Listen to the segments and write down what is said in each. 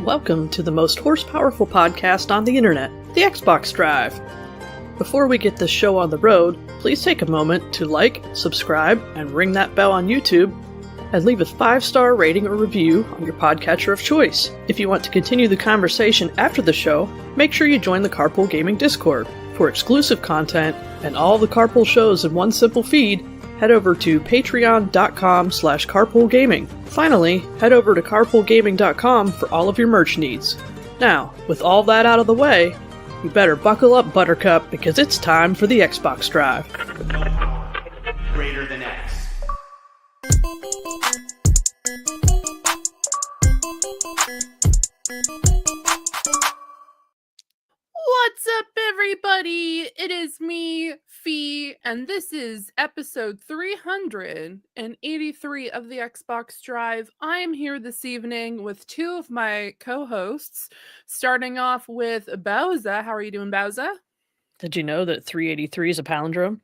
Welcome to the most horsepowerful podcast on the internet, the Xbox Drive. Before we get this show on the road, please take a moment to like, subscribe, and ring that bell on YouTube, and leave a 5-star rating or review on your podcatcher of choice. If you want to continue the conversation after the show, make sure you join the Carpool Gaming Discord. For exclusive content and all the Carpool shows in one simple feed, head over to patreon.com/carpoolgaming. Finally, head over to carpoolgaming.com for all of your merch needs. Now, with all that out of the way, you better buckle up, Buttercup, because it's time for the Xbox Drive. Greater than X. What's up, everybody? It is me, Fi, and this is episode 383 of the Xbox Drive. I am here this evening with two of my co-hosts, starting off with Bowsah. How are you doing, Bowsah? Did you know that 383 is a palindrome?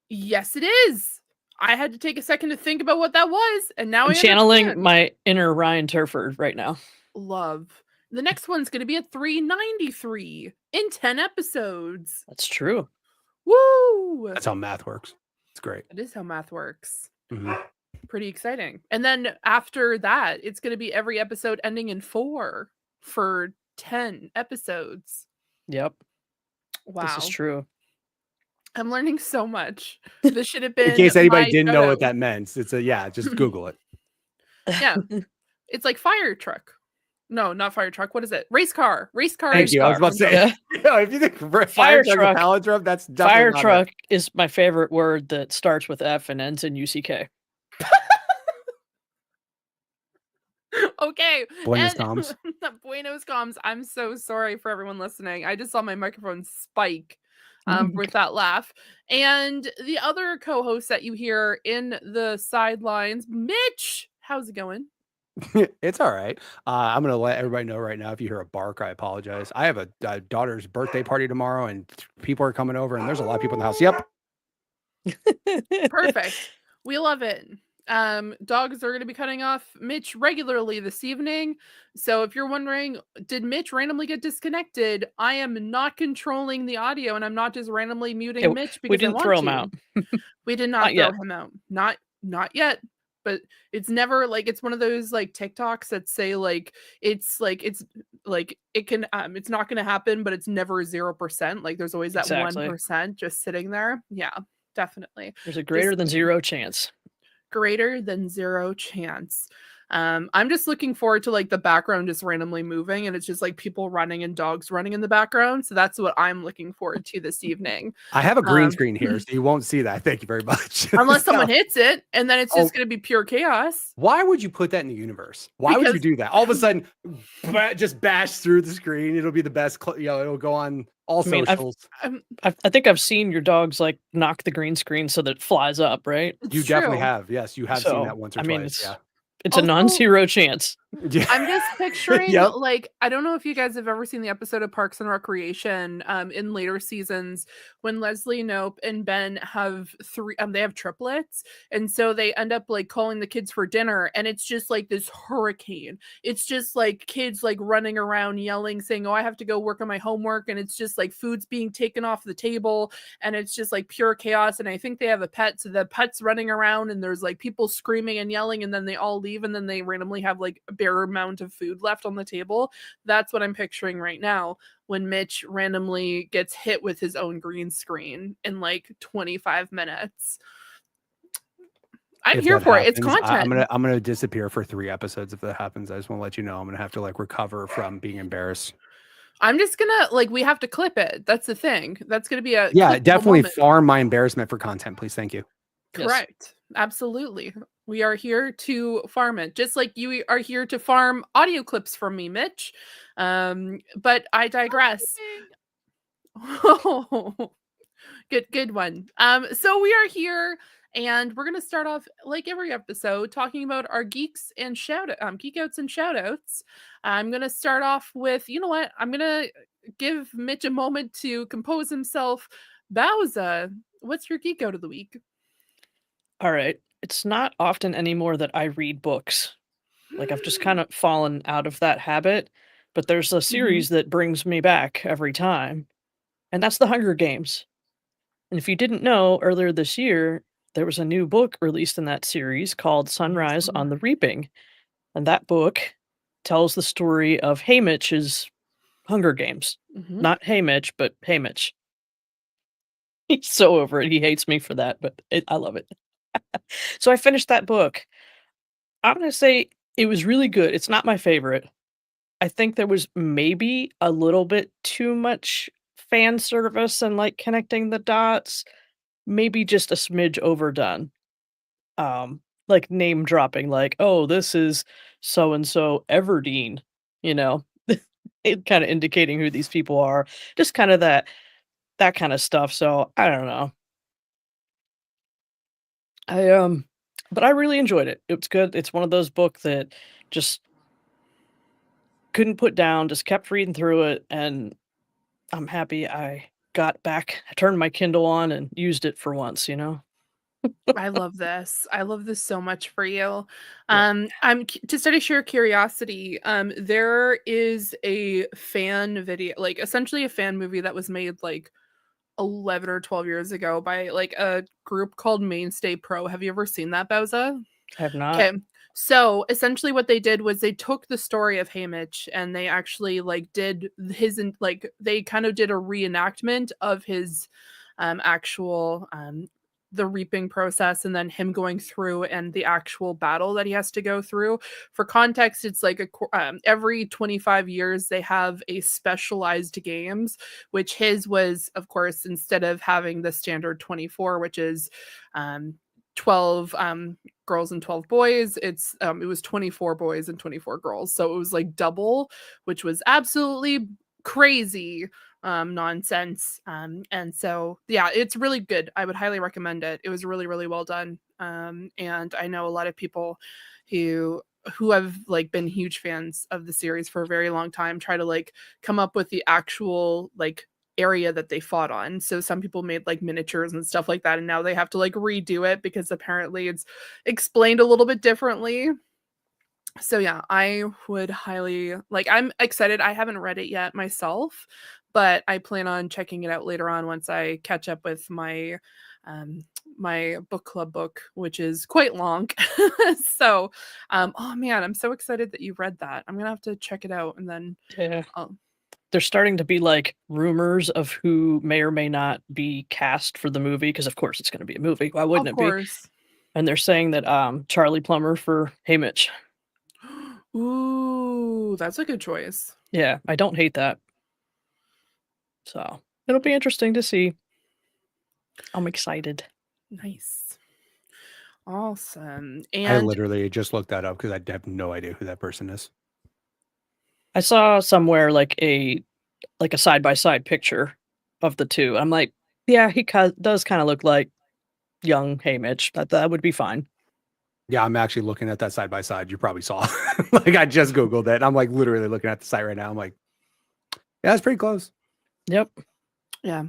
Yes, it is. I had to take a second to think about what that was, and now I'm I channeling understand. my inner Ryan Turford right now. Love. The next one's going to be at 393 in 10 episodes. That's true. Woo! That's how math works. It's great. It is how math works. Mm-hmm. Pretty exciting. And then after that, it's going to be every episode ending in 4 for 10 episodes. Yep. Wow. This is true. I'm learning so much. This should have been In case anybody my didn't know what shout-out. that meant, it's just Google it. Yeah. It's like fire truck. No, not fire truck. What is it? Race car. Race car. Thank you. I was about to say, Yeah. if you think Fire fire truck truck. is a palindrome, that's definitely Fire not truck is my favorite word that starts with F and ends in UCK. Okay. Buenos and- comms. Buenos comms. I'm so sorry for everyone listening. I just saw my microphone spike with that laugh. And the other co-host that you hear in the sidelines, Mitch. How's it going? It's all right. I'm going to let everybody know right now, if you hear a bark, I apologize. I have a daughter's birthday party tomorrow, and people are coming over, and there's a lot of people in the house. Yep. Perfect. We love it. Dogs are going to be cutting off Mitch regularly this evening. So if you're wondering, did Mitch randomly get disconnected? I am not controlling the audio, and I'm not just randomly muting Yeah, Mitch because we didn't I want throw him to. out. We did not Not throw yet. him out. Not yet. But it's never like, it's one of those like TikToks that say like it can it's not going to happen, but it's never 0%. Like there's always that Exactly. 1% just sitting there. Yeah, definitely. There's a greater than zero chance. Greater than zero chance. I'm just looking forward to like the background just randomly moving, and it's just like people running and dogs running in the background. So that's what I'm looking forward to this evening. I have a green screen here, so you won't see that. Thank you very much. Unless So, someone hits it, and then it's just Oh. going to be pure chaos. why would you put that in the universe? Why would you Because- do that? All of a sudden, just bash through the screen. It'll be the best. It'll go on all I mean, socials. I think I've seen your dogs like knock the green screen so that it flies up, right? You It's definitely true. have. Yes, you have So, seen that once or I mean, twice. it's a Also- non-zero chance. Yeah. I'm just picturing Yep. like, I don't know if you guys have ever seen the episode of Parks and Recreation in later seasons when Leslie Knope and Ben have they have triplets, and so they end up like calling the kids for dinner, and it's just like this hurricane. It's just like kids like running around yelling, saying, "Oh, I have to go work on my homework," and it's just like food's being taken off the table, and it's just like pure chaos. And I think they have a pet, so the pet's running around, and there's like people screaming and yelling, and then they all leave, and then they randomly have like a bare amount of food left on the table. That's what I'm picturing right now when Mitch randomly gets hit with his own green screen in like 25 minutes. I'm If here that for it. It's happens, content. I'm gonna disappear for 3 episodes if that happens. I just want to let you know I'm gonna have to like recover from being embarrassed. I'm just gonna like, we have to clip it. That's the thing. That's gonna be a Yeah, clippable definitely moment. farm my embarrassment for content, please. Thank you. Yes. Correct. Absolutely. We are here to farm it, just like you are here to farm audio clips from me, Mitch. But I digress. Good one. So we are here, and we're gonna start off like every episode talking about our geeks and geek outs and shout outs. I'm gonna start off with, you know what? I'm gonna give Mitch a moment to compose himself. Bowsah, what's your geek out of the week? All right. It's not often anymore that I read books. Like I've just kind of fallen out of that habit, but there's a Mhm. series that brings me back every time, and that's The Hunger Games. And if you didn't know, earlier this year, there was a new book released in that series called Sunrise on the Reaping. And that book tells the story of Haymitch's Hunger Games. Mhm. Not Haymitch, but Haymitch. He's so over it. He hates me for that, but I love it. So I finished that book. I'm going to say it was really good. It's not my favorite. I think there was maybe a little bit too much fan service and like connecting the dots, maybe just a smidge overdone. Like name dropping, like, oh, this is so and so Everdeen, you know, it kind of indicating who these people are, just kind of that kind of stuff. So I don't know. I but I really enjoyed it. It was good. It's one of those books that just couldn't put down, just kept reading through it, and I'm happy I got back. I turned my Kindle on and used it for once, you know? I love this. I love this so much for you. Yeah. To study sheer curiosity, there is a fan video, like essentially a fan movie that was made like 11 or 12 years ago by like a group called Mainstay Pro. Have you ever seen that, Bowsah? I have not. Okay. So essentially what they did was they took the story of Haymitch and they actually like did like they kind of did a reenactment of his actual the reaping process and then him going through and the actual battle that he has to go through. For context, it's like every 25 years they have a specialized games, which his was, of course, instead of having the standard 24, which is 12 girls and 12 boys, it was 24 boys and 24 girls, so it was like double, which was absolutely crazy nonsense. And so yeah, it's really good. I would highly recommend it. It was really, really well done. And I know a lot of people who have like been huge fans of the series for a very long time try to like come up with the actual like area that they fought on. So some people made like miniatures and stuff like that, and now they have to like redo it because apparently it's explained a little bit differently. So yeah, I would highly like, I'm excited. I haven't read it yet myself, but I plan on checking it out later on once I catch up with my book club book, which is quite long. So oh man, I'm so excited that you read that. I'm gonna have to check it out and then Yeah. I'll There's starting to be like rumors of who may or may not be cast for the movie because of course it's going to be a movie. Why wouldn't of it be? course. And they're saying that Charlie Plummer for Haymitch. Ooh, that's a good choice. Yeah, I don't hate that. So it'll be interesting to see. I'm excited. Nice. Awesome. I And literally just looked that up because I have no idea who that person is. I saw somewhere like a side by side picture of the two. I'm like, yeah, he does kind of look like young Haymitch. That would be fine. Yeah, I'm actually looking at that side by side. You probably saw. Like I just Googled it. I'm like literally looking at the site right now. I'm like, yeah, it's pretty close. Yep. yeah.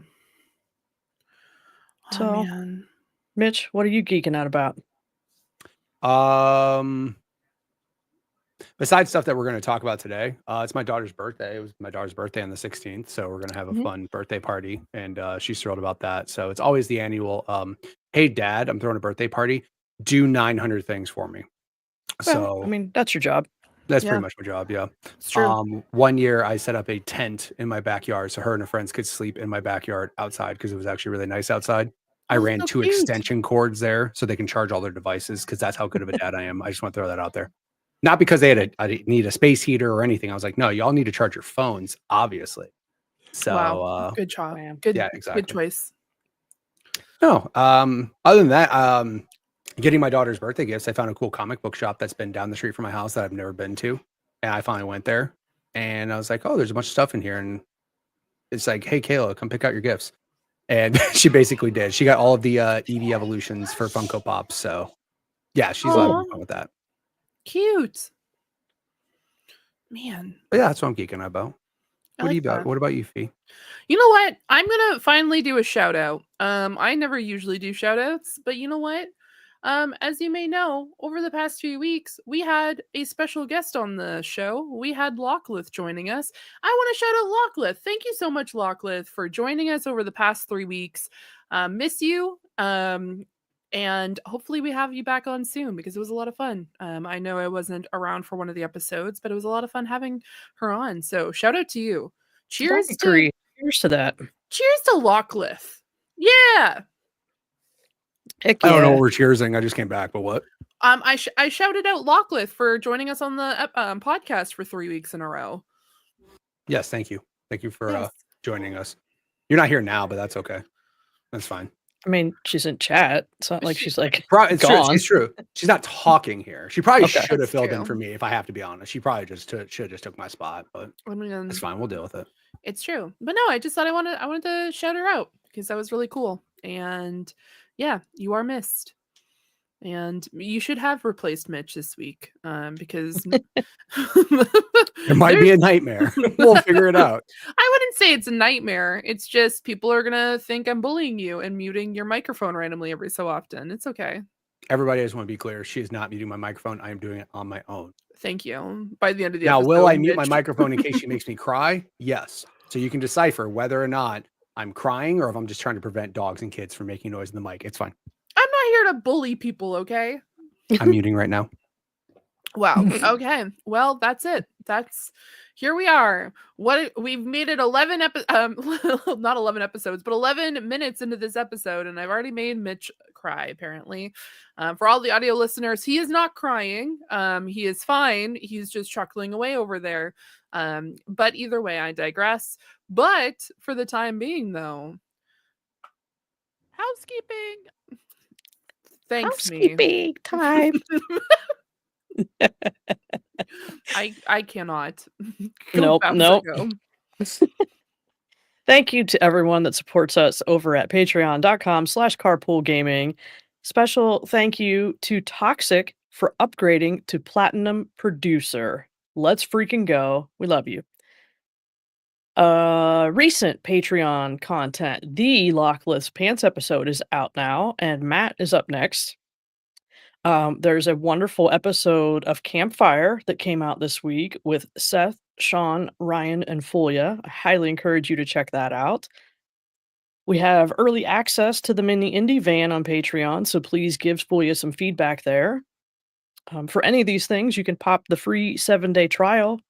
Oh So, man. Mitch, what are you geeking out about? Besides stuff that we're going to talk about today, it's my daughter's birthday. It was my daughter's birthday on the 16th, so we're going to have a Mhm. fun birthday party, and she's thrilled about that. So it's always the annual, hey, Dad, I'm throwing a birthday party. Do 900 things for me. Well, I So mean, that's your job. that's Yeah, pretty much my job. Yeah. it's true. One year I set up a tent in my backyard so her and her friends could sleep in my backyard outside because it was actually really nice outside. I Oh, ran so 2 cute. extension cords there so they can charge all their devices because that's how good of a dad I am. I just want to throw that out there. Not because I need a space heater or anything. I was like, no, y'all need to charge your phones, obviously. So Wow. Good job. Man. Good yeah, good exactly. choice. No, other than that, getting my daughter's birthday gifts, I found a cool comic book shop that's been down the street from my house that I've never been to. And I finally went there and I was like, oh, there's a bunch of stuff in here. And it's like, hey, Kayla, come pick out your gifts. And she basically did. She got all of the Eevee evolutions for Funko Pops. So yeah, she's Aw, having fun with that. cute. Man, But yeah, that's what I'm geeking about. I What do you like about? that. What about you, Fee? You know what? I'm gonna finally do a shout out. I never usually do shout outs, but you know what? As you may know, over the past few weeks, we had a special guest on the show. We had Locklith joining us. I want to shout out Locklith. Thank you so much, Locklith, for joining us over the past 3 weeks. Miss you. And hopefully we have you back on soon because it was a lot of fun. I know I wasn't around for one of the episodes, but it was a lot of fun having her on. So shout out to you. Cheers I agree. Cheers to that. Cheers to Locklith. Yeah. Heck I don't know yeah. what we're cheersing. I just came back, but what? I shouted out Locklith for joining us on the podcast for 3 weeks in a row. Yes, thank you. Thank you for Yes. joining us. You're not here now, but that's okay. That's fine. I mean, she's in chat. It's not like she's like It's gone. true. It's true. She's not talking here. She probably Okay. should have That's filled in true. for me if I have to be honest. She probably should have just took my spot, but I mean, it's fine. We'll deal with it. it's true. But no, I just thought I wanted to shout her out because that was really cool. And yeah, you are missed. And you should have replaced Mitch this week because It might be a nightmare. We'll figure it out. I wouldn't say it's a nightmare. It's just people are gonna think I'm bullying you and muting your microphone randomly every so often. It's okay. Everybody, I just want to be clear. She is not muting my microphone. I am doing it on my own. Thank you. By the end of the Now, episode, will I mute my Mitch- microphone in case she makes me cry? Yes. So you can decipher whether or not I'm crying or if I'm just trying to prevent dogs and kids from making noise in the mic. It's fine. I'm not here to bully people, okay? I'm muting right now. Wow. Okay. Well, that's it. Here we are. We've made it 11 not 11 episodes, but 11 minutes into this episode, and I've already made Mitch cry, apparently. For all the audio listeners, he is not crying. He is fine. He's just chuckling away over there. But either way, I digress. But for the time being, though, housekeeping. Thanks, me. Housekeeping time. I cannot. Nope, Go, nope. go. Thank you to everyone that supports us over at patreon.com/carpoolgaming. Special thank you to Toxic for upgrading to Platinum Producer. Let's freaking go. We love you. Recent Patreon content. The Lockless Pants episode is out now, and Matt is up next. There's a wonderful episode of Campfire that came out this week with Seth, Sean, Ryan, and Fulia. I highly encourage you to check that out. We have early access to the mini indie van on Patreon, so please give Fulia some feedback there. For any of these things, you can pop the free 7-day trial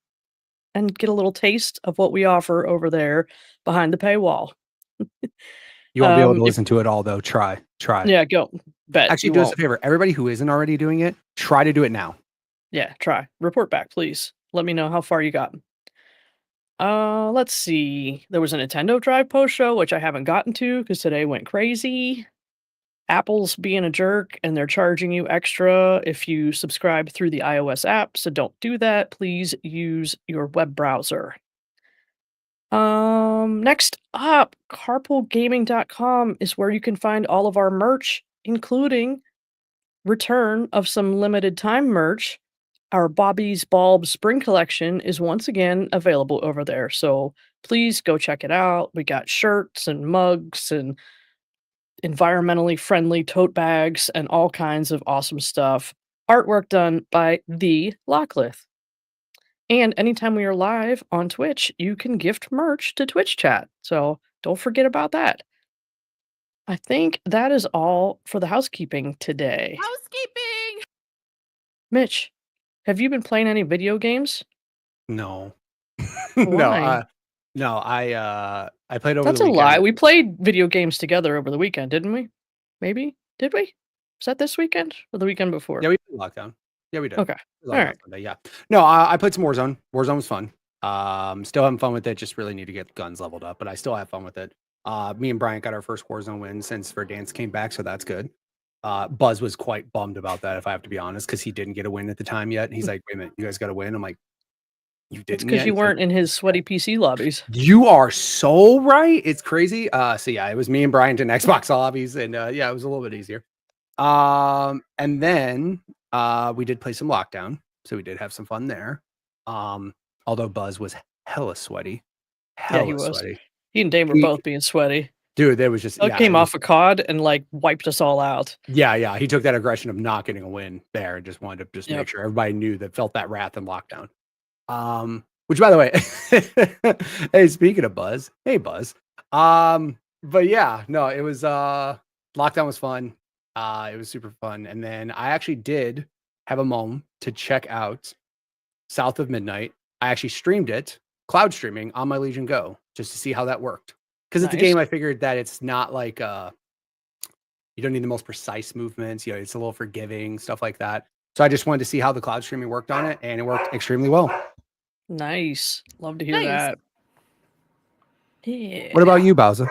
and get a little taste of what we offer over there behind the paywall. You won't be able to If- listen to it all, though. Try. Yeah, go. Bet Actually, you do us a won't. favor. Everybody who isn't already doing it, try to do it now. Yeah, try. Report back, please. Let me know how far you got. Let's see. There was a Nintendo Drive post show, which I haven't gotten to because today went crazy. Apple's being a jerk and they're charging you extra if you subscribe through the iOS app. So don't do that. Please use your web browser. Next up, carpoolgaming.com is where you can find all of our merch, including return of some limited time merch. Our Bobby's Bulb Spring Collection is once again available over there. So please go check it out. We got shirts and mugs and environmentally friendly tote bags and all kinds of awesome stuff. Artwork done by the Locklith. And anytime we are live on Twitch, you can gift merch to Twitch chat. So don't forget about that. I think that is all for the housekeeping today. Housekeeping. Mitch, have you been playing any video games? No. Why? No, I played over That's the a weekend. lie. We played video games together over the weekend, didn't we? Maybe? Did we? Was that this weekend or the weekend before? Yeah, we did lockdown. Yeah, we did. Okay. We locked All right. down Sunday, yeah. No, I played some Warzone. Warzone was fun. Still having fun with it. Just really need to get guns leveled up, but I still have fun with it. Me and Bryant got our first Warzone win since Verdansk came back, so that's good. Buzz was quite bummed about that, if I have to be honest, because he didn't get a win at the time yet. He's like, "Wait a minute, you guys got a win?" I'm like, "You It's didn't." because yet?" you He's like, weren't in his sweaty PC lobbies. You are so right. It's crazy. So yeah, it was me and Bryant in Xbox lobbies, and yeah, it was a little bit easier. And then we did play some Lockdown, so we did have some fun there. Although Buzz was hella sweaty. Yeah, he was. Sweaty. He and Dave were He- both being sweaty. Dude, there was just It came off a COD and like wiped us all out. Yeah. He took that aggression of not getting a win there and just wanted to just make sure everybody knew that felt that wrath and lockdown. Which by the way, hey, speaking of Buzz, hey Buzz. But yeah, no, it was lockdown was fun. It was super fun. And then I actually did have a moment to check out South of Midnight. I actually streamed it, cloud streaming on my Legion Go, just to see how that worked. Because it's a game I figured that it's not like you don't need the most precise movements, it's a little forgiving, stuff like that. So I just wanted to see how the cloud streaming worked on it, and it worked extremely well. Nice. Love to hear that. Yeah. What about you, Bowsah?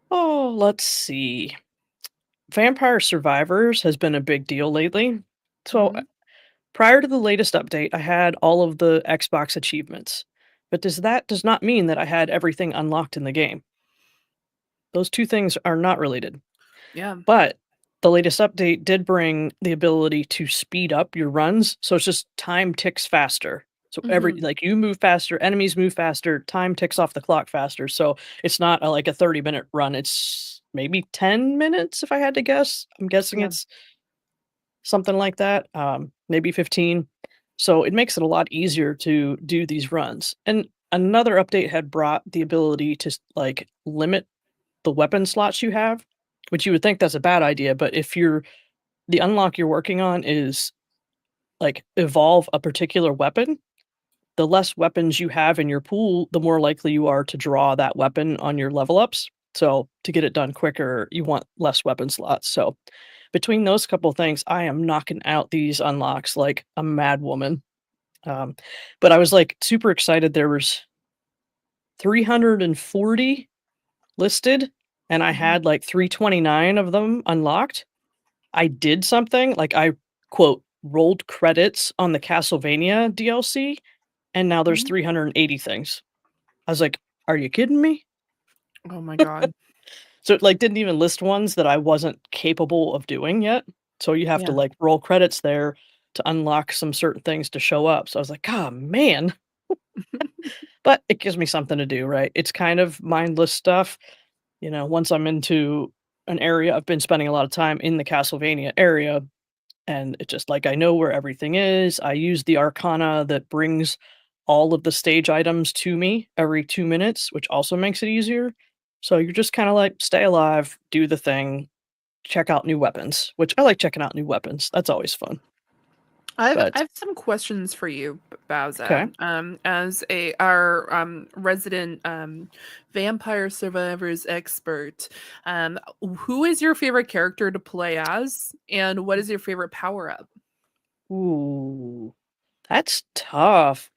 Oh, let's see. Vampire Survivors has been a big deal lately. So prior to the latest update, I had all of the Xbox achievements. But that does not mean that I had everything unlocked in the game. Those two things are not related. Yeah. But the latest update did bring the ability to speed up your runs. So it's just time ticks faster. So you move faster, enemies move faster, time ticks off the clock faster. So it's not like a 30-minute run. It's maybe 10 minutes if I had to guess. I'm guessing it's something like that. Maybe 15. So it makes it a lot easier to do these runs. And another update had brought the ability to like limit the weapon slots you have, which you would think that's a bad idea. But if the unlock you're working on is like evolve a particular weapon, the less weapons you have in your pool, the more likely you are to draw that weapon on your level ups. So to get it done quicker, you want less weapon slots. So between those couple things, I am knocking out these unlocks like a mad woman. But I was like super excited. There was 340 listed, and I had like 329 of them unlocked. I did something like I quote rolled credits on the Castlevania DLC, and now there's 380 things. I was like, are you kidding me? Oh my god. So it like didn't even list ones that I wasn't capable of doing yet. So you have to like roll credits there to unlock some certain things to show up. So I was like, oh man. But it gives me something to do, right? It's kind of mindless stuff. Once I'm into an area, I've been spending a lot of time in the Castlevania area, and it's just like I know where everything is. I use the Arcana that brings all of the stage items to me every 2 minutes, which also makes it easier. So you're just kind of like stay alive, do the thing, check out new weapons, which I like checking out new weapons. That's always fun. I have some questions for you, Bowsah. Okay. As our resident vampire survivors expert, who is your favorite character to play as, and what is your favorite power up? Ooh, that's tough.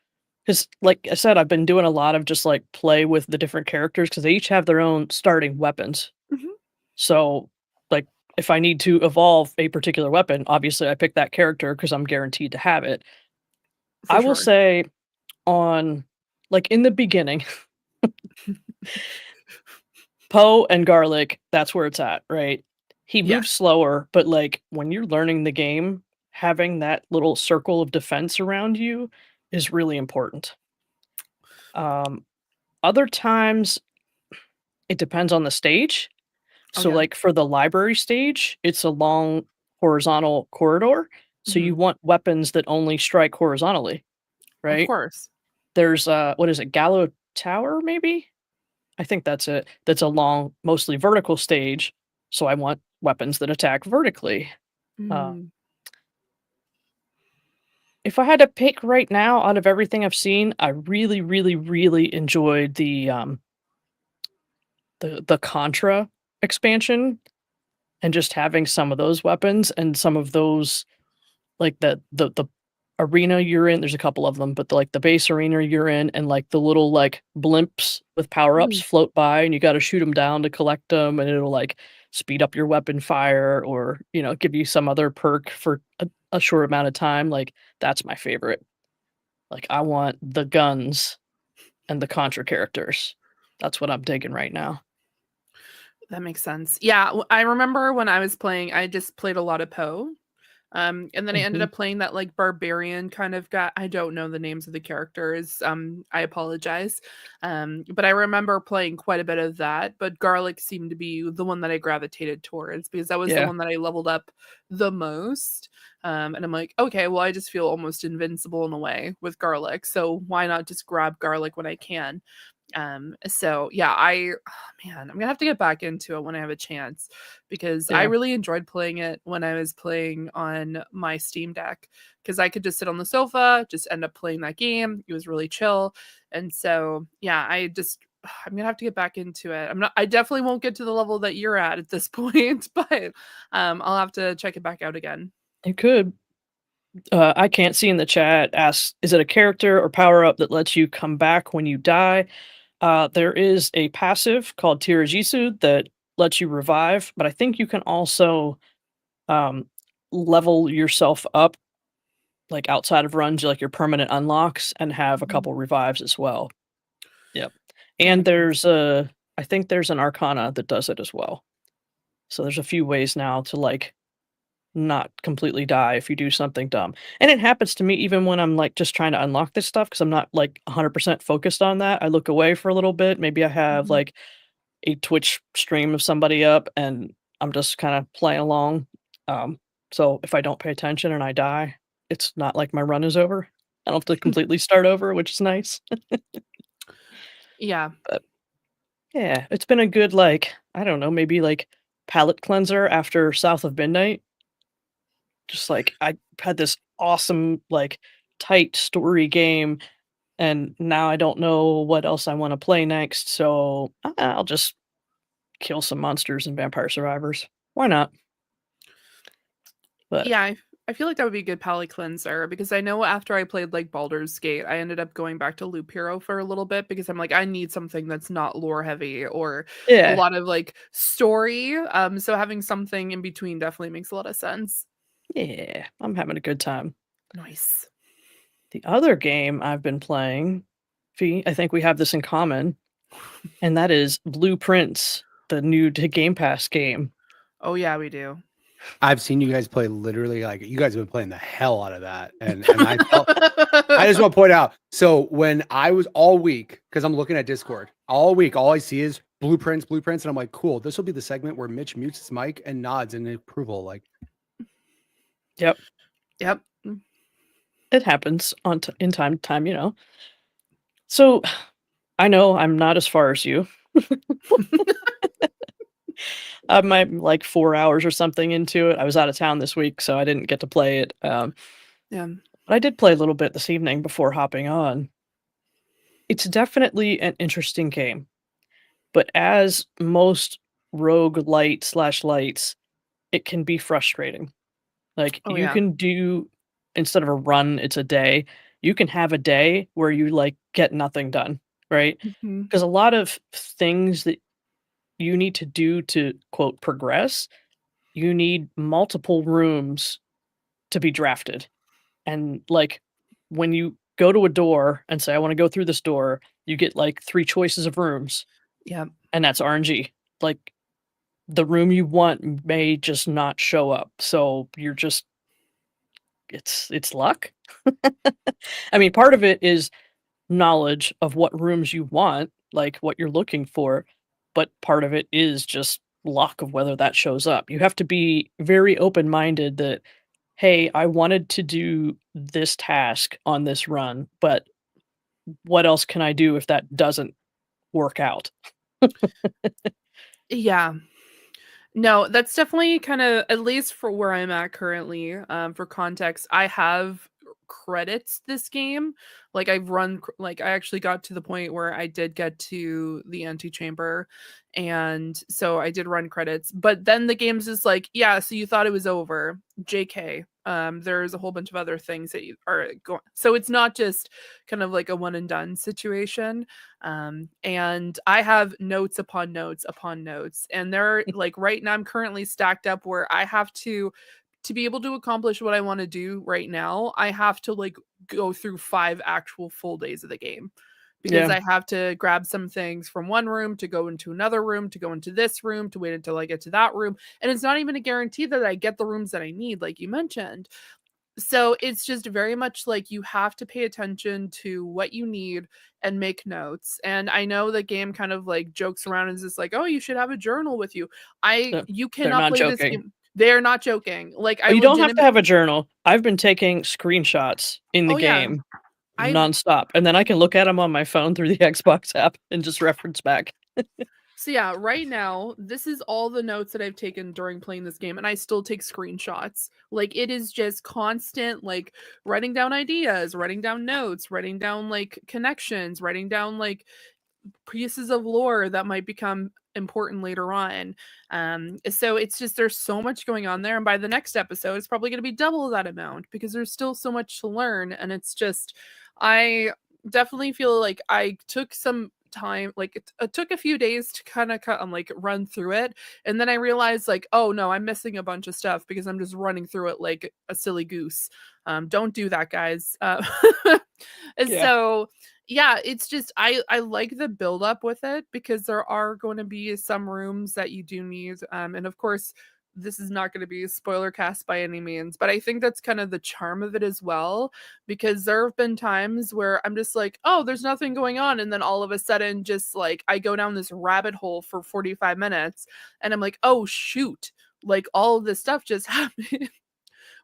Because, like I said, I've been doing a lot of just like play with the different characters because they each have their own starting weapons. So, like, if I need to evolve a particular weapon, obviously I pick that character because I'm guaranteed to have it. I will say, in the beginning, Poe and Garlic, that's where it's at, right? He moves slower, but like when you're learning the game, having that little circle of defense around you is really important. Other times, it depends on the stage. So, like for the library stage, it's a long horizontal corridor. So you want weapons that only strike horizontally, right? Of course. There's what is it, Gallow Tower, maybe? I think that's it. That's a long, mostly vertical stage. So I want weapons that attack vertically. If I had to pick right now out of everything I've seen, I really, really, really enjoyed the Contra expansion, and just having some of those weapons and some of those, like the arena you're in. There's a couple of them, but the base arena you're in, and like the little like blimps with power ups float by, and you got to shoot them down to collect them, and it'll like speed up your weapon fire, or give you some other perk for a short amount of time. Like that's my favorite. Like I want the guns and the Contra characters. That's what I'm digging right now. That makes sense. Yeah, I remember when I was playing, I just played a lot of Poe. And then I ended Mhm. up playing that like barbarian kind of guy. I don't know the names of the characters. I apologize. But I remember playing quite a bit of that. But garlic seemed to be the one that I gravitated towards because that was the Yeah. one that I leveled up the most. And I'm like, okay, well, I just feel almost invincible in a way with garlic. So why not just grab garlic when I can? So yeah, man, I'm gonna have to get back into it when I have a chance because I Yeah. really enjoyed playing it when I was playing on my Steam Deck because I could just sit on the sofa, just end up playing that game. It was really chill. And so yeah, I'm gonna have to get back into it. I definitely won't get to the level that you're at this point, but I'll have to check it back out again. You could. I can't see in the chat. Ask, is it a character or power up that lets you come back when you die? There is a passive called Tirajisu that lets you revive, but I think you can also um, level yourself up like outside of runs, like your permanent unlocks, and have a Mhm. couple revives as well. Yep. And Nice. I think there's an Arcana that does it as well. So there's a few ways now to like not completely die if you do something dumb. And it happens to me even when I'm like just trying to unlock this stuff because I'm not like 100% focused on that. I look away for a little bit. Maybe I have Mhm. like a Twitch stream of somebody up and I'm just kind of playing along. Um, so if I don't pay attention and I die, it's not like my run is over. I don't have to completely start over, which is nice. Yeah. But yeah, it's been a good like, I don't know, maybe like palate cleanser after South of Midnight. Just like I had this awesome like tight story game and now I don't know what else I want to play next, so I'll just kill some monsters and Vampire Survivors. Why not? But Yeah, I feel like that would be a good palate cleanser because I know after I played like Baldur's Gate, I ended up going back to Loop Hero for a little bit because I'm like, I need something that's not lore heavy or a yeah, lot of like story. So having something in between definitely makes a lot of sense. yeah, I'm having a good time. Nice. The other game I've been playing, Fee, I think we have this in common, and that is Blueprints, the new to Game Pass game. Oh yeah, we do. I've seen you guys play literally like you guys have been playing the hell out of that. And I just want to point out. So when I was all week, because I'm looking at Discord, all week, all I see is blueprints, and I'm like, cool, this will be the segment where Mitch mutes his mic and nods in approval. Like, Yep, Yep. it happens in time to time, you know. So I know I'm not as far as you. I'm like 4 hours or something into it. I was out of town this week, so I didn't get to play it. Yeah. But I did play a little bit this evening before hopping on. It's definitely an interesting game, but as most rogue light slash lights, it can be frustrating. Like Oh you yeah. can do instead of a run, it's a day. You can have a day where you like get nothing done, right? Mhm. Because a lot of things that you need to do to quote progress, you need multiple rooms to be drafted. And like when you go to a door and say, I want to go through this door, you get like three choices of rooms, Yeah. and that's RNG. Like the room you want may just not show up. So you're just it's luck. I mean, part of it is knowledge of what rooms you want, like what you're looking for, but part of it is just luck of whether that shows up. You have to be very open-minded that, hey, I wanted to do this task on this run, but what else can I do if that doesn't work out? Yeah. No, that's definitely kind of at least for where I'm at currently. For context, I have credits this game. Like like I actually got to the point where I did get to the antechamber, and so I did run credits. But then the game's just like, yeah, so you thought it was over, JK. There's a whole bunch of other things that you are going. So it's not just kind of like a one and done situation. And I have notes upon notes upon notes, and they're like right now I'm currently stacked up where I have to be able to accomplish what I want to do right now, I have to like go through 5 actual full days of the game because Yeah. I have to grab some things from one room to go into another room, to go into this room, to wait until I get to that room. And it's not even a guarantee that I get the rooms that I need, like you mentioned. So it's just very much like you have to pay attention to what you need and make notes. And I know the game kind of like jokes around and is just like, oh, you should have a journal with you. You They're cannot not play this joking. game. They're not joking. Like I You don't have to legitimately have a journal. I've been taking screenshots in the Oh yeah. game I nonstop, and then I can look at them on my phone through the Xbox app and just reference back. So yeah, right now, this is all the notes that I've taken during playing this game, and I still take screenshots. Like it is just constant, like writing down ideas, writing down notes, writing down like connections, writing down like pieces of lore that might become important later on. So it's just there's so much going on there, and by the next episode, it's probably going to be double that amount because there's still so much to learn, and it's just I definitely feel like I took some time, like it took a few days to kind of like run through it, and then I realized like, oh no, I'm missing a bunch of stuff because I'm just running through it like a silly goose. Don't do that, guys. And Yeah. so yeah, it's just I like the build up with it because there are going to be some rooms that you do need, and of course this is not going to be a spoiler cast by any means, but I think that's kind of the charm of it as well, because there have been times where I'm just like, oh, there's nothing going on, and then all of a sudden just like I go down this rabbit hole for 45 minutes and I'm like, oh shoot, like all of this stuff just happened.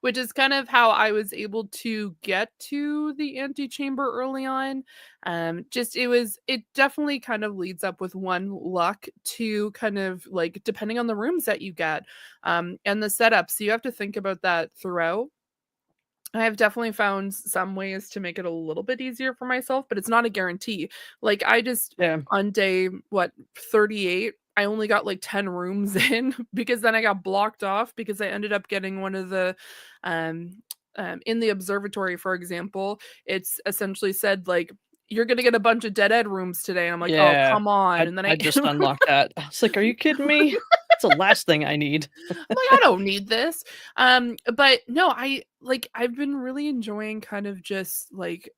Which is kind of how I was able to get to the antechamber early on. It definitely kind of leads up with one luck to kind of like depending on the rooms that you get, and the setup. So you have to think about that throughout. I've definitely found some ways to make it a little bit easier for myself, but it's not a guarantee. Like I just Yeah. on day 38, I only got like 10 rooms in because then I got blocked off because I ended up getting one of the in the observatory, for example, it's essentially said like you're gonna get a bunch of dead end rooms today. And I'm like, oh Yeah. come on. I And then I just unlocked that. I was like, "Are you kidding me? It's the last thing I need." I'm like, I don't need this. But no, I've been really enjoying kind of just like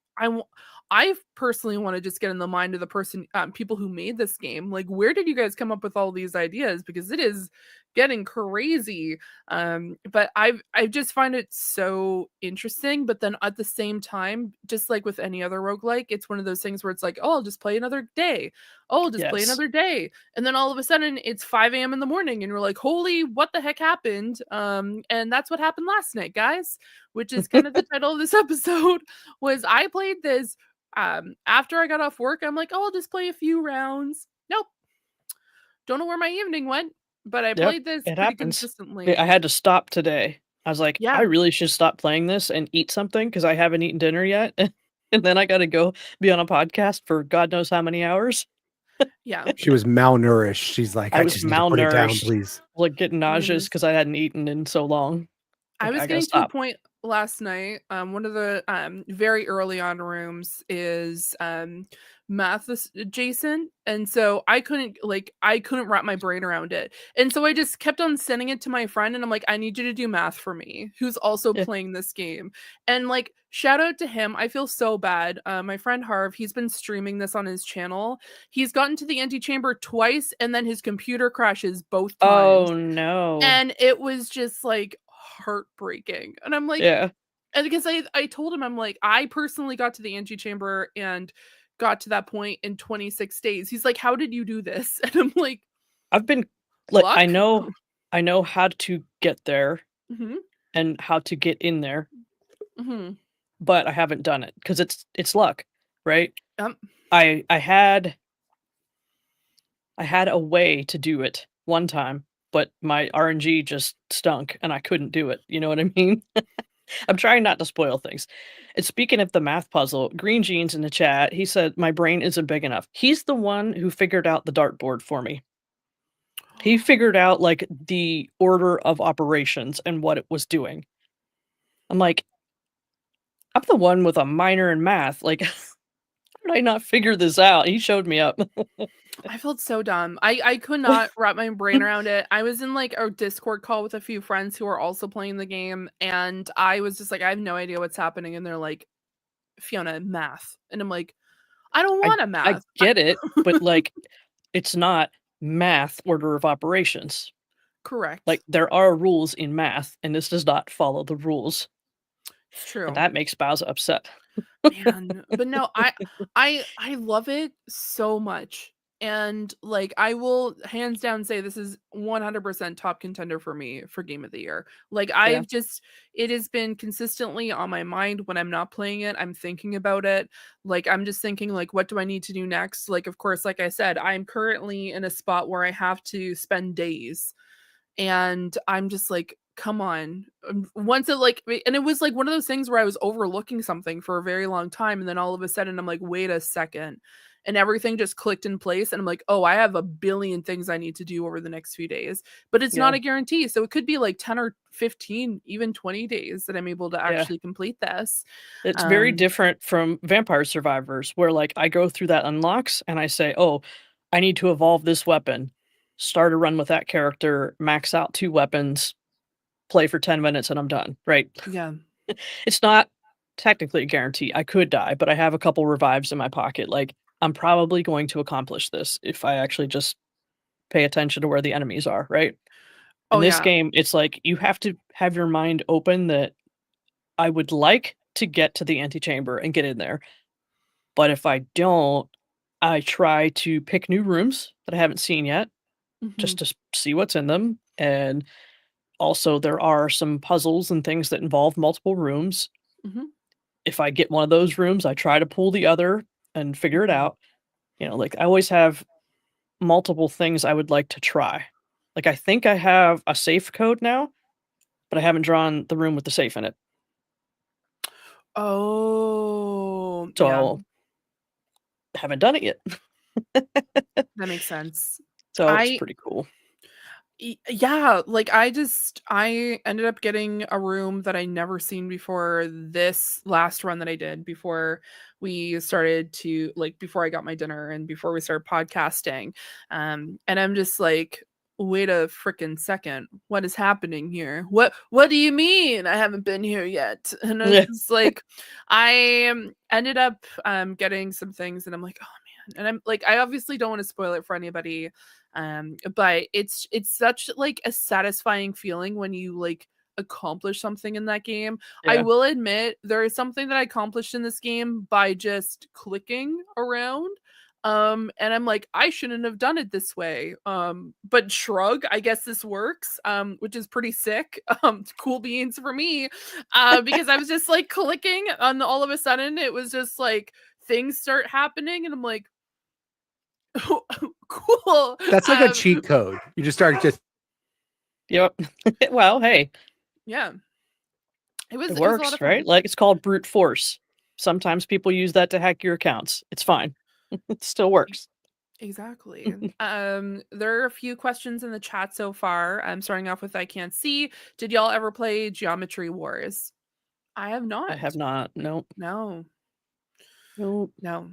I personally want to just get in the mind of the person, people who made this game. Like, where did you guys come up with all these ideas? Because it is getting crazy. But I just find it so interesting. But then at the same time, just like with any other roguelike, it's one of those things where it's like, oh, I'll just play another day. Oh, I'll just play Yes. another day. And then all of a sudden it's 5 a.m. in the morning and you're like, holy, what the heck happened? And that's what happened last night, guys, which is kind of the title of this episode. Was I played this after I got off work. I'm like, oh, I'll just play a few rounds. Nope. Don't know where my evening went, but I Yep, played this it pretty happens. consistently. I had to stop today. I was like, Yeah. "I really should stop playing this and eat something because I haven't eaten dinner yet." And then I gotta go be on a podcast for God knows how many hours. Yeah. She was malnourished. She's like, I I was just need to put it down, malnourished, please. like, getting nauseous Yes. because I hadn't eaten in so long. I Like, was I gotta getting to a stop. point last night. One of the very early on rooms is math adjacent, and so I couldn't wrap my brain around it, and so I just kept on sending it to my friend, and I'm like, I need you to do math for me, who's also Yeah. playing this game, and like shout out to him. I feel so bad. My friend Harv, he's been streaming this on his channel. He's gotten to the antechamber twice, and then his computer crashes both times. Oh, no. And it was just like heartbreaking. And I'm like, Yeah. and because I told him, I'm like, I personally got to the antechamber and got to that point in 26 days. He's like, how did you do this? And I'm like, I've been like, luck. I know how to get there Hmm. and how to get in there, Hmm. but I haven't done it because it's luck, right? Yep. I had a way to do it one time, but my RNG just stunk and I couldn't do it. You know what I mean? I'm trying not to spoil things. And speaking of the math puzzle, Green Jeans in the chat, he said my brain isn't big enough. He's the one who figured out the dartboard for me. He figured out like the order of operations and what it was doing. I'm like, I'm the one with a minor in math. Like, how did I not figure this out? He showed me up. I felt so dumb. I could not wrap my brain around it. I was in like a Discord call with a few friends who are also playing the game, and I was just like, I have no idea what's happening. And they're like, Fiona, math. And I'm like, I don't want a I math. get it, but like it's not math order of operations. Correct. Like there are rules in math, and this does not follow the rules. It's And true. that makes Bowsah upset. Man, but no, I love it so much. And like I will hands down say this is 100% top contender for me for game of the year. Like Yeah. it has been consistently on my mind when I'm not playing it. I'm thinking about it. Like I'm just thinking like what do I need to do next? Like of course like I said, I'm currently in a spot where I have to spend days and I'm just like, come on. Once it like, and it was like one of those things where I was overlooking something for a very long time. And then all of a sudden I'm like, wait a second. And everything just clicked in place. And I'm like, oh, I have a billion things I need to do over the next few days. But it's not Yeah. a guarantee. So it could be like 10 or 15, even 20 days that I'm able to Yeah. actually complete this. It's very different from Vampire Survivors, where like I go through that unlocks and I say, oh, I need to evolve this weapon, start a run with that character, max out 2 weapons, play for 10 minutes, and I'm done. Right? Yeah. It's not technically a guarantee. I could die, but I have a couple revives in my pocket. Like I'm probably going to accomplish this if I actually just pay attention to where the enemies are. Right? In Oh, this yeah. game, it's like you have to have your mind open that I would like to get to the antechamber and get in there. But if I don't, I try to pick new rooms that I haven't seen yet Mhm. just to see what's in them. And also, there are some puzzles and things that involve multiple rooms. Mhm. If I get one of those rooms, I try to pull the other and figure it Mhm. out. You know, like I always have multiple things I would like to try. Like I think I have a safe code now, but I haven't drawn the room with the safe in it. Oh, yeah. So I haven't done it yet. That makes sense. So it's I pretty cool. Yeah, like I ended up getting a room that I never seen before this last run that I did before we started to like before I got my dinner and before we started podcasting. And I'm just like, wait a freaking second. What is happening here? What do you mean I haven't been here yet? And Yeah. it's like I ended up getting some things and I'm like, oh man. And I'm like I obviously don't want to spoil it for anybody, but it's such like a satisfying feeling when you like accomplish something in that game. I Yeah. will admit there is something that I accomplished in this game by just clicking around, and I'm like I shouldn't have done it this way, but shrug, I guess this works, which is pretty sick. Cool beans for me, because I was just like clicking and all of a sudden it was just like things start happening and I'm like cool. That's like a cheat code. You just start just Yep. Well, hey, Yeah. it It was a lot works, of right? fun. Like it's called brute force. Sometimes people use that to hack your accounts. It's fine. It still E works. exactly. There are a few questions in the chat so far. I'm starting off with I can't see. Did y'all ever play Geometry Wars? I have I not. have not. Nope. No. Nope. No.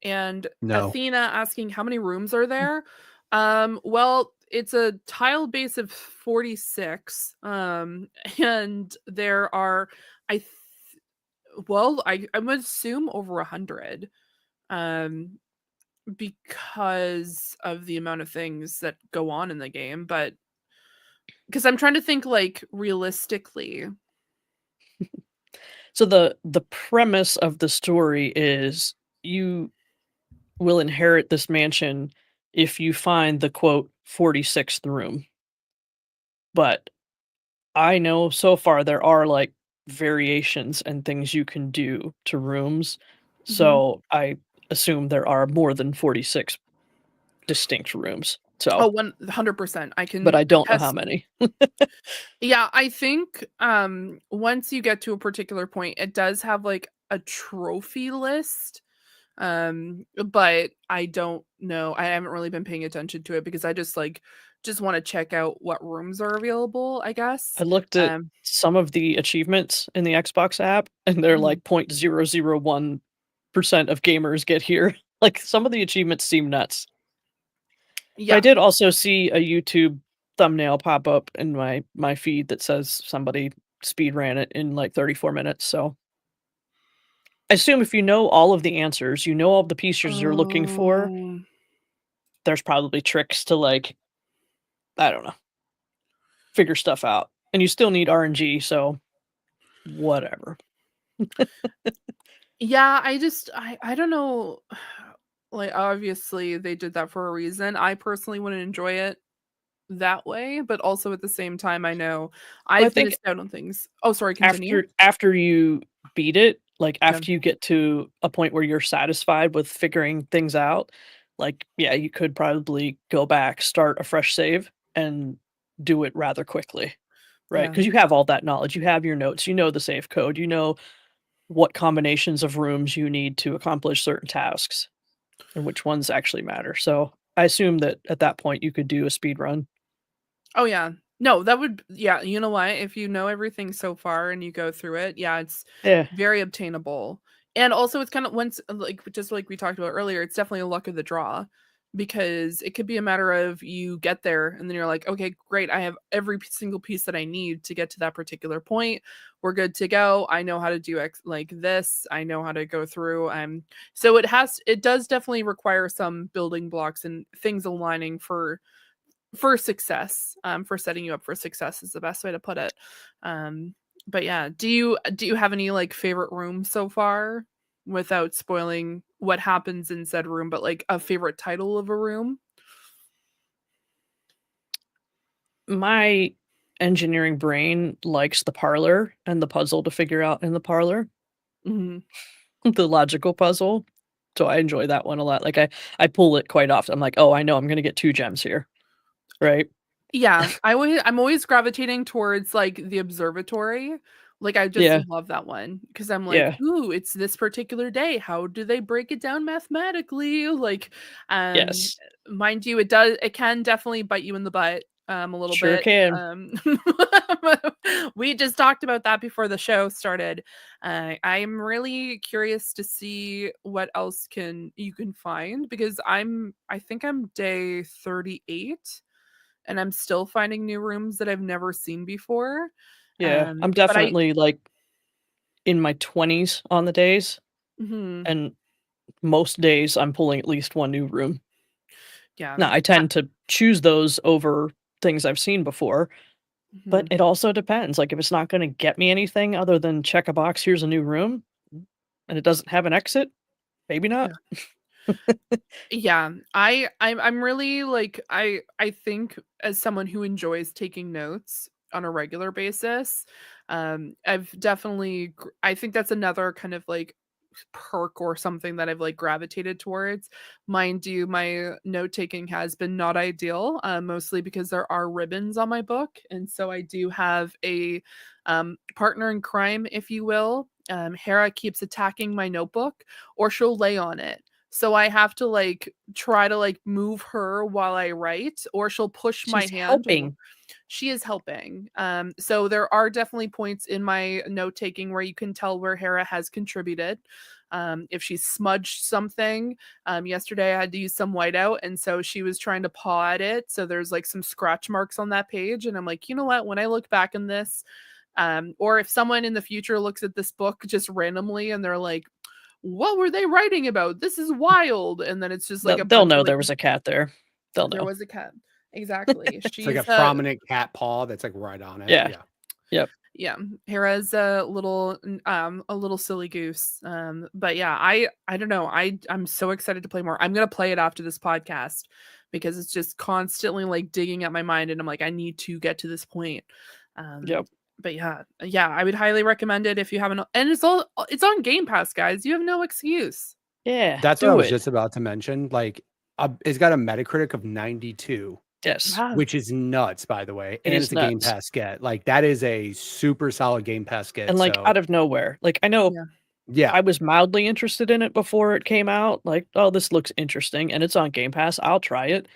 And no. Athena asking how many rooms are there? Well, it's a tile base of 46. And there are I th- well, I would assume over 100. Um because of the amount of things that go on in the game, but because I'm trying to think like realistically. So the premise of the story is you will inherit this mansion if you find the quote 46th room. But I know so far there are like variations and things you can do to rooms. Mhm. So I assume there are more than 46 distinct rooms. Oh, So, 100%. I but can I don't know how attest. many. Yeah, I think once you get to a particular point, it does have like a trophy list. But I don't know. I haven't really been paying attention to it because I just want to check out what rooms are available, I I guess. looked at Um some of the achievements in the Xbox app and they're mhm. like 0.001% of gamers get here. Like some of the achievements seem nuts. But I Yeah. did also see a YouTube thumbnail pop up in my feed that says somebody speed ran it in like 34 minutes. So I assume if you know all of the answers, you know all the pieces you're looking for, there's probably tricks to like, I don't know, figure stuff out. And you still need RNG, so whatever. Yeah, I don't know. Like, obviously, they did that for a reason. I personally wouldn't enjoy it that way, but also at the same time, I know I I've think missed out on things. Oh, sorry, continue. after you beat it, like Yeah. after you get to a point where you're satisfied with figuring things out, like yeah, you could probably go back, start a fresh save, and do it rather quickly, right? Yeah. Because you have all that knowledge, you have your notes, you know the save code, you know what combinations of rooms you need to accomplish certain tasks and which ones actually matter. So I assume that at that point you could do a speed run. Oh, yeah. No, that would yeah, you know what? If you know everything so far and you go through it, yeah, it's Yeah. very obtainable. And also it's kind of once like just like we talked about earlier, it's definitely a luck of the draw because it could be a matter of you get there and then you're like, "Okay, great. I have every single piece that I need to get to that particular point. We're good to go. I know how to do like this. I know how to go through." So it does definitely require some building blocks and things aligning for success, for setting you up for success is the best way to put it. But yeah, do you have any like favorite rooms so far without spoiling what happens in said room, but like a favorite title of a room? My engineering brain likes the parlor and the puzzle to figure out in the parlor, Mhm. the logical puzzle. So I enjoy that one a lot. Like I pull it quite often. I'm like, oh, I know I'm gonna get 2 gems here. Right? Yeah, I'm always gravitating towards like the observatory. Like I just Yeah. love that one because I'm like, Yeah. ooh, it's this particular day. How do they break it down mathematically? Like, um, Yes. mind you, it can definitely bite you in the butt a little Sure bit. can. We just talked about that before the show started. I'm really curious to see what else you can find because I think I'm day 38 and I'm still finding new rooms that I've never seen before. Yeah. I'm But I definitely like in my 20s on the days, mhm, and most days I'm pulling at least 1 new room. yeah. Now, I tend to choose those over things I've seen before, but Mhm, it also depends. Like if it's not gonna get me anything other than check a box, here's a new room, and it doesn't have an exit, maybe not. yeah. Yeah, I'm really like I think as someone who enjoys taking notes on a regular basis, I've definitely I think that's another kind of like perk or something that I've like gravitated towards. Mind you, my note taking has been not ideal, mostly because there are ribbons on my book, and so I do have a partner in crime, if you will. Hera keeps attacking my notebook, or she'll lay on it. So I have to like try to like move her while I write, or she'll push my She's hand. helping. She is helping. So there are definitely points in my note taking where you can tell where Hera has contributed. If she smudged something, yesterday I had to use some whiteout, and so she was trying to paw at it. So there's like some scratch marks on that page, and I'm like, you know what? When I look back in this, or if someone in the future looks at this book just randomly and they're like, what were they writing about? This is wild. And then it's just like a They'll bunch of know like there was a cat there. They'll there know. was a cat. Exactly. It's like a She's prominent cat paw that's like right on it. Yeah. Yeah. Yep. yeah, Hera's a little silly goose. But yeah, I don't know. I'm so excited to play more. I'm gonna play it after this podcast because it's just constantly like digging at my mind and I'm like, I need to get to this point. Um Yep. but yeah, I would highly recommend it if you haven't, and it's on Game Pass, guys. You have no excuse. Yeah. That's what I Do was it. just about to mention. Like, it's got a Metacritic of 92, Yes. Yeah, which is nuts, by the way. It And is it's a Game nuts. Pass get. Like, that is a super solid Game Pass get. And like So, out of nowhere. Like I know yeah, yeah, I was mildly interested in it before it came out. Like, oh, this looks interesting and it's on Game Pass. I'll try it.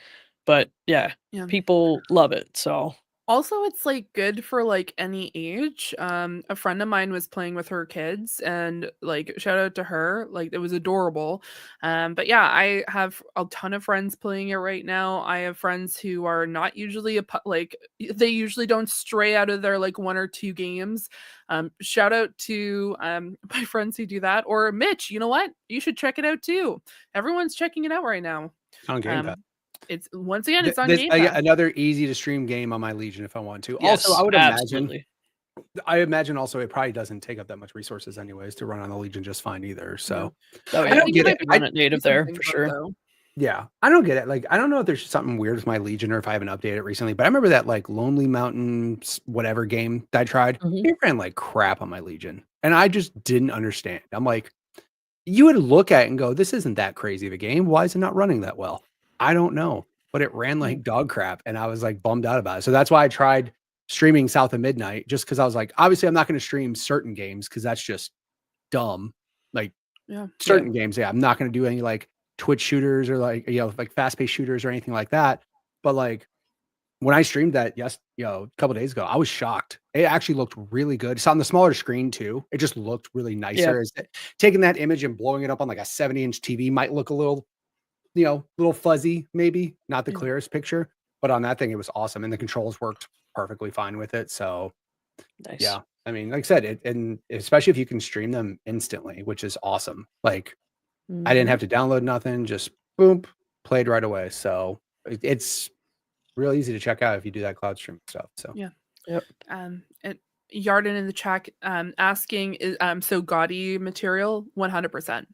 But yeah, yeah. people love it. So Also, it's like good for like any age. A friend of mine was playing with her kids and like shout out to her. Like it was adorable. But yeah, I have a ton of friends playing it right now. I have friends who are not usually like they usually don't stray out of their like one or two games. Shout out to my friends who do that. Or Mitch, you know what? You should check it out too. Everyone's checking it out right now. On Game Pass. It's once again, it's on This Game Pass. another easy to stream game on my Legion if I want to. Yes, Also, absolutely. I imagine also it probably doesn't take up that much resources anyways to run on the Legion just fine either. So Oh, I yeah, think you it might can be run it native there something for fun, sure. though. yeah, I don't get it. Like, I don't know if there's something weird with my Legion or if I haven't updated it recently, but I remember that like Lonely Mountains, whatever game that I tried, it ran like crap on my Legion. And I just didn't understand. I'm like, you would look at it and go, this isn't that crazy of a game. Why is it not running that well? I don't know, but it ran like dog crap. And I was like bummed out about it. So that's why I tried streaming South of Midnight, just because I was like, obviously, I'm not going to stream certain games because that's just dumb. Like, certain games, I'm not going to do any like Twitch shooters or like, like fast paced shooters or anything like that. But like, when I streamed that, a couple days ago, I was shocked. It actually looked really good. It's on the smaller screen too. It just looked really nicer. Taking that image and blowing it up on like a 70-inch TV might look a little, little fuzzy, maybe not the clearest picture, but on that thing, it was awesome. And the controls worked perfectly fine with it. So Nice. yeah, I mean, like I said, and especially if you can stream them instantly, which is awesome. Like I didn't have to download nothing, just boom, played right away. So it's real easy to check out if you do that cloud stream stuff. So Yeah. Yep. And Yarden in the chat asking is so gaudy material 100%,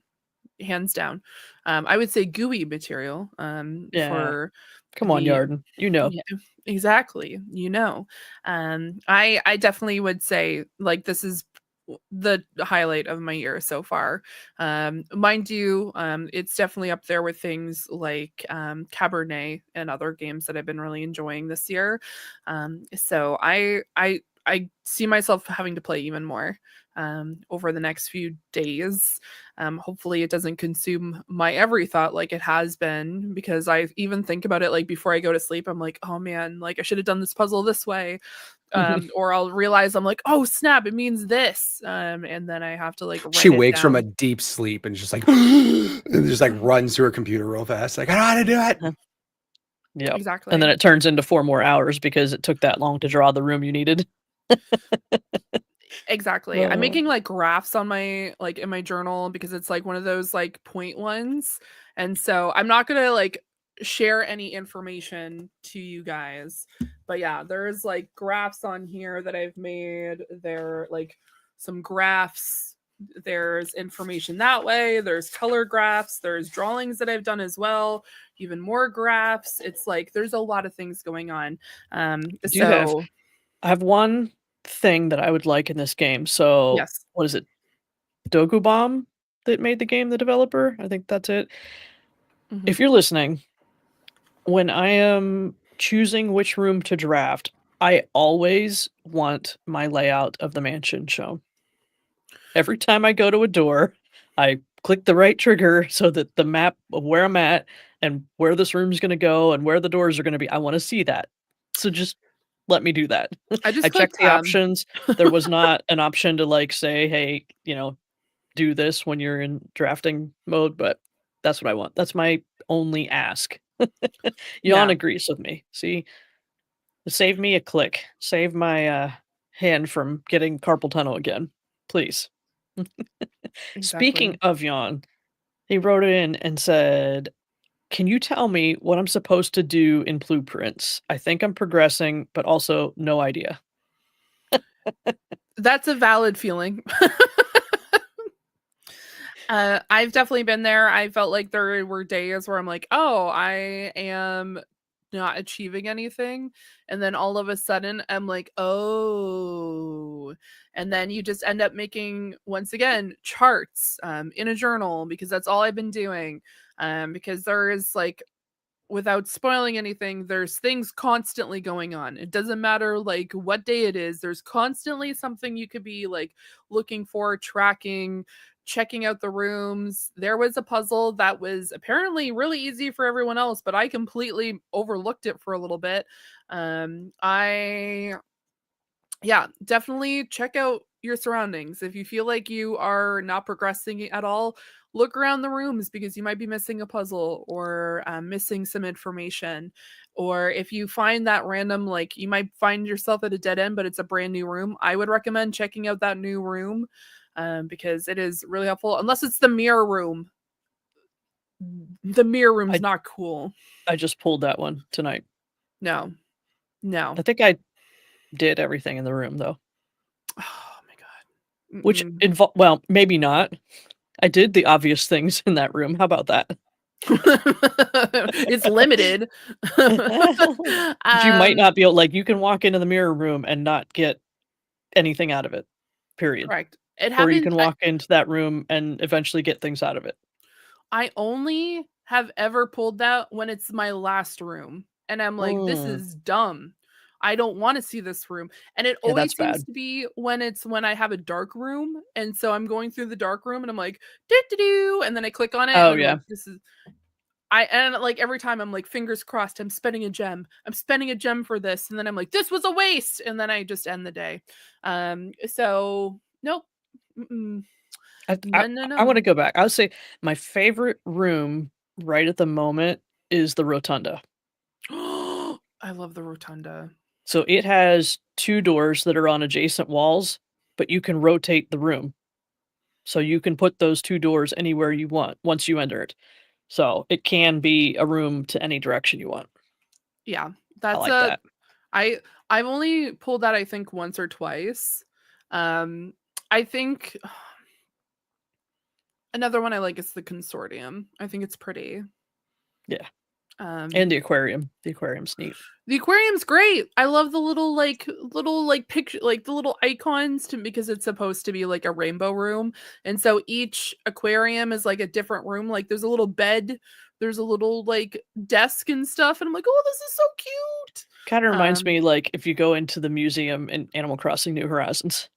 hands down. I would say gooey material for Come on, the Yarden. yeah, exactly. I definitely would say like this is the highlight of my year so far. Mind you, it's definitely up there with things like Cabernet and other games that I've been really enjoying this year. So I see myself having to play even more over the next few days. Hopefully it doesn't consume my every thought like it has been, because I even think about it like before I go to sleep. I'm like, oh man, like I should have done this puzzle this way. Or I'll realize I'm like, oh snap, it means this. And then I have to like write she it wakes from a down. deep sleep and just like and just like runs to her computer real fast. Like, I know how to do it. Yeah. Exactly. And then it turns into 4 more hours because it took that long to draw the room you needed. Exactly. I'm making like graphs on my like in my journal because it's like one of those like point ones. And so I'm not gonna like share any information to you guys. But yeah, there's like graphs on here that I've made. There like some graphs. There's information that way. There's color graphs. There's drawings that I've done as well. Even more graphs. It's like there's a lot of things going on. I have one thing that I would like in this game. So yes. what is it? Dogu Bomb that made the game, the developer? I think that's it. If you're listening, when I am choosing which room to draft, I always want my layout of the mansion shown. Every time I go to a door, I click the right trigger so that the map of where I'm at and where this room's going to go and where the doors are going to be, I want to see that. So just let me do that. I just checked the options. There was not an option to like say, hey, do this when you're in drafting mode, but that's what I want. That's my only ask. Jan agrees with me. See, save me a click. Save my hand from getting carpal tunnel again, please. Speaking of Jan, he wrote in and said, can you tell me what I'm supposed to do in blueprints? I think I'm progressing, but also no idea. That's a valid feeling. I've definitely been there. I felt like there were days where I'm like, oh, I am not achieving anything. And then all of a sudden I'm like, oh. And then you just end up making, once again, charts in a journal, because that's all I've been doing. Because there is like without spoiling anything, there's things constantly going on. It doesn't matter like what day it is. There's constantly something you could be like looking for, tracking, checking out the rooms. There was a puzzle that was apparently really easy for everyone else, but I completely overlooked it for a little bit. Definitely check out your surroundings. If you feel like you are not progressing at all, look around the rooms because you might be missing a puzzle or missing some information. Or if you find that random, like you might find yourself at a dead end, but it's a brand new room, I would recommend checking out that new room because it is really helpful. Unless it's the mirror room. The mirror room's not cool. I just pulled that one tonight. No. I think I did everything in the room though. Oh my god. Which well, maybe not. I did the obvious things in that room. How about that? It's limited. You might not be able, like, you can walk into the mirror room and not get anything out of it. Period. Correct. Or you can walk into that room and eventually get things out of it. I only have ever pulled that when it's my last room. And I'm like, this is dumb. I don't want to see this room. And it always seems to be when I have a dark room. And so I'm going through the dark room and I'm like, do, and then I click on it. Oh, and yeah. like, this is and like every time I'm like, fingers crossed, I'm spending a gem. I'm spending a gem for this. And then I'm like, this was a waste. And then I just end the day. So nope. No. I want to go back. I would say my favorite room right at the moment is the rotunda. I love the rotunda. So it has 2 doors that are on adjacent walls, but you can rotate the room. So you can put those 2 doors anywhere you want once you enter it. So it can be a room to any direction you want. Yeah, that's I like that. I've only pulled that I think once or twice. I think another one I like is the consortium. I think it's pretty. Yeah. And the aquarium. The aquarium's neat. The aquarium's great. I love the little picture, like the little icons because it's supposed to be like a rainbow room. And so each aquarium is like a different room. Like there's a little bed, there's a little like desk and stuff. And I'm like, oh, this is so cute. Kind of reminds me like if you go into the museum in Animal Crossing New Horizons,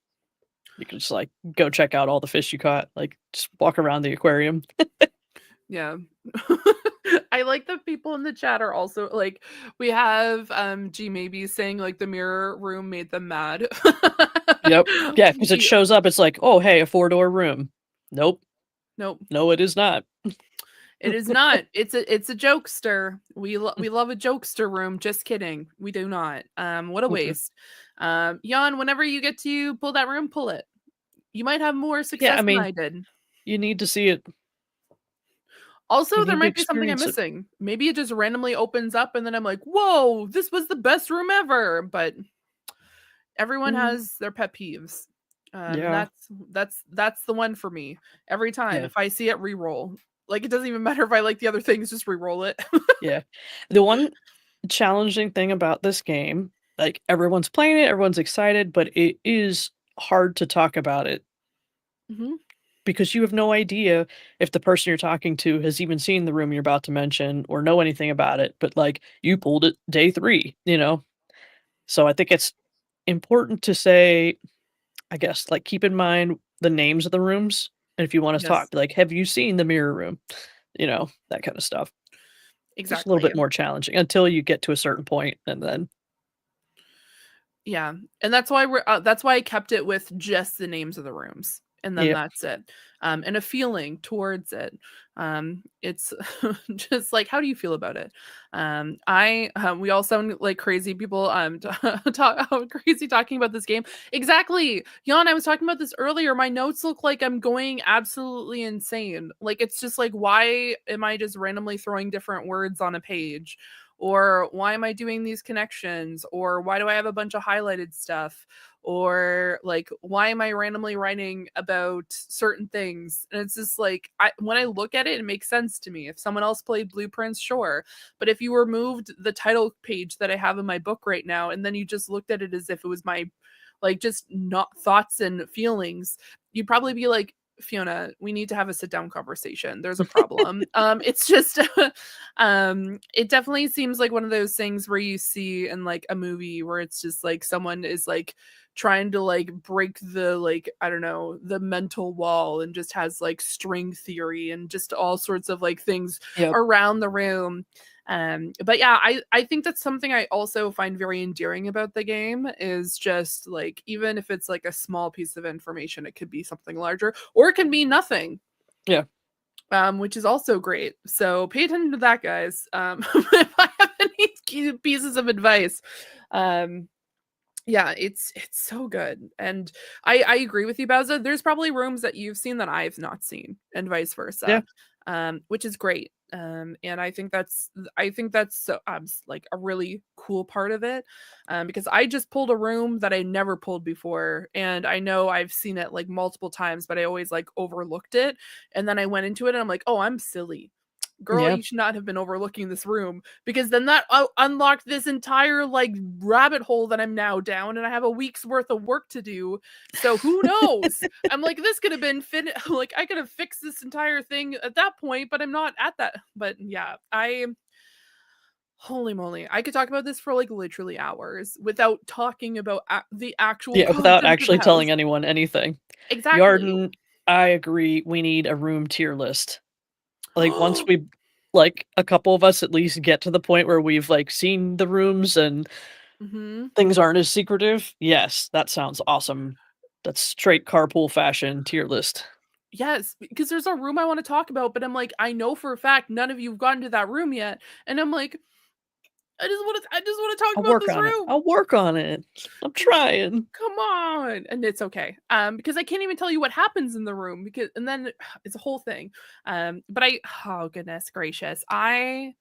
you can just like go check out all the fish you caught. Like just walk around the aquarium. Yeah. I like that people in the chat are also like, we have Maybe saying like the mirror room made them mad. Yep. Yeah, because it shows up, it's like, oh hey, a 4-door room. Nope. No, it is not. It is not. It's a jokester. We love a jokester room. Just kidding. We do not. What a waste. Jan, whenever you get to pull that room, pull it. You might have more success than I did. You need to see it. Also, there might be something I'm missing. Maybe it just randomly opens up and then I'm like, whoa, this was the best room ever. But everyone has their pet peeves. That's the one for me. Every time if I see it, re-roll. Like it doesn't even matter if I like the other things, just re-roll it. Yeah. The one challenging thing about this game, like everyone's playing it, everyone's excited, but it is hard to talk about it. Mm-hmm. Because you have no idea if the person you're talking to has even seen the room you're about to mention or know anything about it. But like you pulled it day 3, you know? So I think it's important to say, I guess, like keep in mind the names of the rooms. And if you want to talk, like, have you seen the mirror room? You know, that kind of stuff. Exactly. It's a little bit more challenging until you get to a certain point and then. Yeah. And that's why I kept it with just the names of the rooms. And then that's it. And a feeling towards it. It's just like, how do you feel about it? We all sound like crazy people crazy talking about this game. Exactly. Jan, I was talking about this earlier. My notes look like I'm going absolutely insane. Like, it's just like, why am I just randomly throwing different words on a page? Or why am I doing these connections? Or why do I have a bunch of highlighted stuff? Or like, why am I randomly writing about certain things? And it's just like, when I look at it, it makes sense to me. If someone else played Blueprints, sure. But if you removed the title page that I have in my book right now, and then you just looked at it as if it was my, like, just not thoughts and feelings, you'd probably be like, Fiona, we need to have a sit down conversation. There's a problem. It's just, it definitely seems like one of those things where you see in like a movie where it's just like someone is like trying to like break the like, I don't know, the mental wall, and just has like string theory and just all sorts of like things around the room. But yeah, I think that's something I also find very endearing about the game, is just like, even if it's like a small piece of information, it could be something larger, or it can be nothing. Yeah. Which is also great. So pay attention to that, guys. If I have any key pieces of advice, yeah, it's so good. And I agree with you, Bowsah. There's probably rooms that you've seen that I've not seen, and vice versa. Which is great. And I think that's so like a really cool part of it. Because I just pulled a room that I never pulled before, and I know I've seen it like multiple times, but I always like overlooked it. And then I went into it and I'm like, oh, I'm silly. Girl, you should not have been overlooking this room, because then that unlocked this entire like rabbit hole that I'm now down, and I have a week's worth of work to do. So who knows? I'm like, this could have been like I could have fixed this entire thing at that point, but I'm not at that. But yeah, holy moly, I could talk about this for like literally hours without talking about the actual without actually telling anyone anything. Exactly. Yarden, I agree, we need a room tier list. Like once we, like a couple of us at least get to the point where we've like seen the rooms and things aren't as secretive. Yes, that sounds awesome. That's straight carpool fashion tier list. Yes, because there's a room I want to talk about, but I'm like, I know for a fact none of you've gotten to that room yet, and I'm like, I just want to talk about this room. I'll work on it. I'm trying. Come on. And it's okay. Because I can't even tell you what happens in the room, and then it's a whole thing. But oh goodness gracious. I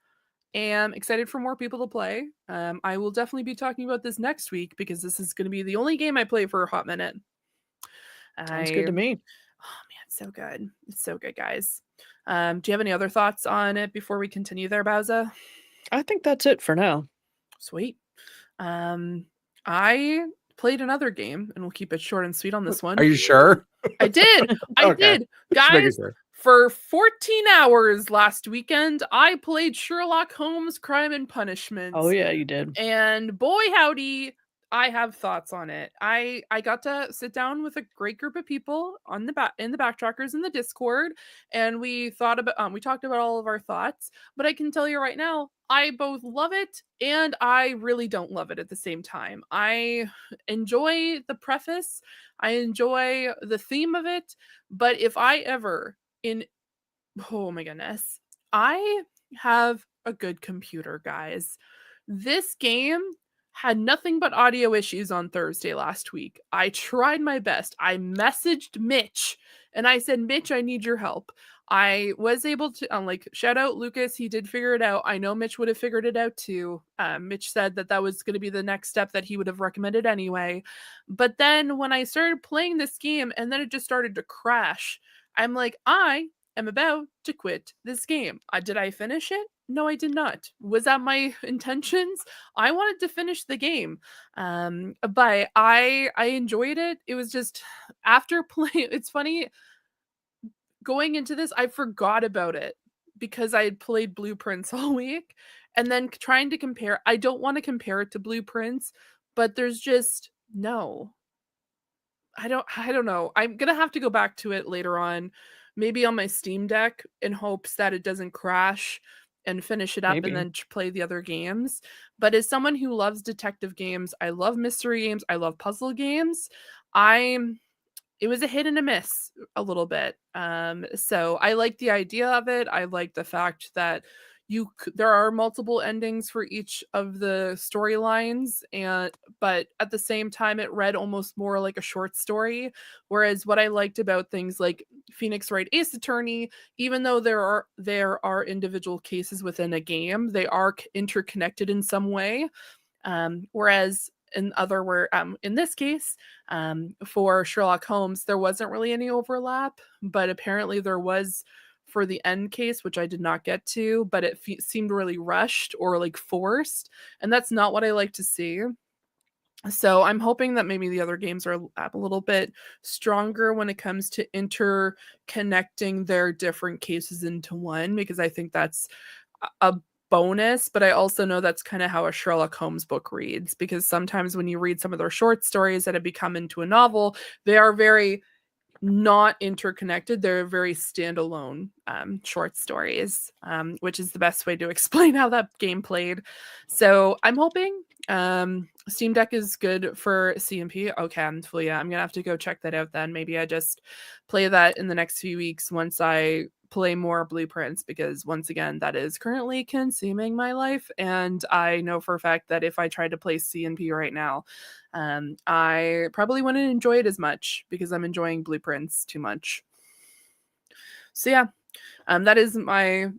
am excited for more people to play. I will definitely be talking about this next week, because this is going to be the only game I play for a hot minute. Sounds good to me. Oh man, it's so good. It's so good, guys. Do you have any other thoughts on it before we continue there, Bowsah? I think that's it for now. Sweet. I played another game, and we'll keep it short and sweet on this one. Are you sure? I did. I did. Guys, for 14 hours last weekend, I played Sherlock Holmes Crime and Punishment. Oh yeah, you did. And boy howdy, I have thoughts on it. I got to sit down with a great group of people on in the Backtrackers in the Discord, and we talked about all of our thoughts. But I can tell you right now, I both love it and I really don't love it at the same time. I enjoy the preface, I enjoy the theme of it, but if I ever oh my goodness, I have a good computer, guys. This game had nothing but audio issues on Thursday last week. I tried my best. I messaged Mitch and I said, Mitch, I need your help. I was able to, shout out Lucas. He did figure it out. I know Mitch would have figured it out too. Mitch said that was going to be the next step that he would have recommended anyway. But then when I started playing this game and then it just started to crash, I'm like, I am about to quit this game. Did I finish it? No, I did not. Was that my intentions? I wanted to finish the game. But I enjoyed it. It was just after playing, it's funny, going into this, I forgot about it because I had played Blueprints all week, and then trying to compare. I don't want to compare it to Blueprints, but there's just no. I don't know. I'm gonna have to go back to it later on, maybe on my Steam Deck, in hopes that it doesn't crash, and finish it up and then play the other games. But as someone who loves detective games, I love mystery games, I love puzzle games, it was a hit and a miss a little bit. So I like the idea of it. I like the fact that there are multiple endings for each of the storylines, but at the same time it read almost more like a short story. Whereas what I liked about things like Phoenix Wright Ace Attorney, even though there are individual cases within a game, they are interconnected in some way. Whereas in this case, for Sherlock Holmes, there wasn't really any overlap, but apparently there was for the end case, which I did not get to, but it seemed really rushed or like forced, and that's not what I like to see. So I'm hoping that maybe the other games are a little bit stronger when it comes to interconnecting their different cases into one, because I think that's a bonus. But I also know that's kind of how a Sherlock Holmes book reads, because sometimes when you read some of their short stories that have become into a novel, they are very not interconnected. They're very standalone short stories, which is the best way to explain how that game played. So I'm hoping Steam Deck is good for CMP. Okay, I'm gonna have to go check that out then. Maybe I just play that in the next few weeks once I play more Blueprints, because once again, that is currently consuming my life, and I know for a fact that if I tried to play CNP right now, I probably wouldn't enjoy it as much because I'm enjoying Blueprints too much. So yeah, that is my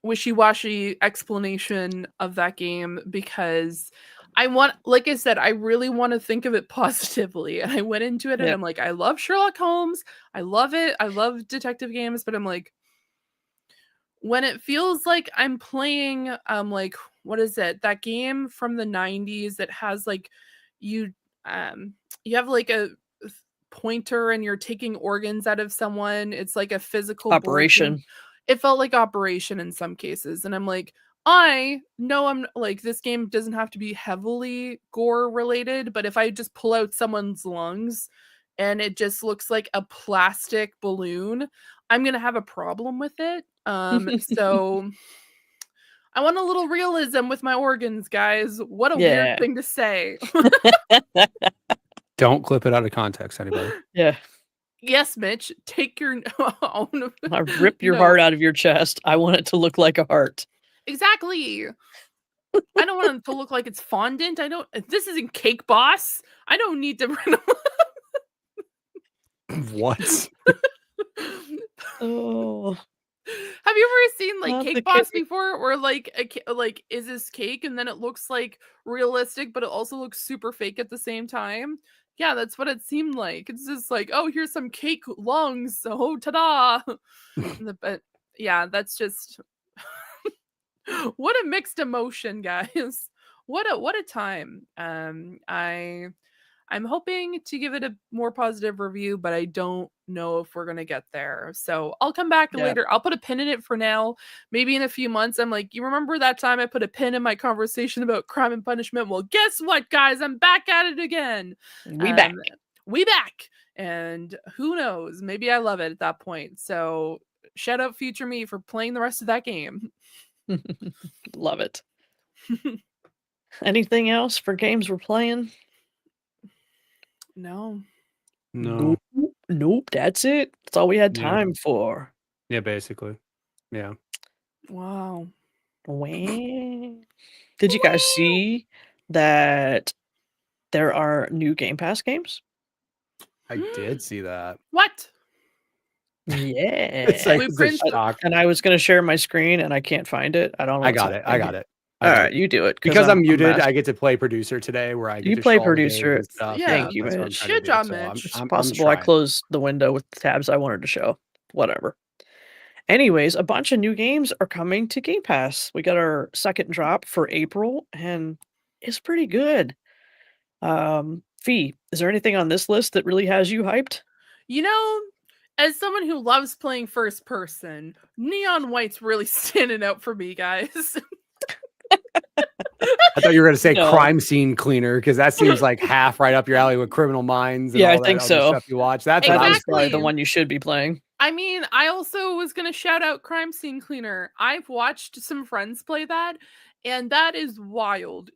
wishy-washy explanation of that game, because I want, like I said, I really want to think of it positively. And I went into it and I'm like, I love Sherlock Holmes. I love it. I love detective games, but I'm like, when it feels like I'm playing like, what is it? That game from the 90s that has like you you have like a pointer and you're taking organs out of someone. It's like a physical board game. Operation. It felt like Operation in some cases. And I'm like, I know I'm like, this game doesn't have to be heavily gore related, but if I just pull out someone's lungs and it just looks like a plastic balloon, I'm gonna have a problem with it. So I want a little realism with my organs, guys. What a weird thing to say. Don't clip it out of context, anybody. Yeah. Yes, Mitch, take your own. I rip your heart out of your chest. I want it to look like a heart. Exactly. I don't want it to look like it's fondant. This isn't Cake Boss. I don't need to. What? Oh. Have you ever seen like Not the Cake Boss cake. before, or like like is this cake and then it looks like realistic, but it also looks super fake at the same time? Yeah, that's what it seemed like. It's just like, oh, here's some cake lungs. So ta-da! But yeah, that's just what a mixed emotion, guys. What a time. I'm hoping to give it a more positive review, but I don't know if we're going to get there. So I'll come back later. I'll put a pin in it for now. Maybe in a few months, I'm like, you remember that time I put a pin in my conversation about Crime and Punishment? Well, guess what, guys? I'm back at it again. We back. We back. And who knows? Maybe I love it at that point. So shout out future me for playing the rest of that game. Love it. Anything else for games we're playing? No. Nope, that's it. That's all we had time for. Yeah, basically. Yeah. Wow. Did you guys see that there are new Game Pass games? I did see that. What? Yeah. It's like Blueprints. And I was going to share my screen and I can't find it. I don't know. I got it. All right, you do it. Because I'm muted, I get to play producer today, where I get to play show all the producer. games and stuff. Yeah. Thank you, that's what I'm Mitch. trying to Good do. job, So Mitch. It's I'm possible I trying. closed the window with the tabs I wanted to show. Whatever. Anyways, a bunch of new games are coming to Game Pass. We got our second drop for April, and it's pretty good. Fi, is there anything on this list that really has you hyped? You know, as someone who loves playing first person, Neon White's really standing out for me, guys. I thought you were going to say Crime Scene Cleaner, because that seems like half right up your alley with Criminal Minds and all that other stuff you watch. That's exactly. That was probably the one you should be playing. I mean, I also was going to shout out Crime Scene Cleaner. I've watched some friends play that, and that is wild.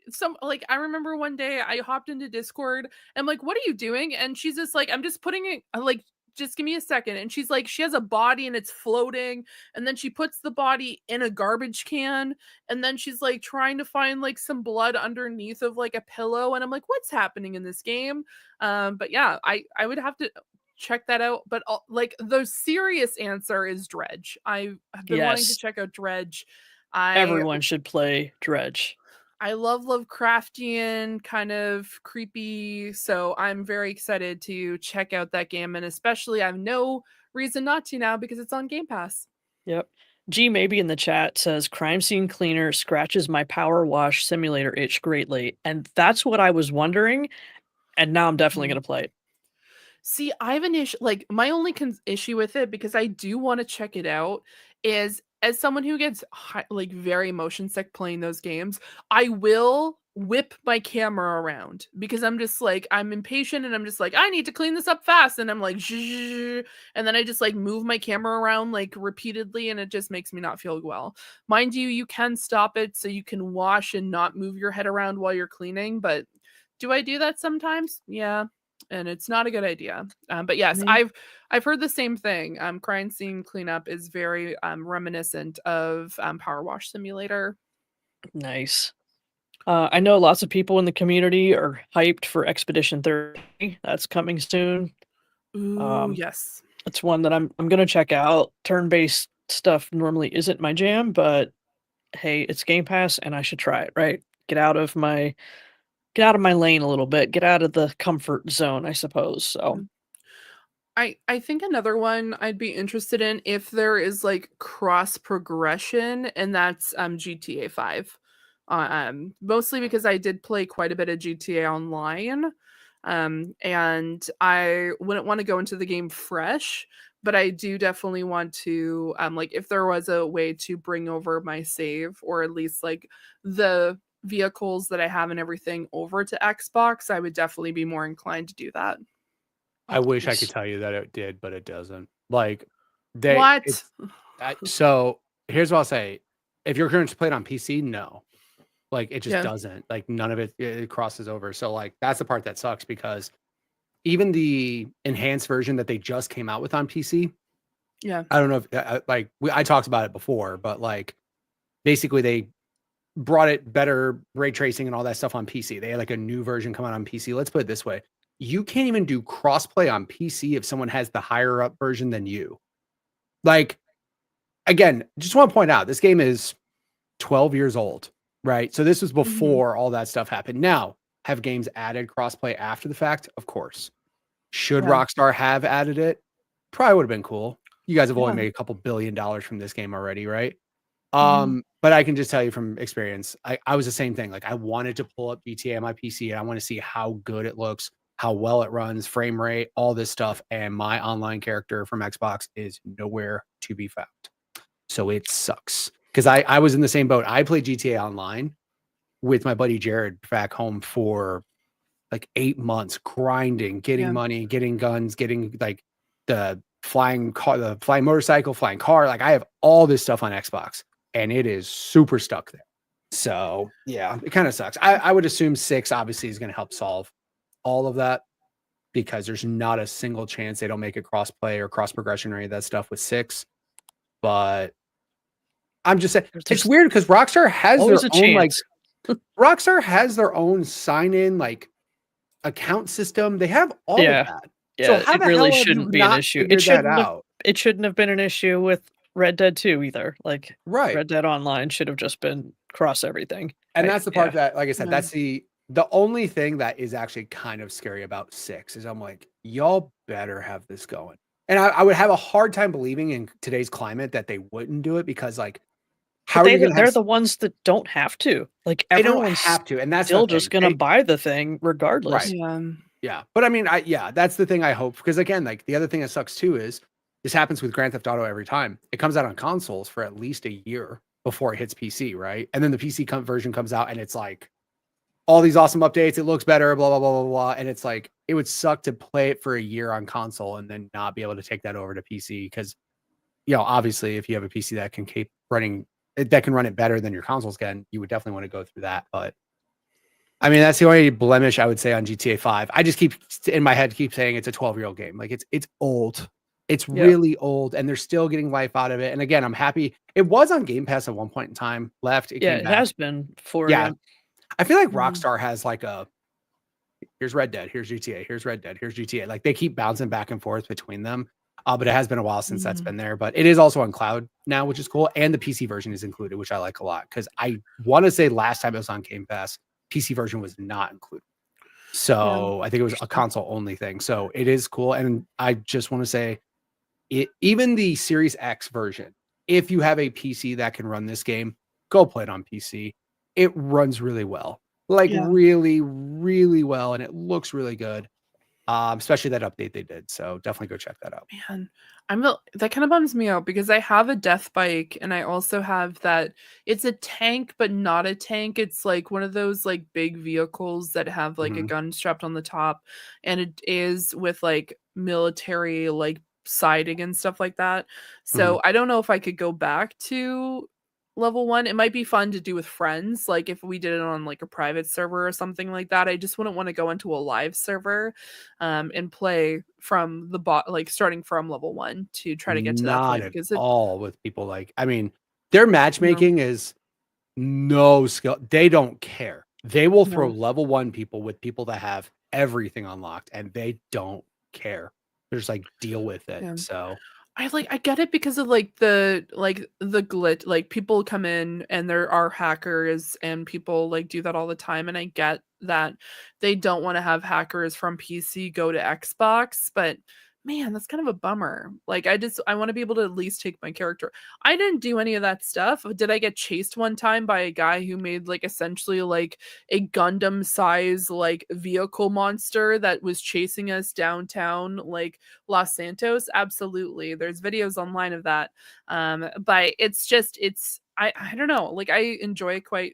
I remember one day I hopped into Discord, and I'm like, what are you doing? And she's just like, I'm just putting it, like, just give me a second. And she's like, she has a body and it's floating, and then she puts the body in a garbage can, and then she's like trying to find like some blood underneath of like a pillow, and I'm like, what's happening in this game? But yeah, I would have to check that out. But like, the serious answer is Dredge. I've been wanting to check out Dredge. Everyone should play Dredge. I love Lovecraftian, kind of creepy, so I'm very excited to check out that game, and especially I have no reason not to now because it's on Game Pass. Yep. G maybe in the chat says crime scene cleaner scratches my power wash simulator itch greatly, and that's what I was wondering. And now I'm definitely gonna play it. See, I have an issue. Like, my only issue with it, because I do want to check it out, is as someone who gets like very motion sick playing those games, I will whip my camera around because I'm just like, I'm impatient and I'm just like, I need to clean this up fast. And I'm like, "Zzzz," and then I just like move my camera around like repeatedly and it just makes me not feel well. Mind you, you can stop it so you can wash and not move your head around while you're cleaning. But do I do that sometimes? Yeah. And it's not a good idea. But yes, Mhm. I've heard the same thing. Crime scene cleanup is very reminiscent of Power Wash Simulator. Nice. I know lots of people in the community are hyped for Expedition 30. That's coming soon. Ooh, yes. It's one that I'm gonna check out. Turn-based stuff normally isn't my jam, but hey, it's Game Pass and I should try it, right? Get out of my lane a little bit, get out of the comfort zone, I suppose. So I think another one I'd be interested in if there is like cross progression, and that's GTA 5. Mostly because I did play quite a bit of GTA Online. And I wouldn't want to go into the game fresh, but I do definitely want to like if there was a way to bring over my save, or at least like the vehicles that I have and everything over to Xbox, I would definitely be more inclined to do that. I wish I could Nice. tell you that it did, but it doesn't. Like What? so here's what I'll say. If you're going to play it on PC, no. Like it just Yeah. doesn't. Like none of it crosses over. So like that's the part that sucks because even the enhanced version that they just came out with on PC, Yeah. I don't know if I talked about it before, but like basically they brought it better ray tracing and all that stuff on PC. They had like a new version come out on PC. Let's put it this way. You can't even do crossplay on PC if someone has the higher up version than you. Like, again, just want to point out this game is 12 years old, right? So this was before all that stuff happened. Now, have games added crossplay after the fact? Of course. Should Yeah. Rockstar have added it? Probably would have been cool. You guys have only Yeah. made a couple $1 billion from this game already, right? Mhm. But I can just tell you from experience, I was the same thing. Like I wanted to pull up GTA on my PC and I want to see how good it looks, how well it runs, frame rate, all this stuff. And my online character from Xbox is nowhere to be found. So it sucks. Because I was in the same boat. I played GTA Online with my buddy Jared back home for like 8 months, grinding, getting Yeah. money, getting guns, getting like the flying car, the flying motorcycle, flying car. Like I have all this stuff on Xbox and it is super stuck there. So yeah, it kind of sucks. I would assume 6 obviously is going to help solve all of that because there's not a single chance they don't make it cross play or cross progression or any of that stuff with 6. But I'm just saying it's There's weird because Rockstar has their always a own like chance. Rockstar has their own sign-in like account system. They have all of Yeah. that. So Yeah, how it the really hell have you shouldn't be an not issue. figured that out? It shouldn't have been an issue with Red Dead 2 either. Like Right. Red Dead Online should have just been cross everything. And I that's the part yeah. that, like I said, Yeah. that's the only thing that is actually kind of scary about 6 is I'm like, y'all better have this going. And I would have a hard time believing in today's climate that they wouldn't do it because like how But are you gonna they're have the ones that don't have to. Like they don't everyone's have to, and that's still the just thing. gonna buy the thing regardless. Right. Yeah. Yeah. But I mean, yeah, that's the thing I hope because again, like the other thing that sucks too is this happens with Grand Theft Auto every time. It comes out on consoles for at least a year before it hits PC, right? And then the PC version comes out and it's like all these awesome updates. It looks better, blah, blah, blah, blah, blah. And it's like, it would suck to play it for a year on console and then not be able to take that over to PC. Cause, you know, obviously if you have a PC that can keep running, that can run it better than your consoles can, you would definitely want to go through that. But I mean, that's the only blemish I would say on GTA 5. I just keep in my head, keep saying it's a 12-year-old game. Like it's old. It's really old and they're still getting life out of it. And again, I'm happy. It was on Game Pass at one point in time, left. It Yeah, came it back. has been for Yeah. I feel like Mhm. Rockstar has like a here's Red Dead, here's GTA, here's Red Dead, here's GTA. Like they keep bouncing back and forth between them. But it has been a while since that's been there. But it is also on cloud now, which is cool. And the PC version is included, which I like a lot. Because I want to say last time it was on Game Pass, PC version was not included. So I think it was a console only thing. So it is cool. And I just want to say even the Series X version if you have a PC that can run this game, go play it on PC. It runs really well, like really, really well, and it looks really good. Especially that update they did. So definitely go check that out. Man, that kind of bums me out because I have a death bike and I also have that it's a tank but not a tank. It's like one of those like big vehicles that have like a gun strapped on the top, and it is with like military like siding and stuff like that. So I don't know if I could go back to level 1. It might be fun to do with friends, like if we did it on like a private server or something like that. I just wouldn't want to go into a live server and play from the bot, like starting from level 1 to try to get to that Not point at because all with people like, I mean, their matchmaking is no skill. They don't care. They will throw level 1 people with people that have everything unlocked and they don't care. They're just like, deal with it. So I get it because of the glitch, like people come in and there are hackers and people like do that all the time, and I get that they don't want to have hackers from PC go to Xbox, but man, that's kind of a bummer. Like I want to be able to at least take my character. I didn't do any of that stuff. Did I get chased one time by a guy who made like essentially like a Gundam size like vehicle monster that was chasing us downtown like Los Santos? Absolutely. There's videos online of that. But I don't know. Like I enjoy it quite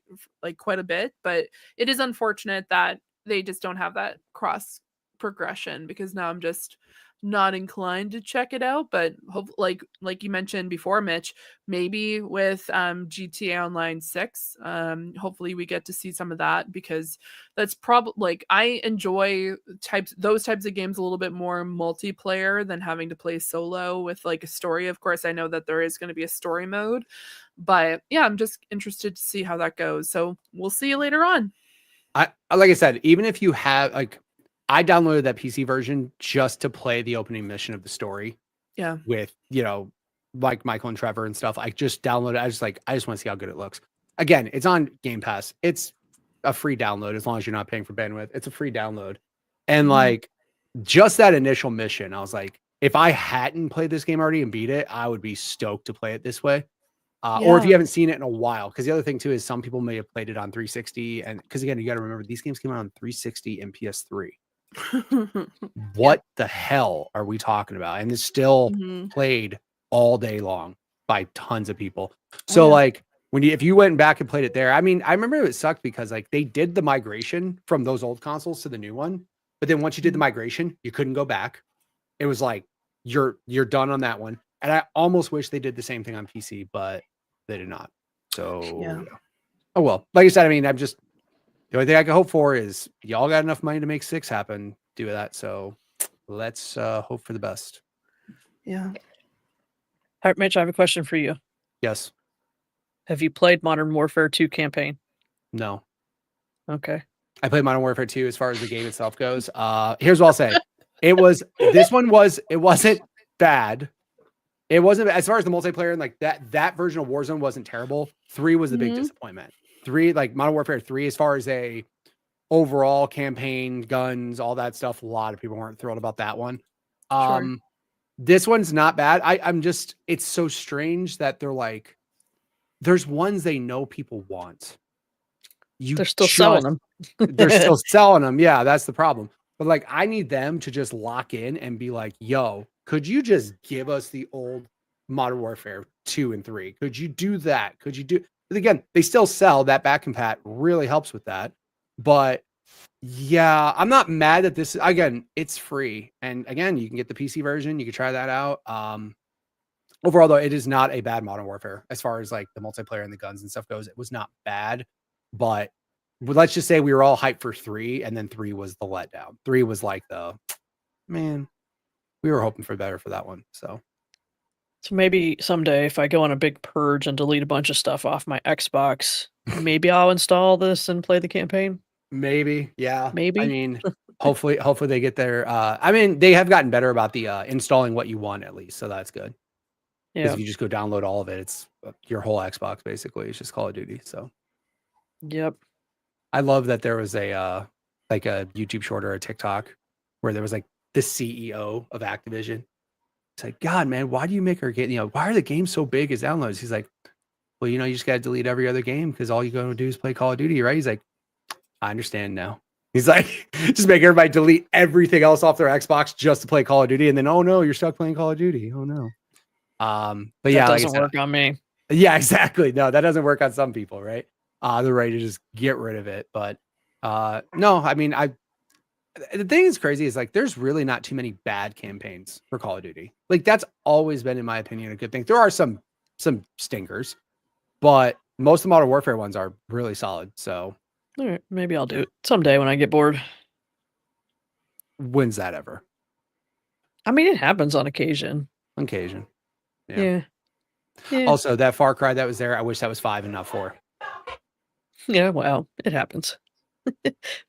a bit, but it is unfortunate that they just don't have that cross progression because now I'm just not inclined to check it out. But hope like you mentioned before, Mitch, maybe with GTA Online 6, hopefully we get to see some of that because that's probably like I enjoy those types of games a little bit more multiplayer than having to play solo with like a story. Of course, I know that there is going to be a story mode, but yeah, I'm just interested to see how that goes. So we'll see you later on. like I said, even if you have like, I downloaded that PC version just to play the opening mission of the story. Yeah. With, like Michael and Trevor and stuff. I just downloaded it. I just want to see how good it looks. Again, it's on Game Pass. It's a free download as long as you're not paying for bandwidth. It's a free download. And like just that initial mission, I was like, if I hadn't played this game already and beat it, I would be stoked to play it this way. Or if you haven't seen it in a while, because the other thing too is some people may have played it on 360. And because again, you got to remember these games came out on 360 and PS3. What the hell are we talking about? And it's still played all day long by tons of people. So like if you went back and played it there, I mean, I remember it sucked because like they did the migration from those old consoles to the new one, but then once you did the migration, you couldn't go back. It was like you're done on that one. And I almost wish they did the same thing on PC, but they did not. So oh well. Like I said, I mean, the only thing I can hope for is y'all got enough money to make 6 happen, do that. So let's hope for the best. Yeah. All right, Mitch, I have a question for you. Yes. Have you played Modern Warfare 2 campaign? No. Okay. I played Modern Warfare 2 as far as the game itself goes. Here's what I'll say. It wasn't bad. It wasn't as far as the multiplayer and like that version of Warzone wasn't terrible. 3 was the big disappointment. 3, like Modern Warfare 3, as far as a overall campaign, guns, all that stuff, a lot of people weren't thrilled about that one. Sure. This one's not bad. It's so strange that they're like, there's ones they know people want. They're still selling them. They're still selling them. Yeah, that's the problem. But like, I need them to just lock in and be like, yo, could you just give us the old Modern Warfare 2 and 3? Could you do that? But again, they still sell that back compat really helps with that. But yeah, I'm not mad that this again, it's free. And again, you can get the PC version. You can try that out. Overall, though, it is not a bad Modern Warfare as far as like the multiplayer and the guns and stuff goes. It was not bad, but let's just say we were all hyped for 3, and then 3 was the letdown. 3 was like man, we were hoping for better for that one. So maybe someday if I go on a big purge and delete a bunch of stuff off my Xbox, maybe I'll install this and play the campaign. Maybe, yeah. Maybe. I mean, hopefully they get there. I mean, they have gotten better about the installing what you want at least, so that's good. Because if you just go download all of it, it's your whole Xbox basically. It's just Call of Duty. So, yep. I love that there was a YouTube short or a TikTok where there was like the CEO of Activision It's like, God, man, why do you make our game? Why are the games so big as downloads? He's like, well, you just got to delete every other game because all you're going to do is play Call of Duty, right? He's like, I understand now. He's like, just make everybody delete everything else off their Xbox just to play Call of Duty, and then, oh no, you're stuck playing Call of Duty. Oh no. But that yeah, doesn't work on me. Yeah, exactly. No, that doesn't work on some people, right? They're ready to just get rid of it. But no, I mean, the thing that's crazy is like there's really not too many bad campaigns for Call of Duty. Like that's always been, in my opinion, a good thing. There are some stinkers, but most of the Modern Warfare ones are really solid. So all right, maybe I'll do it someday when I get bored. when's that ever? I mean, it happens on occasion. On occasion. Yeah. Also, that Far Cry that was there, I wish that was 5 and not 4. Yeah, well, it happens.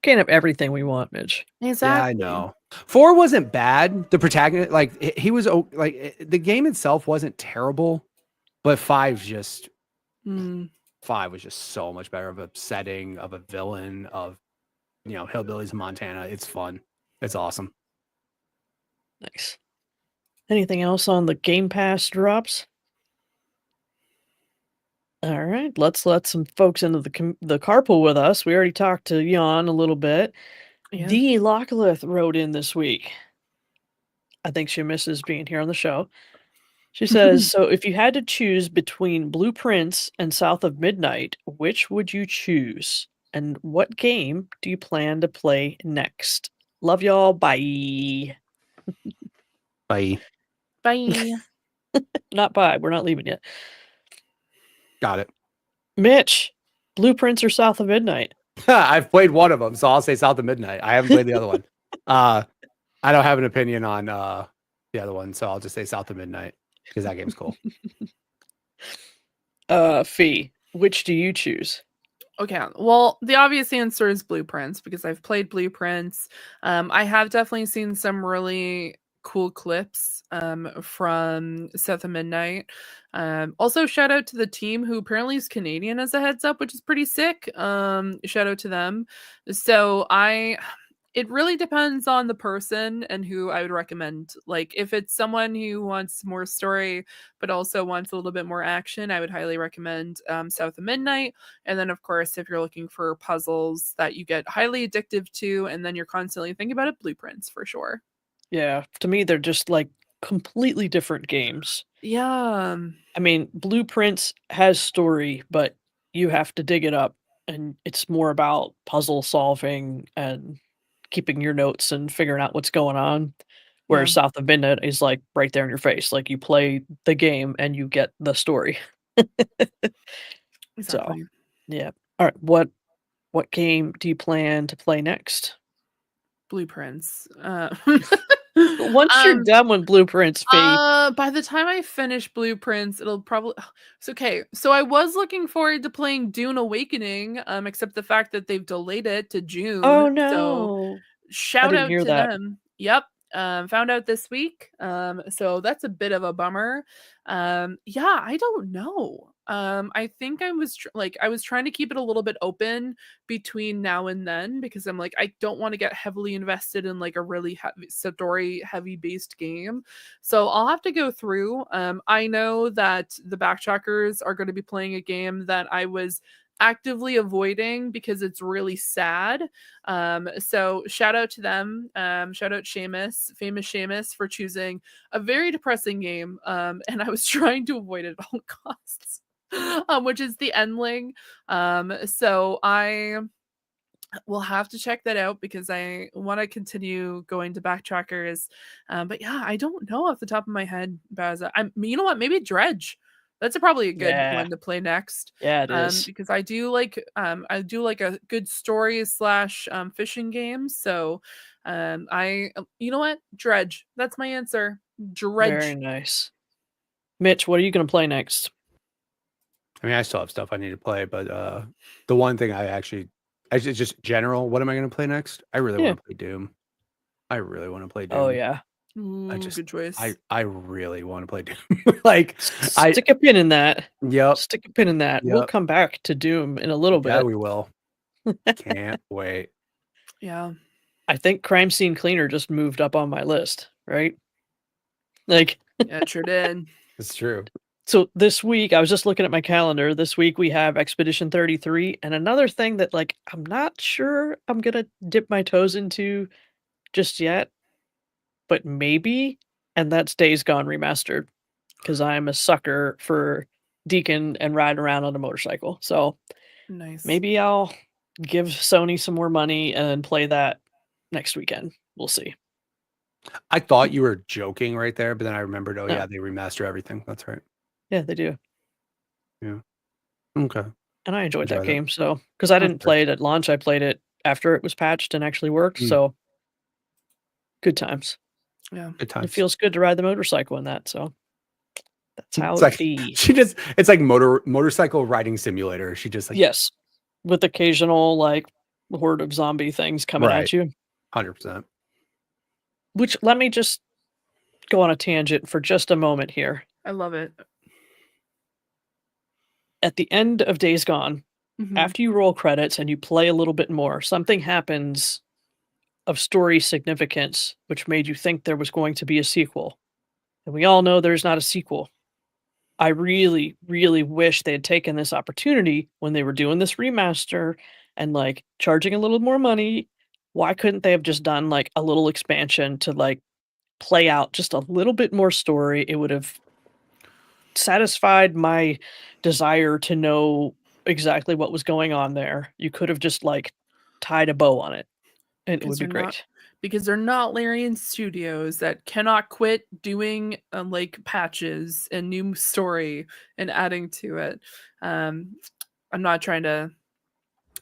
Can't have everything we want, Mitch. Exactly. Yeah, I know. 4 wasn't bad. The protagonist, like he was like the game itself wasn't terrible, but 5 just 5 was just so much better of a setting, of a villain, of hillbillies in Montana. It's fun. It's awesome. Nice. Anything else on the Game Pass drops? All right, let's let some folks into the carpool with us. We already talked to Jan a little bit. Yeah. Dee Locklith wrote in this week. I think she misses being here on the show. She says, so if you had to choose between Blue Prince and South of Midnight, which would you choose? And what game do you plan to play next? Love y'all. Bye. Bye. Bye. Not bye. We're not leaving yet. Got it. Mitch, Blue Prince or South of Midnight? I've played one of them, so I'll say South of Midnight. I haven't played the other one. I don't have an opinion on the other one, so I'll just say South of Midnight because that game's cool. Fi, which do you choose? Okay, well, the obvious answer is Blueprints because I've played Blueprints. I have definitely seen some really cool clips from South of Midnight. Also, shout out to the team who apparently is Canadian as a heads up, which is pretty sick. Shout out to them. So it really depends on the person and who I would recommend. Like, if it's someone who wants more story, but also wants a little bit more action, I would highly recommend South of Midnight. And then, of course, if you're looking for puzzles that you get highly addictive to, and then you're constantly thinking about it, Blueprints for sure. Yeah, to me, they're just like completely different games. Yeah. I mean, Blueprints has story, but you have to dig it up, and it's more about puzzle solving and keeping your notes and figuring out what's going on. Whereas South of Midnight is like right there in your face. Like you play the game and you get the story. Exactly. So, yeah. All right. What game do you plan to play next? Blueprints. Once you're done with Blueprints, by the time I finish Blueprints, it'll probably. It's okay. So I was looking forward to playing Dune Awakening, except the fact that they've delayed it to June. Oh no! So shout out to them. Yep. Found out this week. So that's a bit of a bummer. Yeah, I don't know. I think I was I was trying to keep it a little bit open between now and then because I'm like, I don't want to get heavily invested in like a really story heavy based game. So I'll have to go through. I know that the Backtrackers are going to be playing a game that I was actively avoiding because it's really sad. So shout out to them. Shout out famous Seamus for choosing a very depressing game. And I was trying to avoid it at all costs. Which is the Endling. So I will have to check that out because I want to continue going to Backtrackers. But yeah, I don't know off the top of my head, Bowsah. You know what? Maybe Dredge. That's probably a good one to play next. Yeah, it is. Because I do like a good story / fishing game. So you know what? Dredge. That's my answer. Dredge. Very nice. Mitch, what are you gonna play next? I mean, I still have stuff I need to play, but the one thing it's just general, what am I going to play next? I really want to play Doom. I really want to play Doom. Oh, yeah. Ooh, good choice. I really want to play Doom. Stick a pin in that. Yep. Stick a pin in that. Yep. We'll come back to Doom in a little bit. Yeah, we will. Can't wait. Yeah. I think Crime Scene Cleaner just moved up on my list, right? Like, Yeah, it sure did. It's true. So this week, I was just looking at my calendar. This week we have Expedition 33, and another thing that like I'm not sure I'm gonna dip my toes into just yet, but maybe, and that's Days Gone Remastered, because I'm a sucker for Deacon and riding around on a motorcycle. So Nice. maybe I'll give Sony some more money and play that next weekend. We'll see. I thought you were joking right there, but then I remembered, oh No. yeah, they remaster everything. That's right. Yeah, they do. Yeah. Okay. And I enjoyed Enjoy that that. game. So, because I That's didn't fair. play it at launch, I played it after it was patched and actually worked. Mm. So, good times. Yeah. Good times. It feels good to ride the motorcycle in that. So, that's how It's it like be. it's like motorcycle riding simulator. She just like Yes, with occasional like horde of zombie things coming Right. at you. 100%. Which let me just go on a tangent for just a moment here. I love it. At the end of Days Gone, Mhm. after you roll credits and you play a little bit more, something happens of story significance, which made you think there was going to be a sequel. And we all know there's not a sequel. I really, really wish they had taken this opportunity when they were doing this remaster and like charging a little more money. Why couldn't they have just done like a little expansion to like play out just a little bit more story? It would have satisfied my desire to know exactly what was going on there. You could have just like tied a bow on it and it would be great. Because they're not Larian Studios that cannot quit doing like patches and new story and adding to it. I'm not trying to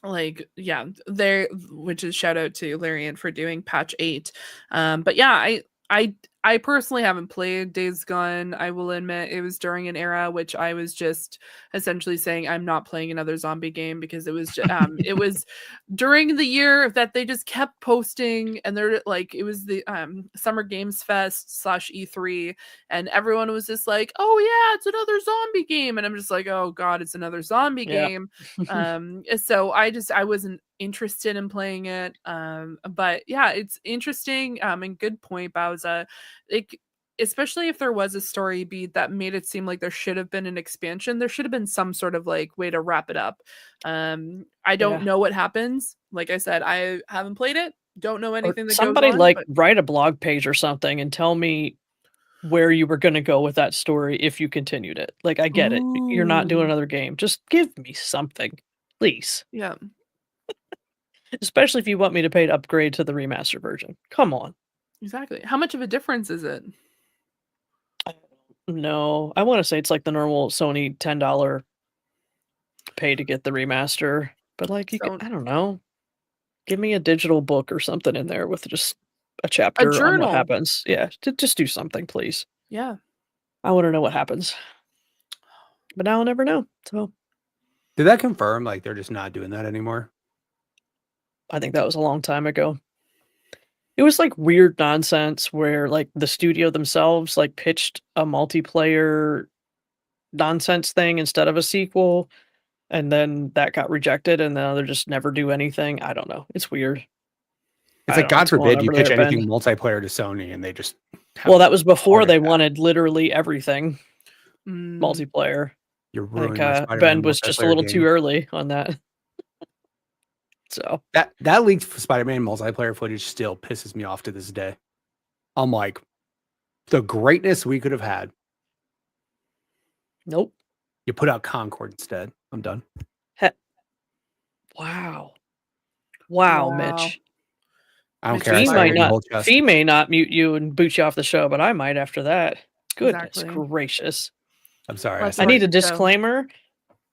like which is shout out to Larian for doing patch 8. But yeah, I personally haven't played Days Gone. I will admit it was during an era which I was just essentially saying I'm not playing another zombie game because it was it was during the year that they just kept posting and they're like it was the Summer Games Fest /E3 and everyone was just like, oh yeah, it's another zombie game, and I'm just like, oh god, it's another zombie Yeah. game. So I wasn't interested in playing it. But yeah, it's interesting. And good point, Bowsah. Like, especially if there was a story beat that made it seem like there should have been an expansion, there should have been some sort of like way to wrap it up. I don't know what happens. Like I said, I haven't played it. Don't know anything that somebody goes on, like but write a blog page or something and tell me where you were going to go with that story if you continued it. Like I get it. You're not doing Ooh. another game. Just give me something, please. Yeah. Especially if you want me to pay to upgrade to the remaster version. Come on. Exactly. How much of a difference is it? No, I want to say it's like the normal Sony $10 pay to get the remaster, but like So- I don't know. Give me a digital book or something in there with just a chapter on journal. what happens. Yeah, just do something, please. Yeah. I want to know what happens. But now I'll never know. So Did that confirm like they're just not doing that anymore? I think that was a long time ago. It was like weird nonsense where like the studio themselves like pitched a multiplayer nonsense thing instead of a sequel, and then that got rejected, and now they're just never do anything. I don't know. It's weird. It's like God forbid you pitch anything multiplayer to Sony and they just well, that was before they wanted literally everything multiplayer. You're I ruining think my Ben was just a little game. too early on that. So that leaked Spider-Man multiplayer footage still pisses me off to this day. I'm like, the greatness we could have had. Nope. You put out Concord instead. I'm done. Wow, Mitch. I don't Mitch care. Fee may not mute you and boot you off the show, but I might after that. Goodness gracious. I'm sorry. I need a disclaimer.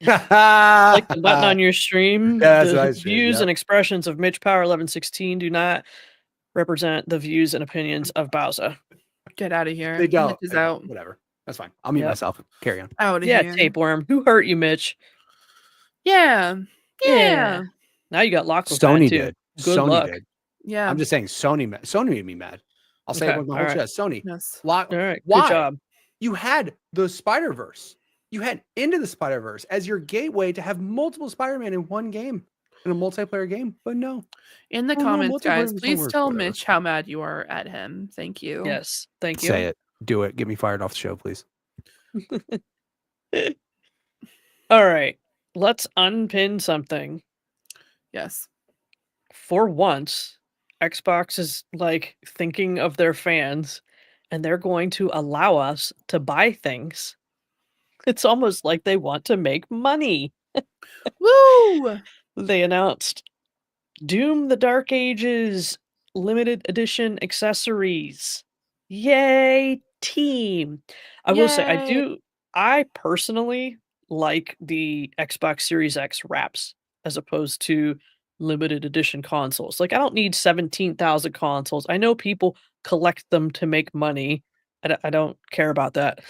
Like the button on your stream. The views and expressions of Mitch Power 1116 do not represent the views and opinions of Bowsah. Get out of here. They don't. Mitch is out. Whatever. That's fine. I'll mute myself. Carry on. Out of here. Tapeworm. Who hurt you, Mitch? Yeah. Now you got locked with Sony that too. did. Good Sony luck. did. Yeah. I'm just saying Sony made me mad. I'll say it with my whole chest. Sony. Yes. All right. Why? Good job. You had the Spider-Verse. You had Into the Spider-Verse as your gateway to have multiple Spider-Man in one game, in a multiplayer game, but no. In the comments, guys, please tell Mitch how mad you are at him. Thank you. Yes, thank you. Say it. Do it. Get me fired off the show, please. All right, let's unpin something. Yes. For once, Xbox is like thinking of their fans and they're going to allow us to buy things. It's almost like they want to make money. Woo! They announced Doom the Dark Ages limited edition accessories. Yay, team. I will say Yay. I personally like the Xbox Series X wraps as opposed to limited edition consoles. Like I don't need 17,000 consoles. I know people collect them to make money. I don't care about that.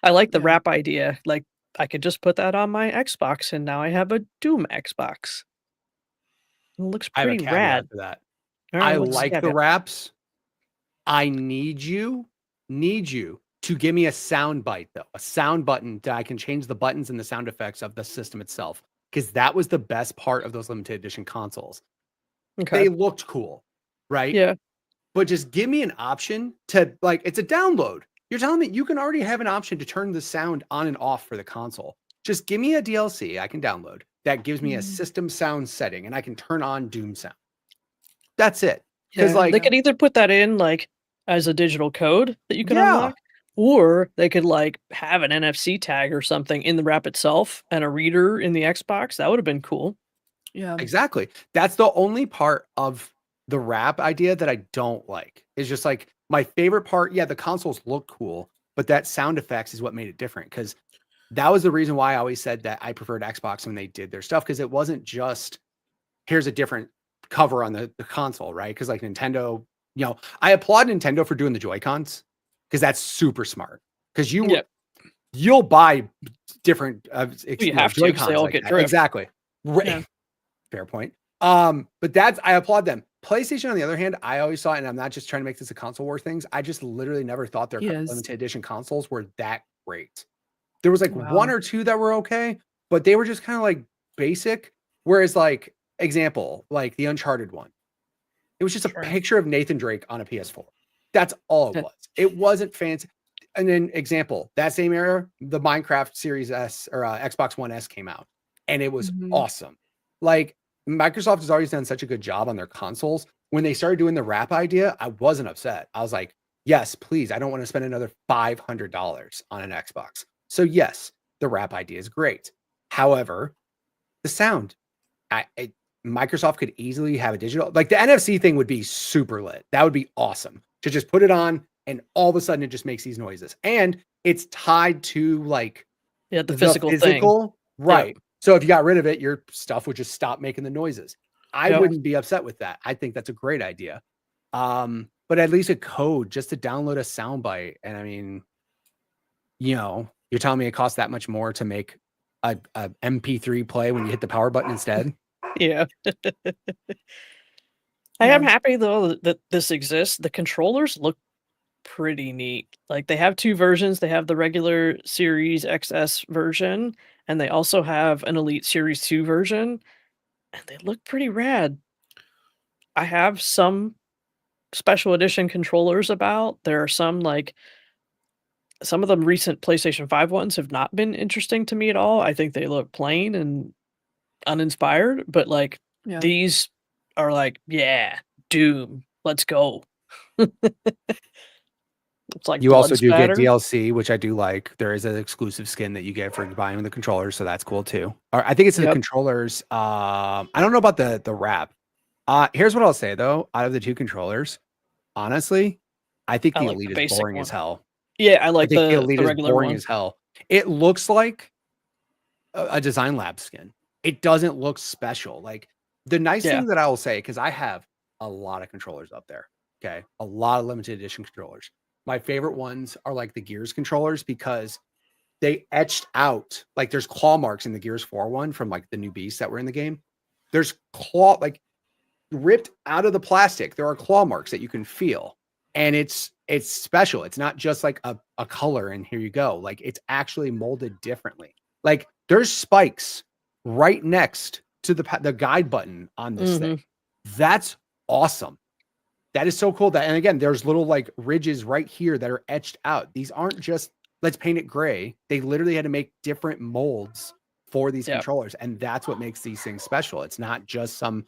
I like the Yeah. wrap idea. Like I could just put that on my Xbox and now I have a Doom Xbox. It looks I have a pretty caveat rad. for that. All right, I what's the like the caveat? wraps. I need you to give me a sound bite though, a sound button that I can change the buttons and the sound effects of the system itself. Because that was the best part of those limited edition consoles. Okay. They looked cool, right? Yeah. But just give me an option to like, it's a download. You're telling me you can already have an option to turn the sound on and off for the console. Just give me a DLC I can download that gives me a system sound setting and I can turn on Doom sound. That's it. Because Yeah, they could either put that in like as a digital code that you can unlock, or they could like have an NFC tag or something in the wrap itself and a reader in the Xbox. That would have been cool. Yeah. Exactly. That's the only part of the wrap idea that I don't like. It's just like my favorite part. Yeah, the consoles look cool, but that sound effects is what made it different. Because that was the reason why I always said that I preferred Xbox when they did their stuff. Because it wasn't just here's a different cover on the console, right? Because like Nintendo, I applaud Nintendo for doing the Joy-Cons because that's super smart. Because you'll buy different You have to because Joy-Cons they all like get that. drift. Exactly. Yeah. Fair point. But I applaud them. PlayStation, on the other hand, I always saw, and I'm not just trying to make this a console war things. I just literally never thought their limited edition consoles were that great. There was like one or two that were okay, but they were just kind of like basic. Whereas like example, like the Uncharted one, it was just a picture of Nathan Drake on a PS4. That's all it was. It wasn't fancy. And then example, that same era, the Minecraft Series S or Xbox One S came out, and it was awesome. Like Microsoft has always done such a good job on their consoles. When they started doing the wrap idea, I wasn't upset. I was like, yes, please. I don't want to spend another $500 on an Xbox. So yes, the wrap idea is great. However, the sound, Microsoft could easily have a digital, like the NFC thing would be super lit. That would be awesome to just put it on and all of a sudden it just makes these noises. And it's tied to like the physical thing. Right. Yep. So if you got rid of it, your stuff would just stop making the noises. I wouldn't be upset with that. I think that's a great idea. But at least a code just to download a soundbite. And I mean, you're telling me it costs that much more to make a MP3 play when you hit the power button instead? Yeah. I am happy though that this exists. The controllers look pretty neat. Like they have two versions. They have the regular Series XS version, and they also have an Elite Series 2 version, and they look pretty rad. I have some special edition controllers about. There are some of the recent PlayStation 5 ones have not been interesting to me at all. I think they look plain and uninspired, but like these are like, yeah, Doom, let's go. It's like you also do get DLC, which I do like. There is an exclusive skin that you get for buying the controllers, so that's cool too. Or I think it's the controllers. I don't know about the wrap. Here's what I'll say though: out of the two controllers, honestly, I think the Elite is boring as hell. Yeah, I like the Elite is boring one. as hell. It looks like a Design Lab skin. It doesn't look special. Like the nice thing that I will say, because I have a lot of controllers up there. Okay, a lot of limited edition controllers. My favorite ones are like the Gears controllers because they etched out, like there's claw marks in the Gears 4 one from like the new beasts that were in the game. There's claw, like ripped out of the plastic. There are claw marks that you can feel. And it's special. It's not just like a color and here you go. Like it's actually molded differently. Like there's spikes right next to the guide button on this thing. That's awesome. That is so cool. That, and again, there's little like ridges right here that are etched out. These aren't just let's paint it gray. They literally had to make different molds for these controllers, and that's what makes these things special. It's not just some.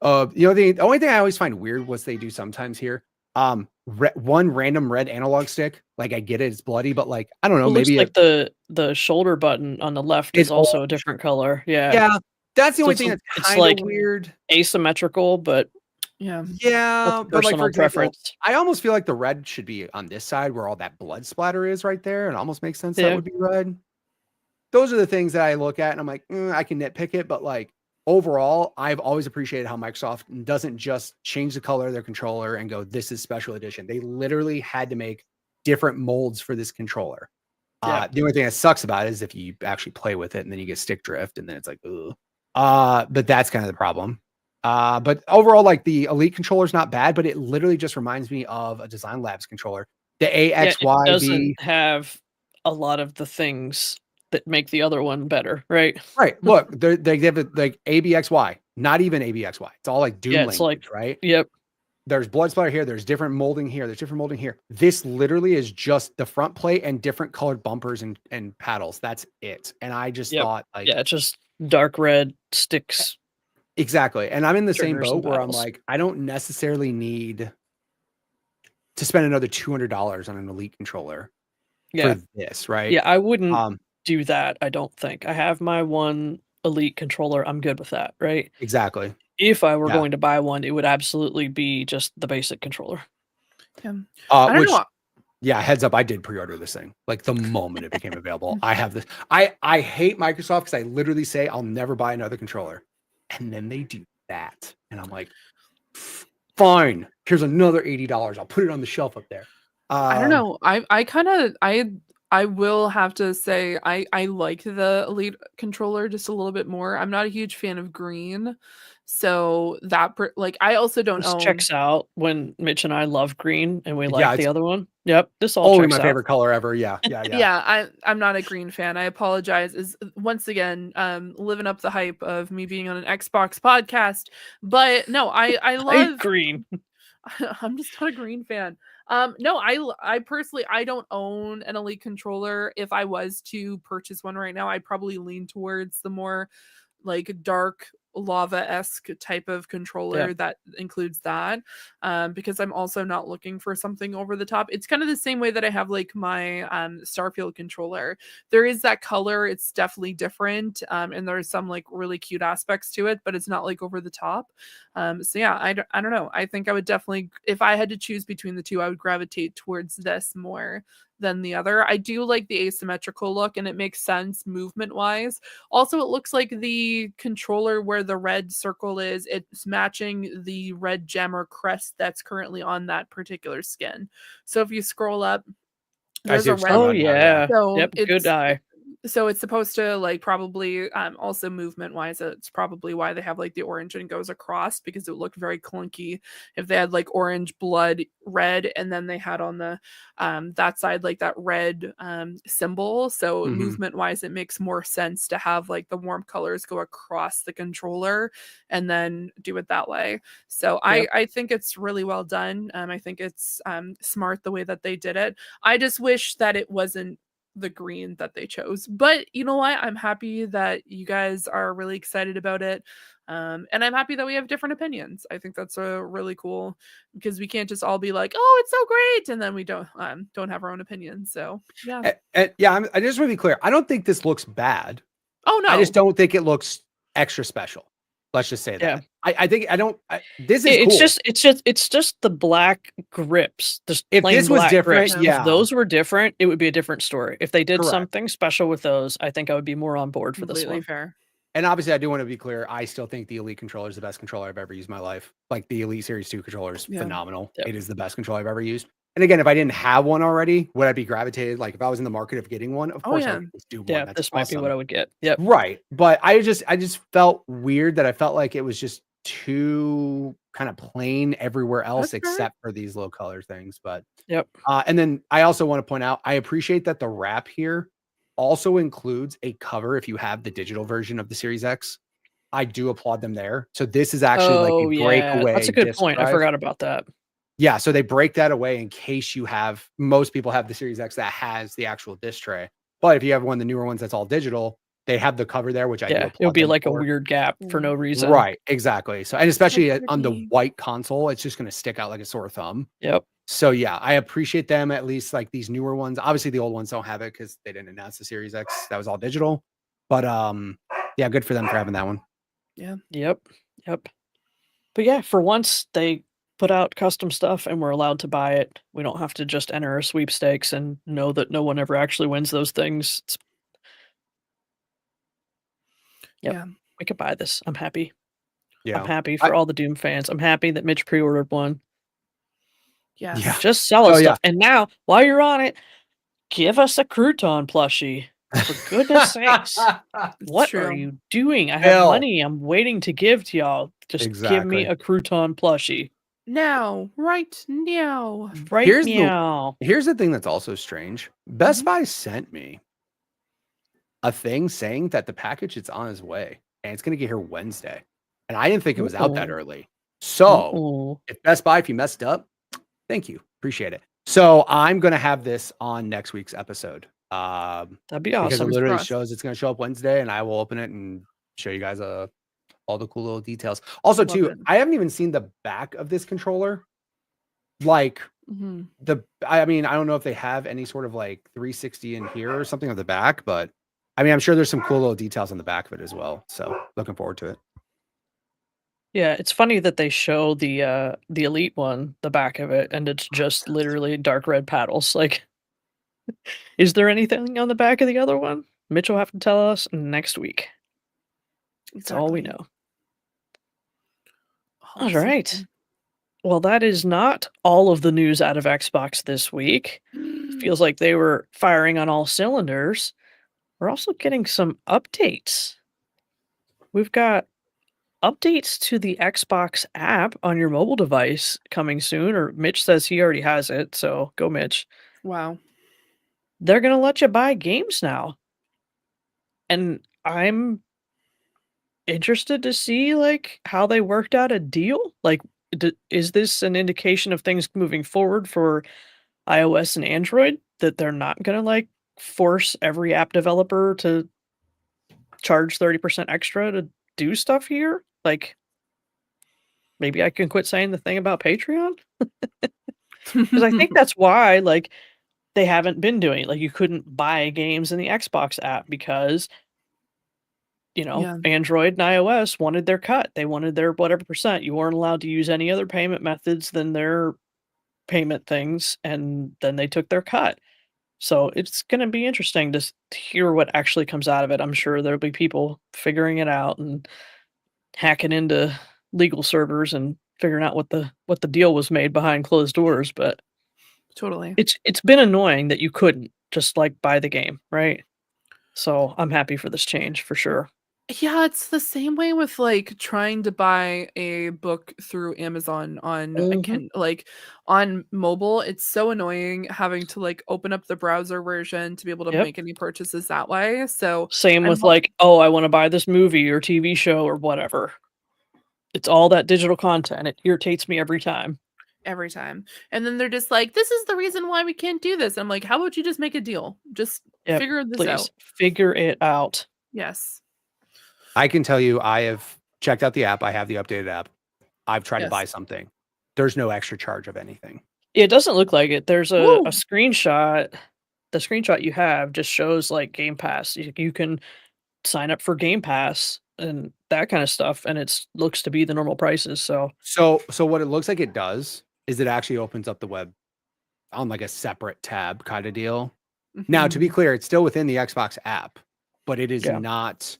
The only thing I always find weird was they do sometimes here. One random red analog stick. Like I get it, it's bloody, but like I don't know. It maybe looks like the shoulder button on the left is also a different color. Yeah. Yeah. That's the only thing that's kind of like weird. Asymmetrical, but yeah. But like for example, preference. I almost feel like the red should be on this side where all that blood splatter is right there. It almost makes sense that would be red. Those are the things that I look at and I'm like, I can nitpick it, but like overall, I've always appreciated how Microsoft doesn't just change the color of their controller and go, this is special edition. They literally had to make different molds for this controller. The only thing that sucks about it is if you actually play with it and then you get stick drift and then it's like, ugh. But that's kind of the problem. But overall, like the Elite controller is not bad, but it literally just reminds me of a Design Labs controller. The AXYV doesn't have a lot of the things that make the other one better, right? Right. Look, they give it like ABXY, not even ABXY. It's all like Doom language, like, right? Yep. There's blood splatter here. There's different molding here. There's different molding here. This literally is just the front plate and different colored bumpers and paddles. That's it. And I just thought like, it's just dark red sticks. Exactly. And I'm in the same boat where I'm like, I don't necessarily need to spend another $200 on an Elite controller for this, right? Yeah, I wouldn't do that, I don't think. I have my one Elite controller. I'm good with that, right? Exactly. If I were going to buy one, it would absolutely be just the basic controller. I don't know. Yeah, heads up, I did pre-order this thing. Like the moment it became available. I have this. I hate Microsoft because I literally say I'll never buy another controller. And then they do that. And I'm like, fine, here's another $80. I'll put it on the shelf up there. I don't know. I will have to say I like the Elite controller just a little bit more. I'm not a huge fan of green. So that I also don't own. Checks out when Mitch and I love green and we like the other one. Yep, this all only checks my out. favorite color ever. Yeah. I'm not a green fan. I apologize. Is once again living up the hype of me being on an Xbox podcast. But no, I love green. I'm just not a green fan. No, I personally I don't own an Elite controller. If I was to purchase one right now, I'd probably lean towards the more like dark lava-esque type of controller that includes that, because I'm also not looking for something over the top. It's kind of the same way that I have like my Starfield controller. There is that color, it's definitely different, and there's some like really cute aspects to it, but it's not like over the top. So yeah, I don't know. I think I would definitely, if I had to choose between the two, I would gravitate towards this more than the other. I do like the asymmetrical look and it makes sense movement wise. Also, it looks like the controller where the red circle is, it's matching the red gem or crest that's currently on that particular skin. So if you scroll up, there's a red. Oh yeah. So yep, good eye. So it's supposed to like probably also movement wise, it's probably why they have like the orange and goes across, because it looked very clunky if they had like orange, blood, red, and then they had on the that side like that red symbol. So movement wise, it makes more sense to have like the warm colors go across the controller and then do it that way. So I think it's really well done. I think it's smart the way that they did it. I just wish that it wasn't the green that they chose, but you know what, I'm happy that you guys are really excited about it, and I'm happy that we have different opinions. I think that's a really cool, because we can't just all be like, oh, it's so great, and then we don't have our own opinions. So yeah, I just want to be clear, I don't think this looks bad. Oh no, I just don't think it looks extra special. Let's just say that. I think this is cool. It's just the black grips. If this was different, grips. If those were different, it would be a different story. If they did something special with those, I think I would be more on board for this one. Fair. And obviously, I do want to be clear. I still think the Elite controller is the best controller I've ever used in my life. Like the Elite Series 2 controller is phenomenal. Yep. It is the best controller I've ever used. And again, if I didn't have one already, would I be gravitated? Like if I was in the market of getting one, of course I would just do one. Yeah, That's this might be what I would get. Yep. Right. But I just felt weird that I felt like it was just too kind of plain everywhere else except for these low color things. But and then I also want to point out, I appreciate that the wrap here also includes a cover if you have the digital version of the Series X. I do applaud them there. So this is actually like a breakaway. That's a good point. I forgot about that. Yeah, so they break that away in case most people have the Series X that has the actual disc tray. But if you have one of the newer ones that's all digital, they have the cover there, which I do Yeah, it applaud would be them like a for. weird gap for no reason. Right, exactly. So, and especially on the pretty. white console, it's just going to stick out like a sore thumb. Yep. So yeah, I appreciate them, at least like these newer ones. Obviously the old ones don't have it because they didn't announce the Series X. That was all digital. But yeah, good for them for having that one. Yeah. Yep. But yeah, for once they put out custom stuff and we're allowed to buy it. We don't have to just enter a sweepstakes and know that no one ever actually wins those things. Yep. Yeah. We could buy this. I'm happy. Yeah. I'm happy for all the Doom fans. I'm happy that Mitch pre-ordered one. Yes. Yeah. Just sell us Oh, stuff. And now, while you're on it, give us a crouton plushie. For goodness sakes. What true. are you doing? I have Bill. money I'm waiting to give to y'all. Just give me Exactly. a crouton plushie. Now, right now. Right Here's now. Here's the thing that's also strange. Best Buy sent me a thing saying that the package is on its way and it's going to get here Wednesday. And I didn't think it was out that early. So if Best Buy, if you messed up, thank you. Appreciate it. So I'm going to have this on next week's episode. That'd be Because it awesome. literally shows it's going to show up Wednesday and I will open it and show you guys all the cool little details. Also, Love too, it. I haven't even seen the back of this controller. Like I mean, I don't know if they have any sort of like 360 in here or something on the back, but I mean, I'm sure there's some cool little details on the back of it as well. So looking forward to it. Yeah, it's funny that they show the Elite one, the back of it, and it's just literally dark red paddles. Like, is there anything on the back of the other one? Mitch will have to tell us next week. That's all we know. All right. Well, that is not all of the news out of Xbox this week. Feels like they were firing on all cylinders. We're also getting some updates. We've got updates to the Xbox app on your mobile device coming soon, or Mitch says he already has it, so go Mitch. Wow. They're going to let you buy games now. And I'm interested to see like how they worked out a deal. Like, is this an indication of things moving forward for iOS and Android, that they're not going to like force every app developer to charge 30% extra to do stuff here? Like, maybe I can quit saying the thing about Patreon? Because I think that's why like they haven't been doing it. Like, you couldn't buy games in the Xbox app because Android and iOS wanted their cut. They wanted their whatever percent. You weren't allowed to use any other payment methods than their payment things, and then they took their cut. So it's going to be interesting to hear what actually comes out of it. I'm sure there'll be people figuring it out and hacking into legal servers and figuring out what the deal was made behind closed doors. But Totally. it's been annoying that you couldn't just like buy the game, right? So I'm happy for this change for sure. Yeah, it's the same way with like trying to buy a book through Amazon on like on mobile. It's so annoying having to like open up the browser version to be able to make any purchases that way. So same with like, oh, I want to buy this movie or TV show or whatever. It's all that digital content. It irritates me every time. Every time. And then they're just like, this is the reason why we can't do this. I'm like, how about you just make a deal? Just figure this out. Figure it out. Yes. I can tell you, I have checked out the app. I have the updated app. I've tried to buy something. There's no extra charge of anything. It doesn't look like it. There's a screenshot. The screenshot you have just shows like Game Pass. You can sign up for Game Pass and that kind of stuff, and it looks to be the normal prices. So what it looks like it does is it actually opens up the web on like a separate tab kind of deal. Now, to be clear, it's still within the Xbox app, but it is not.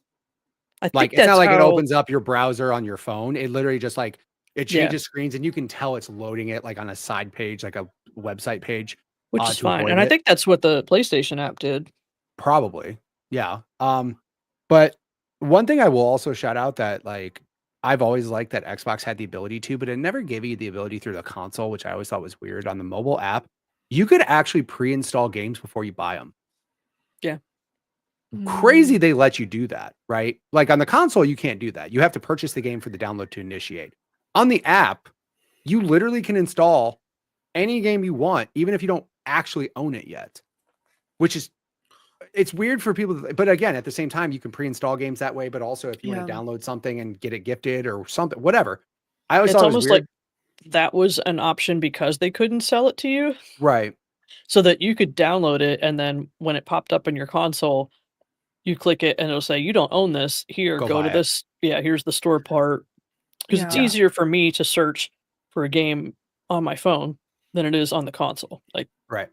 Like, it's not like it opens up your browser on your phone. It literally just like it changes screens, and you can tell it's loading it like on a side page, like a website page, which is fine. And I think that's what the PlayStation app did. Probably, yeah. But one thing I will also shout out that like I've always liked that Xbox had the ability to, but it never gave you the ability through the console, which I always thought was weird. On the mobile app, you could actually pre-install games before you buy them. Yeah. Crazy they let you do that, right? Like on the console, you can't do that. You have to purchase the game for the download to initiate. On the app, you literally can install any game you want, even if you don't actually own it yet, which is, it's weird for people. But again, at the same time, you can pre-install games that way. But also if you want to download something and get it gifted or something, whatever. I always thought it was almost weird. like that was an option because they couldn't sell it to you. Right. So that you could download it, and then when it popped up in your console, you click it and it'll say, you don't own this. Here, go to this. Yeah, here's the store part. Because it's easier for me to search for a game on my phone than it is on the console. Like, right.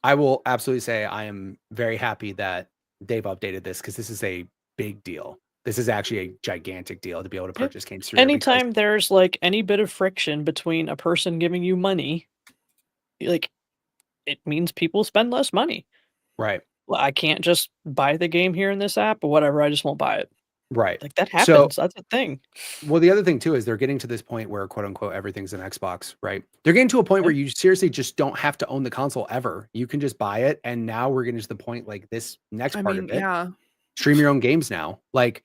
I will absolutely say I am very happy that they've updated this, because this is a big deal. This is actually a gigantic deal to be able to purchase games through. Anytime there's like any bit of friction between a person giving you money, like, it means people spend less money. Right. Well, I can't just buy the game here in this app or whatever. I just won't buy it. Right. Like, that happens. That's a thing. Well, the other thing too is they're getting to this point where, quote unquote, everything's an Xbox, right? They're getting to a point where you seriously just don't have to own the console ever. You can just buy it. And now we're getting to the point, like, this next part of it. Stream your own games now. Like,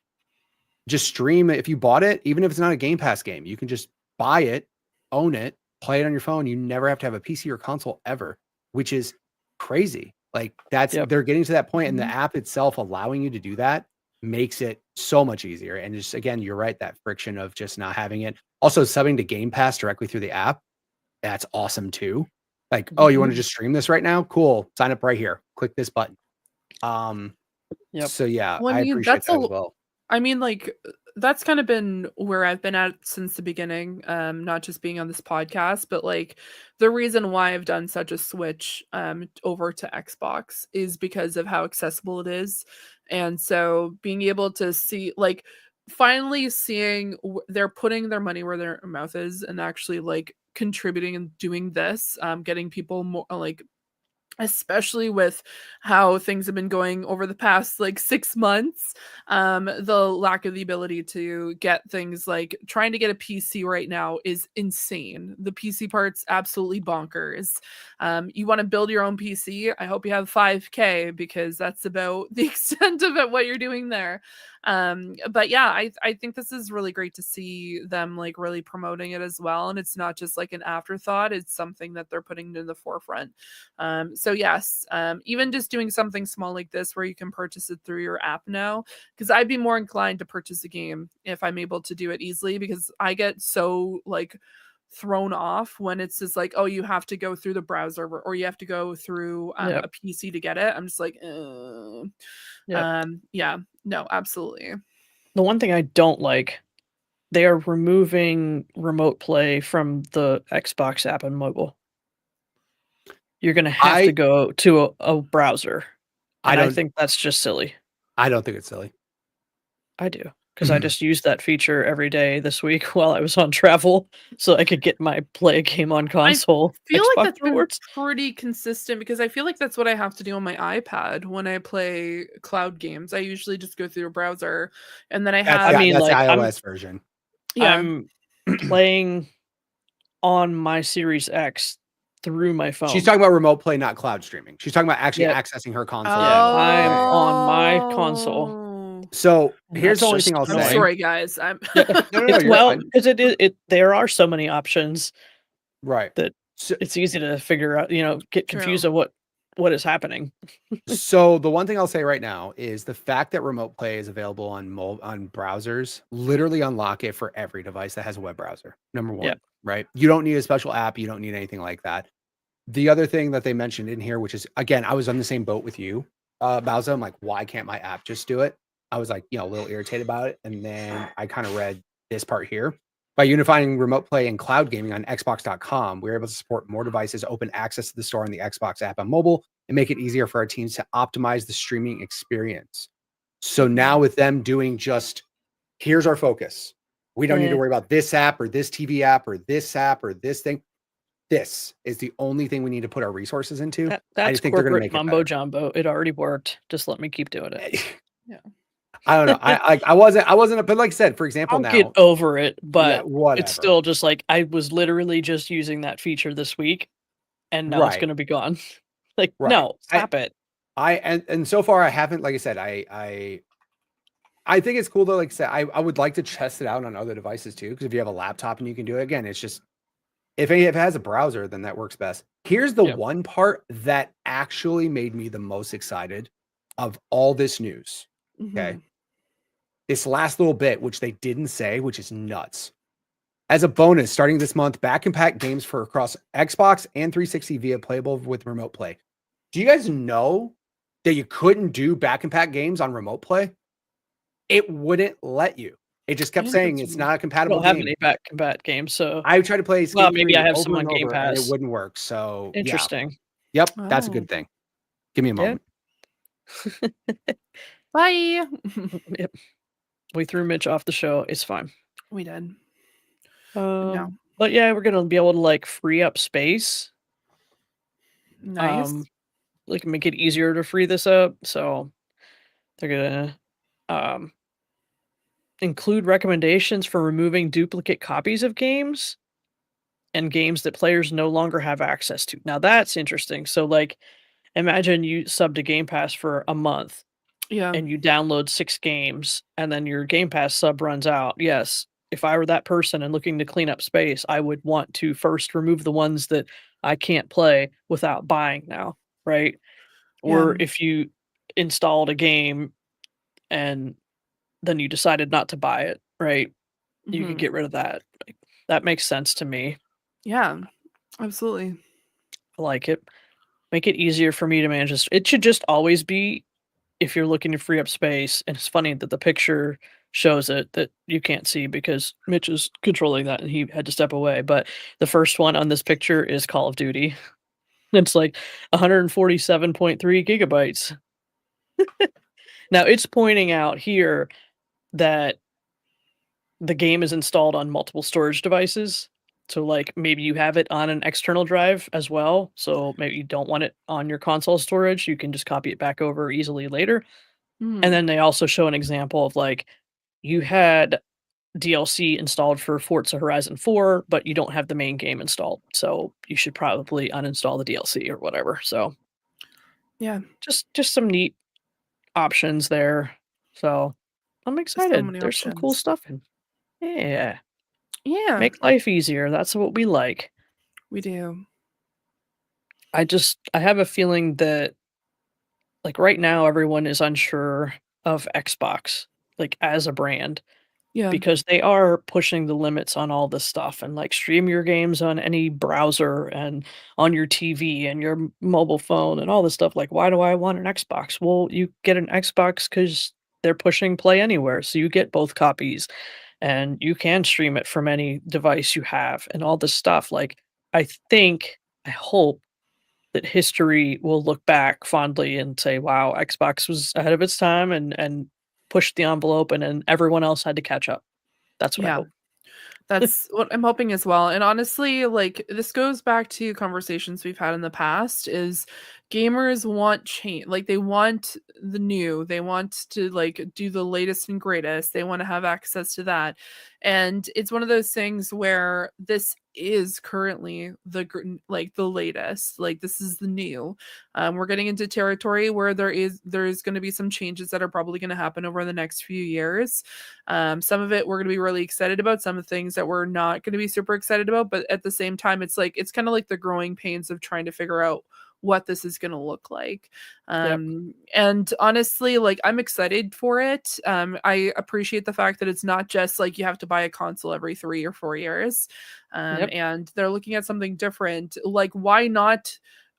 just stream it. If you bought it, even if it's not a Game Pass game, you can just buy it, own it, play it on your phone. You never have to have a PC or console ever, which is crazy. Like, that's they're getting to that point, and the app itself allowing you to do that makes it so much easier. And just, again, you're right, that friction of just not having it. Also, subbing to Game Pass directly through the app, that's awesome too. Like, oh, you want to just stream this right now? Cool. Sign up right here. Click this button. So yeah, I appreciate that as well. I mean, like, that's kind of been where I've been at since the beginning, not just being on this podcast, but like the reason why I've done such a switch over to Xbox is because of how accessible it is. And so being able to see, like, finally seeing they're putting their money where their mouth is and actually like contributing and doing this, getting people more, like, especially with how things have been going over the past like 6 months, the lack of the ability to get things, like trying to get a PC right now is insane. The PC part's absolutely bonkers. You want to build your own PC, I hope you have 5K, because that's about the extent of it, what you're doing there. But yeah, I think this is really great to see them like really promoting it as well, and it's not just like an afterthought, it's something that they're putting to the forefront. So yes, even just doing something small like this where you can purchase it through your app now, because I'd be more inclined to purchase a game if I'm able to do it easily, because I get so like thrown off when it's just like, oh, you have to go through the browser or you have to go through a PC to get it. I'm just like, yeah, no, absolutely. The one thing I don't like, they are removing remote play from the Xbox app and mobile. You're going to have to go to a browser. I think that's just silly. I don't think it's silly. I do, because I just used that feature every day this week while I was on travel, so I could get my play a game on console. I feel like that's been pretty consistent, because I feel like that's what I have to do on my iPad when I play cloud games. I usually just go through a browser, and then I have. That's the iOS version. Yeah, I'm playing on my Series X through my phone. She's talking about remote play, not cloud streaming. She's talking about actually accessing her console. I'm on my console. So here's the only thing I'll say. I'm sorry, guys. Because there are so many options, right? That it's easy to figure out. Get confused of what is happening. So the one thing I'll say right now is the fact that remote play is available on browsers literally unlock it for every device that has a web browser. Number one, right? You don't need a special app. You don't need anything like that. The other thing that they mentioned in here, which is, again, I was on the same boat with you, Bowsah. I'm like, why can't my app just do it? I was like, a little irritated about it. And then I kind of read this part here. By unifying remote play and cloud gaming on Xbox.com, we're able to support more devices, open access to the store on the Xbox app on mobile, and make it easier for our teams to optimize the streaming experience. So now with them doing just, here's our focus. We don't need to worry about this app or this TV app or this app or this thing. This is the only thing we need to put our resources into. That's corporate they're going to make mumbo jumbo. It already worked. Just let me keep doing it. Yeah. I don't know. I wasn't, but like I said, for example, I'll get over it, but it's still just like, I was literally just using that feature this week, and now it's going to be gone. Like, no, stop it. And so far I haven't, like I said, I think it's cool though. Like I said, I would like to test it out on other devices too, because if you have a laptop and you can do it, again, it's just If it has a browser, then that works best. Here's the Yep. one part that actually made me the most excited of all this news. Okay. Mhm. This last little bit, which they didn't say, which is nuts. As a bonus, starting this month, back and pack games for across Xbox and 360 via playable with remote play. Do you guys know that you couldn't do back and pack games on remote play? It wouldn't let you. It just kept saying it's Interesting. not a I compatible don't have game. any back combat games, so I tried to play well, Skate maybe I 3 have some over on and Game over, and it Pass. wouldn't work. So yeah, Interesting. yep, that's a Oh. good thing. Give me a Yeah. moment. Bye. Yep. We threw Mitch off the show. It's fine. We did. No. But yeah, we're gonna be able to like free up space. Nice. Like make it easier to free this up. So they're gonna include recommendations for removing duplicate copies of games and games that players no longer have access to. Now that's interesting. So like imagine you sub to Game Pass for a month Yeah. and you download 6 games and then your Game Pass sub runs out. Yes, if I were that person and looking to clean up space, I would want to first remove the ones that I can't play without buying now, right? Yeah. Or if you installed a game and then you decided not to buy it, right? You could Mhm. get rid of that. Like, that makes sense to me. Yeah. Absolutely. I like it. Make it easier for me to manage this. It should just always be if you're looking to free up space. And it's funny that the picture shows it that you can't see because Mitch is controlling that and he had to step away. But the first one on this picture is Call of Duty. It's like 147.3 gigabytes. Now it's pointing out here that the game is installed on multiple storage devices. So, like, maybe you have it on an external drive as well. So maybe you don't want it on your console storage. You can just copy it back over easily later. And Mhm. then they also show an example of like you had DLC installed for Forza Horizon 4, but you don't have the main game installed. So you should probably uninstall the DLC or whatever. So Yeah. just some neat options there. So I'm So excited. many There's some cool options. stuff in. Yeah. Yeah. Make life easier. That's what we like. We do. I have a feeling that like right now everyone is unsure of Xbox like as a brand Yeah. because they are pushing the limits on all this stuff and like stream your games on any browser and on your TV and your mobile phone and all this stuff. Like, why do I want an Xbox? Well, you get an Xbox because they're pushing play anywhere. So you get both copies and you can stream it from any device you have and all this stuff. Like, I hope that history will look back fondly and say, wow, Xbox was ahead of its time and pushed the envelope and then everyone else had to catch up. That's what I Yeah. hope. That's what I'm hoping as well. And honestly, like this goes back to conversations we've had in the past is gamers want change. Like they want the new. They want to like do the latest and greatest. They want to have access to that. And it's one of those things where this is currently like the latest. Like this is the new. We're getting into territory where there is going to be some changes that are probably going to happen over the next few years. Some of it we're going to be really excited about, some of the things that we're not going to be super excited about, but at the same time it's like it's kind of like the growing pains of trying to figure out what this is going to look like. Yep. And honestly, like I'm excited for it. I appreciate the fact that it's not just like you have to buy a console every 3 or 4 years. Yep. And they're looking at something different. Like why not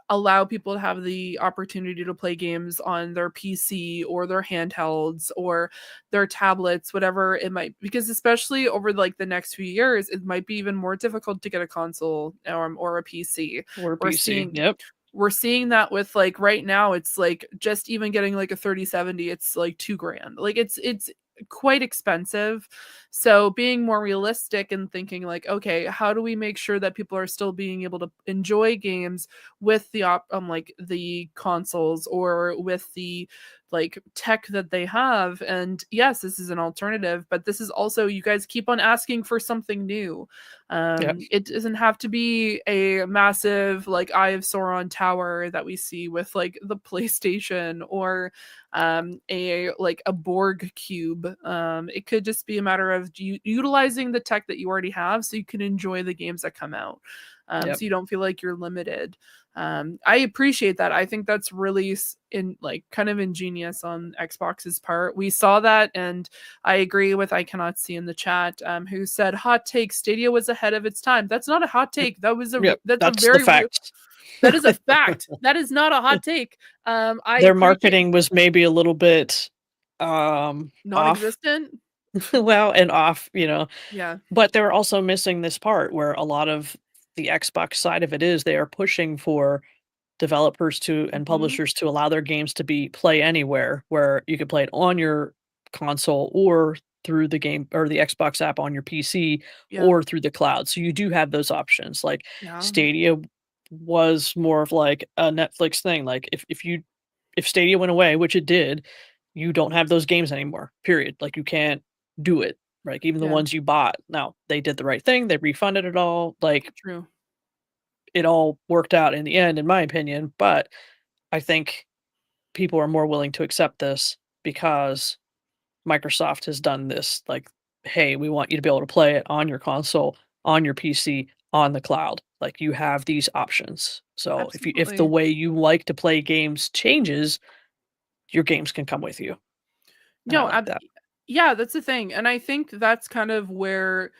allow people to have the opportunity to play games on their PC or their handhelds or their tablets, whatever it might, because especially over like the next few years, it might be even more difficult to get a console or a PC. Or We're PC. seeing Yep. we're seeing that with like right now, it's like just even getting like a 3070, it's like $2,000. Like it's quite expensive. So being more realistic and thinking like, okay, how do we make sure that people are still being able to enjoy games with the like the consoles or with the like tech that they have. And yes, this is an alternative, but this is also, you guys keep on asking for something new. It doesn't have to be a massive like Eye of Sauron tower that we see with like the PlayStation, or a Borg cube. It could just be a matter of utilizing the tech that you already have so you can enjoy the games that come out. So you don't feel like you're limited. I appreciate that. I think that's really kind of ingenious on Xbox's part. We saw that, and I agree with I Cannot See in the chat, who said hot take, Stadia was ahead of its time. That's not a hot take. That was that's a very fact. That is a fact. That is not a hot take. Their marketing was maybe a little bit non-existent. Well, and off, Yeah. But they're also missing this part where a lot of the Xbox side of it is they are pushing for developers to and publishers to allow their games to be play anywhere, where you could play it on your console or through the game or the Xbox app on your PC or through the cloud. So you do have those options. Like Stadia was more of like a Netflix thing. Like if Stadia went away, which it did, you don't have those games anymore. Period. Like you can't do it. Like even the ones you bought. Now they did the right thing. They refunded it all. Like true. It all worked out in the end, in my opinion. But I think people are more willing to accept this because Microsoft has done this. Like, hey, we want you to be able to play it on your console, on your PC, on the cloud. Like you have these options. So if the way you like to play games changes, your games can come with you. No, yeah, that's the thing. And I think that's kind of where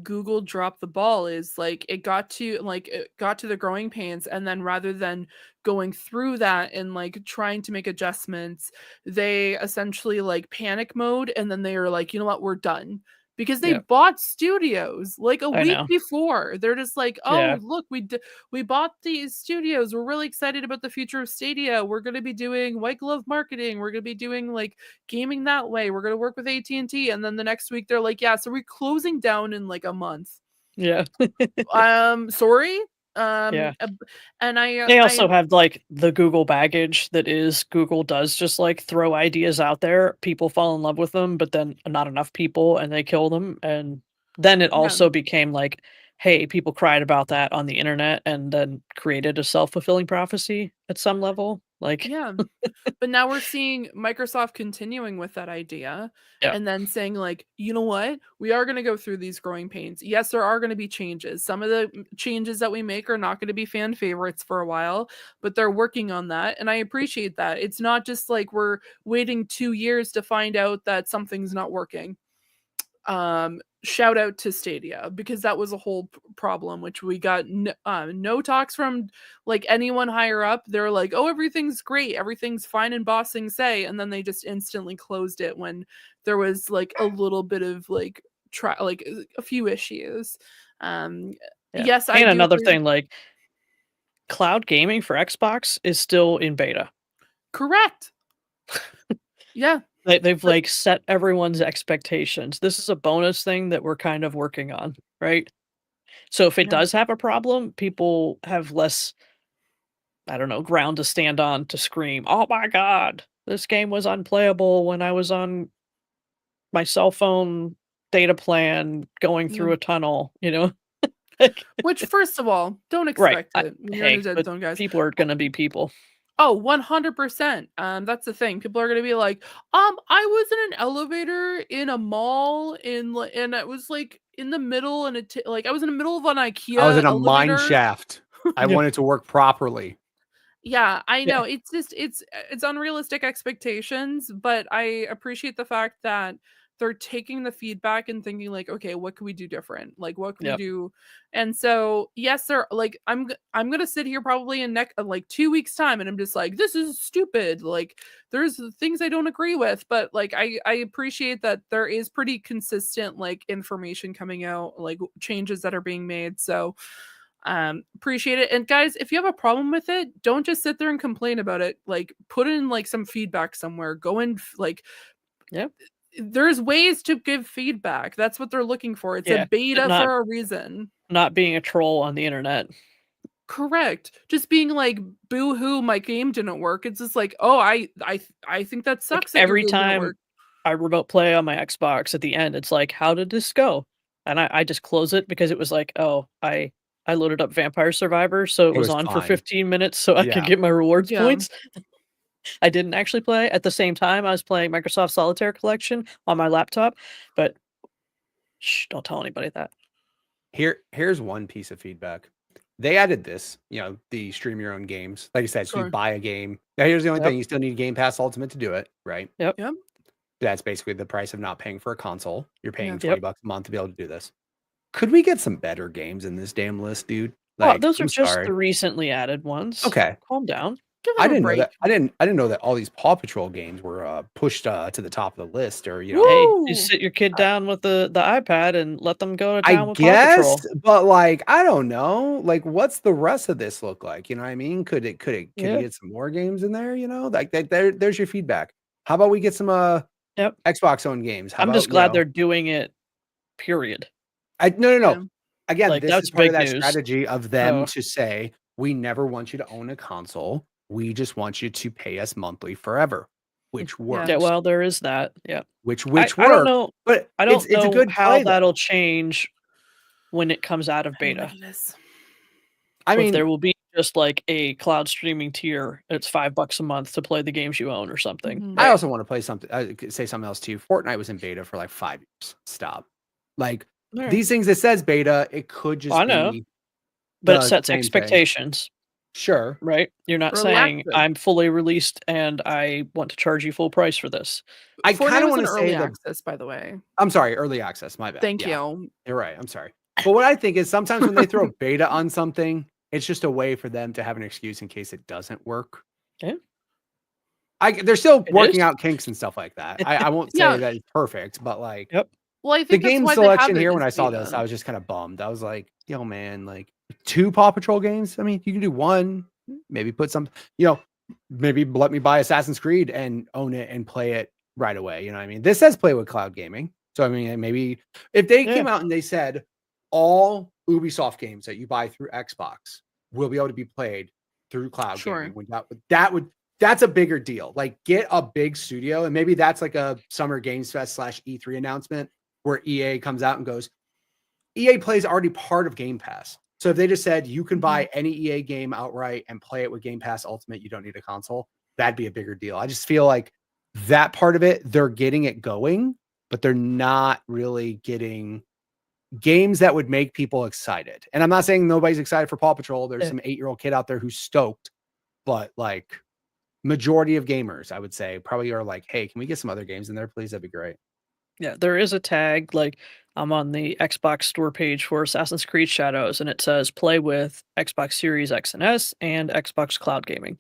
Google dropped the ball, is like it got to the growing pains, and then rather than going through that and like trying to make adjustments, they essentially like panic mode, and then they are like, you know what, we're done. Because they bought studios like a week before. They're just like, oh, look, we bought these studios. We're really excited about the future of Stadia. We're going to be doing white glove marketing. We're going to be doing like gaming that way. We're going to work with AT&T. And then the next week they're like, yeah, so we're closing down in like a month. Yeah. Sorry. And they also have like the Google baggage that is Google does just like throw ideas out there. People fall in love with them, but then not enough people and they kill them. And then it also became like, hey, people cried about that on the internet and then created a self-fulfilling prophecy at some level. Like, but now we're seeing Microsoft continuing with that idea and then saying like, you know what, we are going to go through these growing pains. Yes, there are going to be changes. Some of the changes that we make are not going to be fan favorites for a while, but they're working on that. And I appreciate that. It's not just like we're waiting 2 years to find out that something's not working. Shout out to Stadia, because that was a whole problem, which we got no talks from like anyone higher up. They're like, oh, everything's great, everything's fine in Ba Sing Se, and then they just instantly closed it when there was like a little bit of like a few issues. Yes, and another thing, like cloud gaming for Xbox is still in beta. Correct. Yeah. They've like set everyone's expectations. This is a bonus thing that we're kind of working on, right? So if it does have a problem, people have less, I don't know, ground to stand on to scream, oh my God, this game was unplayable when I was on my cell phone data plan going through a tunnel, Which, first of all, don't expect it. When you're in a dead zone, guys. People are going to be people. Oh, 100%. That's the thing. People are gonna be like, I was in an elevator in a mall and it was like in the middle, and I was in the middle of an IKEA. I was in a elevator. mine shaft. I wanted to work properly. Yeah, I know. It's just it's unrealistic expectations, but I appreciate the fact that they're taking the feedback and thinking like, okay, what can we do different? Like, what can we do? And so, yes, they're like, I'm gonna sit here probably in like 2 weeks time, and I'm just like, this is stupid. Like, there's things I don't agree with, but like, I appreciate that there is pretty consistent like information coming out, like changes that are being made. So, appreciate it. And guys, if you have a problem with it, don't just sit there and complain about it. Like, put in like some feedback somewhere. Go in like, there's ways to give feedback. That's what they're looking for. It's a beta for a reason. Not being a troll on the internet. Correct. Just being like, boo hoo, my game didn't work. It's just like, oh, I think that Like sucks that your every game didn't time work. I remote play on my Xbox, at the end, it's like, how did this go? And I just close it because it was like, oh, I loaded up Vampire Survivor, so it It was was on for fine. 15 minutes so I could Yeah. get my rewards Yeah. points. I didn't actually play. At the same time, I was playing Microsoft Solitaire Collection on my laptop, but shh, don't tell anybody that. Here's one piece of feedback. They added this, the stream your own games. Like you said, so you Sure. buy a game. Now, here's the only Yep. thing: you still need Game Pass Ultimate to do it, right? Yep. Yep. That's basically the price of not paying for a console. You're paying Yep. $20 a month to be able to do this. Could we get some better games in this damn list, dude? Well, Like, those are I'm just sorry. the recently added ones. Okay. Calm down. Give I them a didn't know break. that. I didn't know that all these Paw Patrol games were pushed to the top of the list, or Hey, Woo! you sit your kid down with the iPad and let them go to I town with Paw Patrol. guess, but like, I don't know. Like, what's the rest of this look like? You know what I mean? Could you Yeah. get some more games in there? Like that. There's your feedback. How about we get some Yep. Xbox owned games? How I'm about, just glad they're doing it, period. No. Yeah. Again, Like, this that's is part of big that news. strategy of them Oh. to say, we never want you to own a console. We just want you to pay us monthly forever, which works. Yeah, well, there is that. Yeah. Which I works. don't know. But I don't it's a know good how play, though. that'll change when it comes out of beta. I Or if there mean, will be just like a cloud streaming tier, it's $5 a month to play the games you own or something. Mhm. I also want to play something. I could say something else too. Fortnite was in beta for like 5 years. Stop. Like Alright. these things that says beta, it could just I know. be But it the sets same thing. expectations, Sure. right? You're not saying, Relaxing. I'm fully released and I want to charge you full price for this. I Fortnite kind of was want in to early say that. access, by the way. I'm sorry, early access. My bad. Thank Yeah, you. You're right. I'm sorry. But what I think is sometimes when they throw beta on something, it's just a way for them to have an excuse in case it doesn't work. Yeah. They're still It working is. out kinks and stuff like that. I won't say Yeah. that it's perfect, but like Yep. Well, I the think that's game why they have selection it here as when I saw this, beta. I was just kind of bummed. I was like, yo, man, like 2 Paw Patrol games. I mean, you can do one, maybe put some, maybe let me buy Assassin's Creed and own it and play it right away. You know what I mean? This says play with cloud gaming. So, I mean, maybe if they came out and they said all Ubisoft games that you buy through Xbox will be able to be played through cloud Sure. gaming, that's a bigger deal. Like get a big studio, and maybe that's like a Summer Games Fest /E3 announcement where EA comes out and goes, EA Play is already part of Game Pass. So if they just said you can buy any EA game outright and play it with Game Pass Ultimate, you don't need a console, that'd be a bigger deal. I just feel like that part of it, they're getting it going, but they're not really getting games that would make people excited. And I'm not saying nobody's excited for Paw Patrol. There's some 8-year-old kid out there who's stoked, but like majority of gamers, I would say, probably are like, hey, can we get some other games in there, please? That'd be great. Yeah, there is a tag, like I'm on the Xbox store page for Assassin's Creed Shadows, and it says play with Xbox Series X and S and Xbox Cloud Gaming.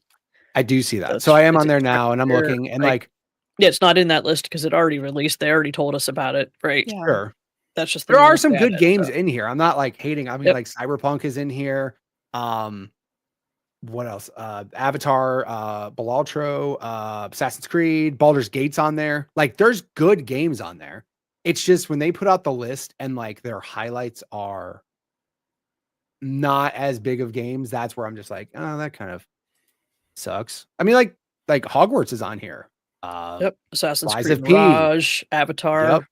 I do see that. So I am on there now, and I'm clear, looking, and yeah, it's not in that list because it already released. They already told us about it, right? Yeah. Sure. That's just There are news some they good added, games so. in here. I'm not like hating. I mean, Yep. like Cyberpunk is in here. What else? Avatar, Balatro, Assassin's Creed, Baldur's Gate's on there. Like, there's good games on there. It's just when they put out the list and like their highlights are not as big of games, that's where I'm just like, oh, that kind of sucks. I mean, like Hogwarts is on here. Yep, Assassin's Lies Creed of P. Mirage, Avatar.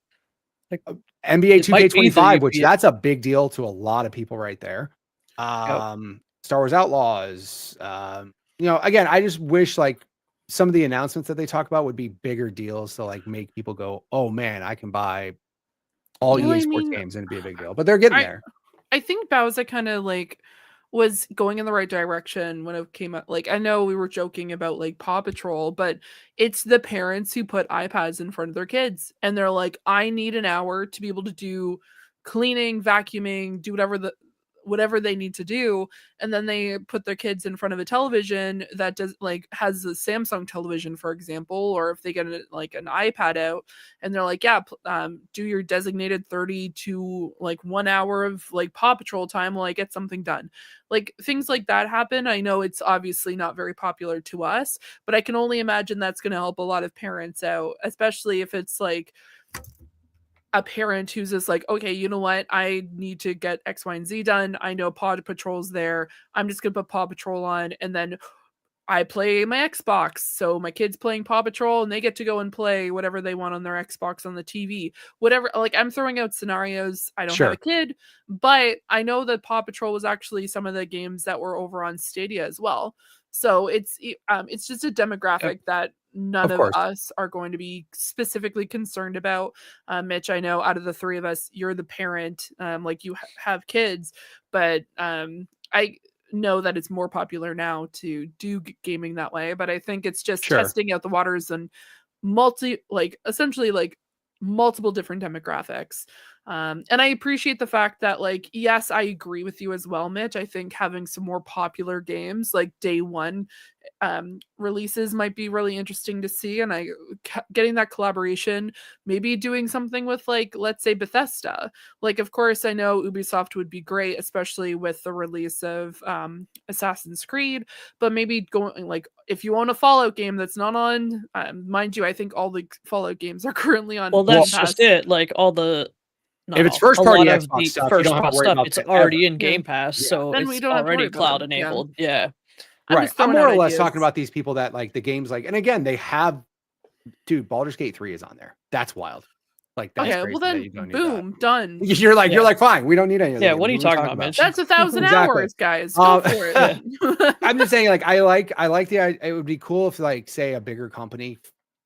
Yep. NBA It might be the 2K25, which UP. that's a big deal to a lot of people right there. Star Wars Outlaws. Again, I just wish like some of the announcements that they talk about would be bigger deals to like make people go, oh man, I can buy all Well, EA I Sports mean, games and it'd be a big deal. But they're getting there. I think Bowsah kind of like was going in the right direction when it came out. Like, I know we were joking about like Paw Patrol, but it's the parents who put iPads in front of their kids and they're like, I need an hour to be able to do cleaning, vacuuming, do whatever they need to do, and then they put their kids in front of a television that does like has a Samsung television, for example, or if they get like an iPad out and they're like, yeah, do your designated 30 to like 1 hour of like Paw Patrol time while I get something done. Like things like that happen. I know it's obviously not very popular to us, but I can only imagine that's going to help a lot of parents out, especially if it's like a parent who's just like, okay, you know what? I need to get X, Y, and Z done. I know Paw Patrol's there. I'm just gonna put Paw Patrol on, and then I play my Xbox. So my kid's playing Paw Patrol and they get to go and play whatever they want on their Xbox on the TV. Whatever, like I'm throwing out scenarios. I don't have a kid, but I know that Paw Patrol was actually some of the games that were over on Stadia as well. So it's just a demographic that none of us are going to be specifically concerned about. Mitch, I know out of the three of us, you're the parent, like you have kids, but I know that it's more popular now to do gaming that way, but I think it's just testing out the waters and essentially multiple different demographics. And I appreciate the fact that, like, yes, I agree with you as well, Mitch. I think having some more popular games like day one releases might be really interesting to see. And getting that collaboration, maybe doing something with, like, let's say Bethesda. Like, of course, I know Ubisoft would be great, especially with the release of Assassin's Creed, but maybe going, like, if you own a Fallout game that's not on, mind you, I think all the Fallout games are currently on. Well, that's just it. Like all the. If it's first party Xbox stuff, you don't have to worry about it's already in Game Pass, so then it's already cloud enabled. Yeah. Right. I'm more or less talking about these people that like the games, like, and again, they have, dude, Baldur's Gate 3 is on there. That's wild. Like, that's crazy. Well then, boom, done. You're like, fine, we don't need any of that. Yeah, what are you talking about, Mitch? That's 1,000 hours, guys. Go for it. I'm just saying, like, I like it would be cool if, like, say a bigger company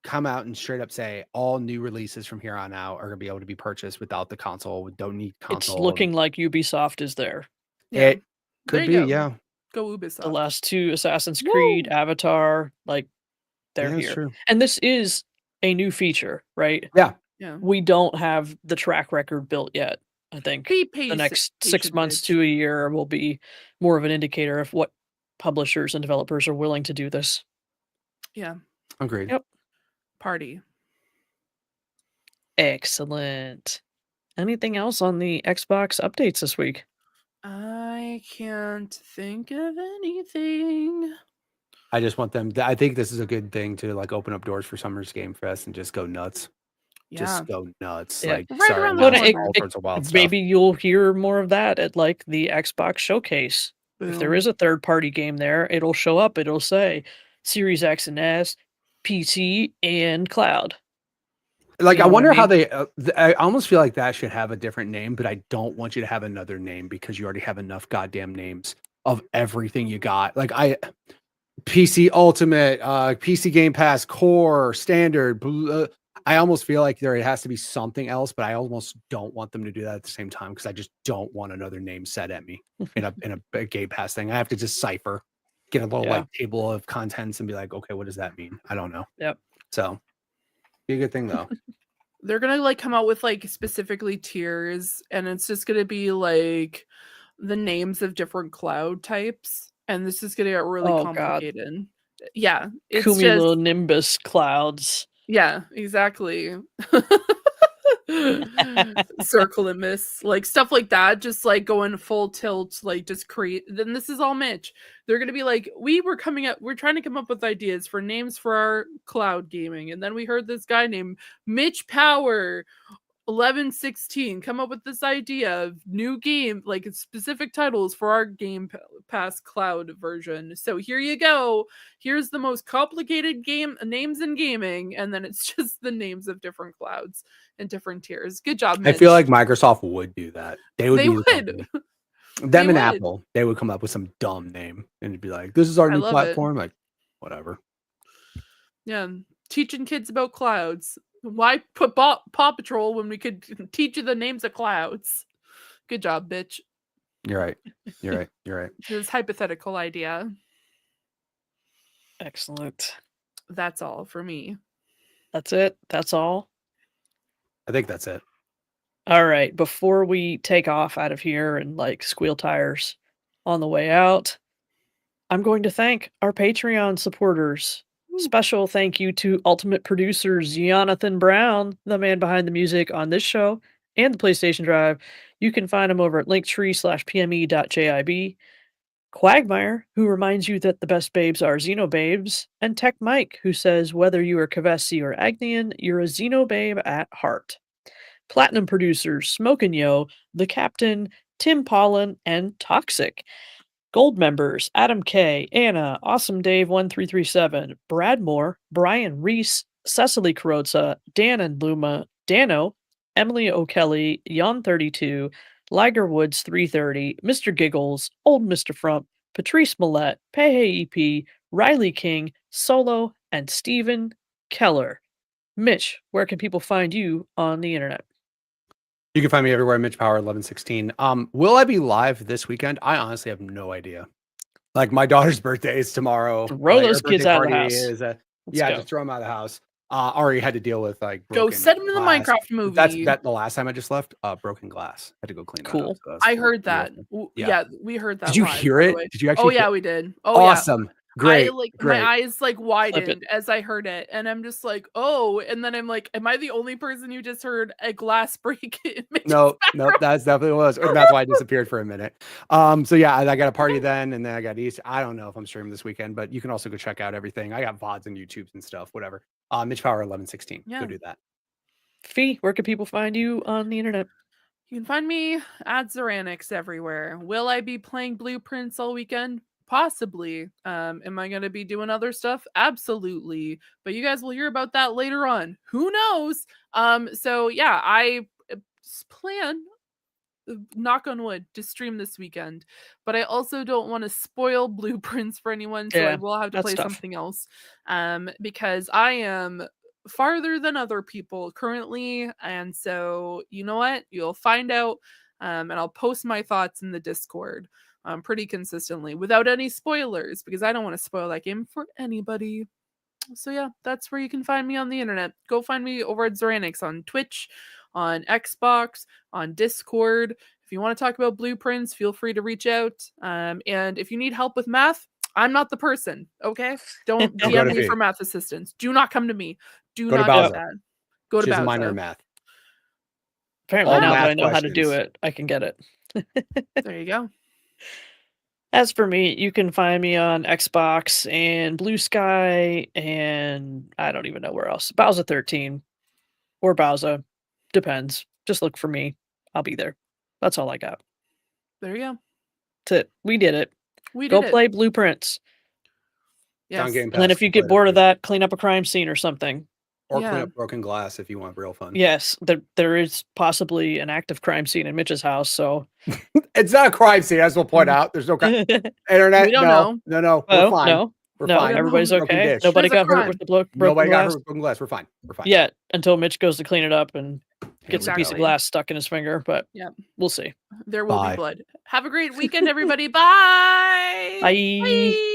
come out and straight up say all new releases from here on out are gonna be able to be purchased without the console. We don't need console. It's looking like Ubisoft is there. Yeah. It could be, yeah. Go Ubisoft. The last two, Assassin's Creed, Avatar, like they're here. True. And this is a new feature, right? Yeah. We don't have the track record built yet. I think the next 6 months to a year will be more of an indicator of what publishers and developers are willing to do this. Yeah. Agreed. Yep. Party. Excellent. Anything else on the Xbox updates this week? I can't think of anything. I just want them. I think this is a good thing to, like, open up doors for Summer's Game Fest and just go nuts. Yeah. Just go nuts. Yeah. Like, Right around the all sorts of wild stuff. Maybe you'll hear more of that at, like, the Xbox showcase. Boom. If there is a third-party game there, it'll show up. It'll say Series X and S, PC, and cloud. Like, I wonder how they. I almost feel like that should have a different name, but I don't want you to have another name because you already have enough goddamn names of everything you got. Like, PC Ultimate, PC Game Pass, Core, Standard. I almost feel like there has to be something else, but I almost don't want them to do that at the same time because I just don't want another name set at me in a Game Pass thing. I have to decipher, get a little like table of contents, and be like, okay, what does that mean? I don't know. Yep. So, be a good thing though. They're gonna, like, come out with, like, specifically tiers, and it's just gonna be like the names of different cloud types, and this is gonna get really complicated. God. Yeah, it's cumulonimbus clouds. Yeah, exactly. Circleimus, like stuff like that, just like going full tilt, like just create. Then this is all Mitch. They're gonna be like, we're trying to come up with ideas for names for our cloud gaming, and then we heard this guy named Mitch Power 1116 come up with this idea of new game, like specific titles for our Game Pass cloud version. So here you go. Here's the most complicated game names in gaming, and then it's just the names of different clouds and different tiers. Good job, Mitch. I feel like Microsoft would do that. They would. Them and Apple, they would come up with some dumb name and it'd be like, "This is our new platform." Like, whatever. Yeah, teaching kids about clouds. Why put Paw Patrol when we could teach you the names of clouds? Good job, bitch. You're right. You're right. You're right. This hypothetical idea. Excellent. That's all for me. That's it. That's all. I think that's it. All right. Before we take off out of here and like squeal tires on the way out, I'm going to thank our Patreon supporters. Special thank you to ultimate producers Jonathan Brown, the man behind the music on this show and the PlayStation Drive. You can find him over at linktree/pme.jib. Cwagmire, who reminds you that the best babes are Xenobabes, and TechMike, who says whether you are Kevesi or Agnian, you're a Xenobabe at heart. Platinum producers Smokin Joe, The Captain, Tim Paullin, and Toxic. Gold members Adam K, Anna, Awesome Dave 1337, Brad Moore, Brian Reese, Cecily Carrozza, Dan and Luma, Dannohh, Emily O'Kelly, Yon32, Liger Woods 330, Mr. Giggles, OldMrFrump, Patrice Mallette, Peje EP, Riley King, Solo, and Stephen Keller. Mitch, where can people find you on the internet? You can find me everywhere, Mitch Power 1116. Will I be live this weekend? I honestly have no idea. Like, my daughter's birthday is tomorrow. Throw those her kids birthday out of the party house. is, Let's yeah, go. just throw them out of the house. Already had to deal with like Go broken set him in the glass. Minecraft movie. That's the last time I just left. Broken glass. Had to go clean that Cool. up. So that's I cool. heard that. Yeah. Yeah, we heard that. Did you live, hear by the it? way. Did you actually? Oh hear yeah, it? we did. Oh yeah. Awesome. Great. My eyes like widened as I heard it, and I'm just like, oh, and then I'm like, am I the only person who just heard a glass break in Mitch's No, bathroom? that's definitely was. And that's why I disappeared for a minute. So yeah, I got a party then, and then I got East. I don't know if I'm streaming this weekend, but you can also go check out everything. I got VODs and YouTubes and stuff, whatever. Mitch Power 1116. Yeah. Go do that. Fee, where can people find you on the internet? You can find me at Zeranix everywhere. Will I be playing Blueprints all weekend? Possibly. Am I going to be doing other stuff? Absolutely. But you guys will hear about that later on. Who knows? So yeah, I plan, knock on wood, to stream this weekend. But I also don't want to spoil Blueprints for anyone, so I will have to play something else. Because I am farther than other people currently, and so you know what? You'll find out, and I'll post my thoughts in the Discord pretty consistently without any spoilers, because I don't want to spoil that game for anybody. So yeah, that's where you can find me on the internet. Go find me over at Zeranix on Twitch, on Xbox, on Discord. If you want to talk about Blueprints, feel free to reach out. And if you need help with math, I'm not the person, okay? Don't DM me for math assistance. Do not come to me. Do not do that. Go to She's Bowsah. a minor in math. Apparently now that I know how to do it, I can get it. There you go. As for me, you can find me on Xbox and Blue Sky, and I don't even know where else. Bowsah 13 or Bowsah, depends. Just look for me. I'll be there. That's all I got. There you go. That's it. We did it. We did Go it. play Blueprints. Yes. And then if you get bored of that, clean up a crime scene or something. Or clean up broken glass if you want real fun. Yes, there is possibly an active crime scene in Mitch's house, so it's not a crime scene, as we'll point out. There's no crime. Internet. We don't know. No. We're fine. We're fine. Everybody's okay. Nobody got hurt with the broken glass. Nobody got hurt with broken glass. We're fine. Yeah, until Mitch goes to clean it up and gets a piece of glass stuck in his finger, but we'll see. There will be blood. Have a great weekend, everybody. Bye. Bye.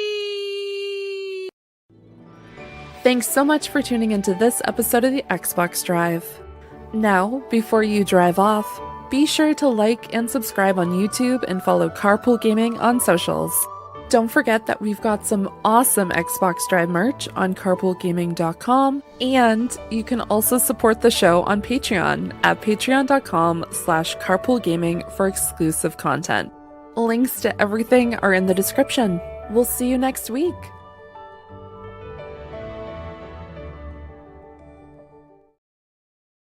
Thanks so much for tuning into this episode of the Xbox Drive. Now, before you drive off, be sure to like and subscribe on YouTube and follow Carpool Gaming on socials. Don't forget that we've got some awesome Xbox Drive merch on carpoolgaming.com, and you can also support the show on Patreon at patreon.com/carpoolgaming for exclusive content. Links to everything are in the description. We'll see you next week.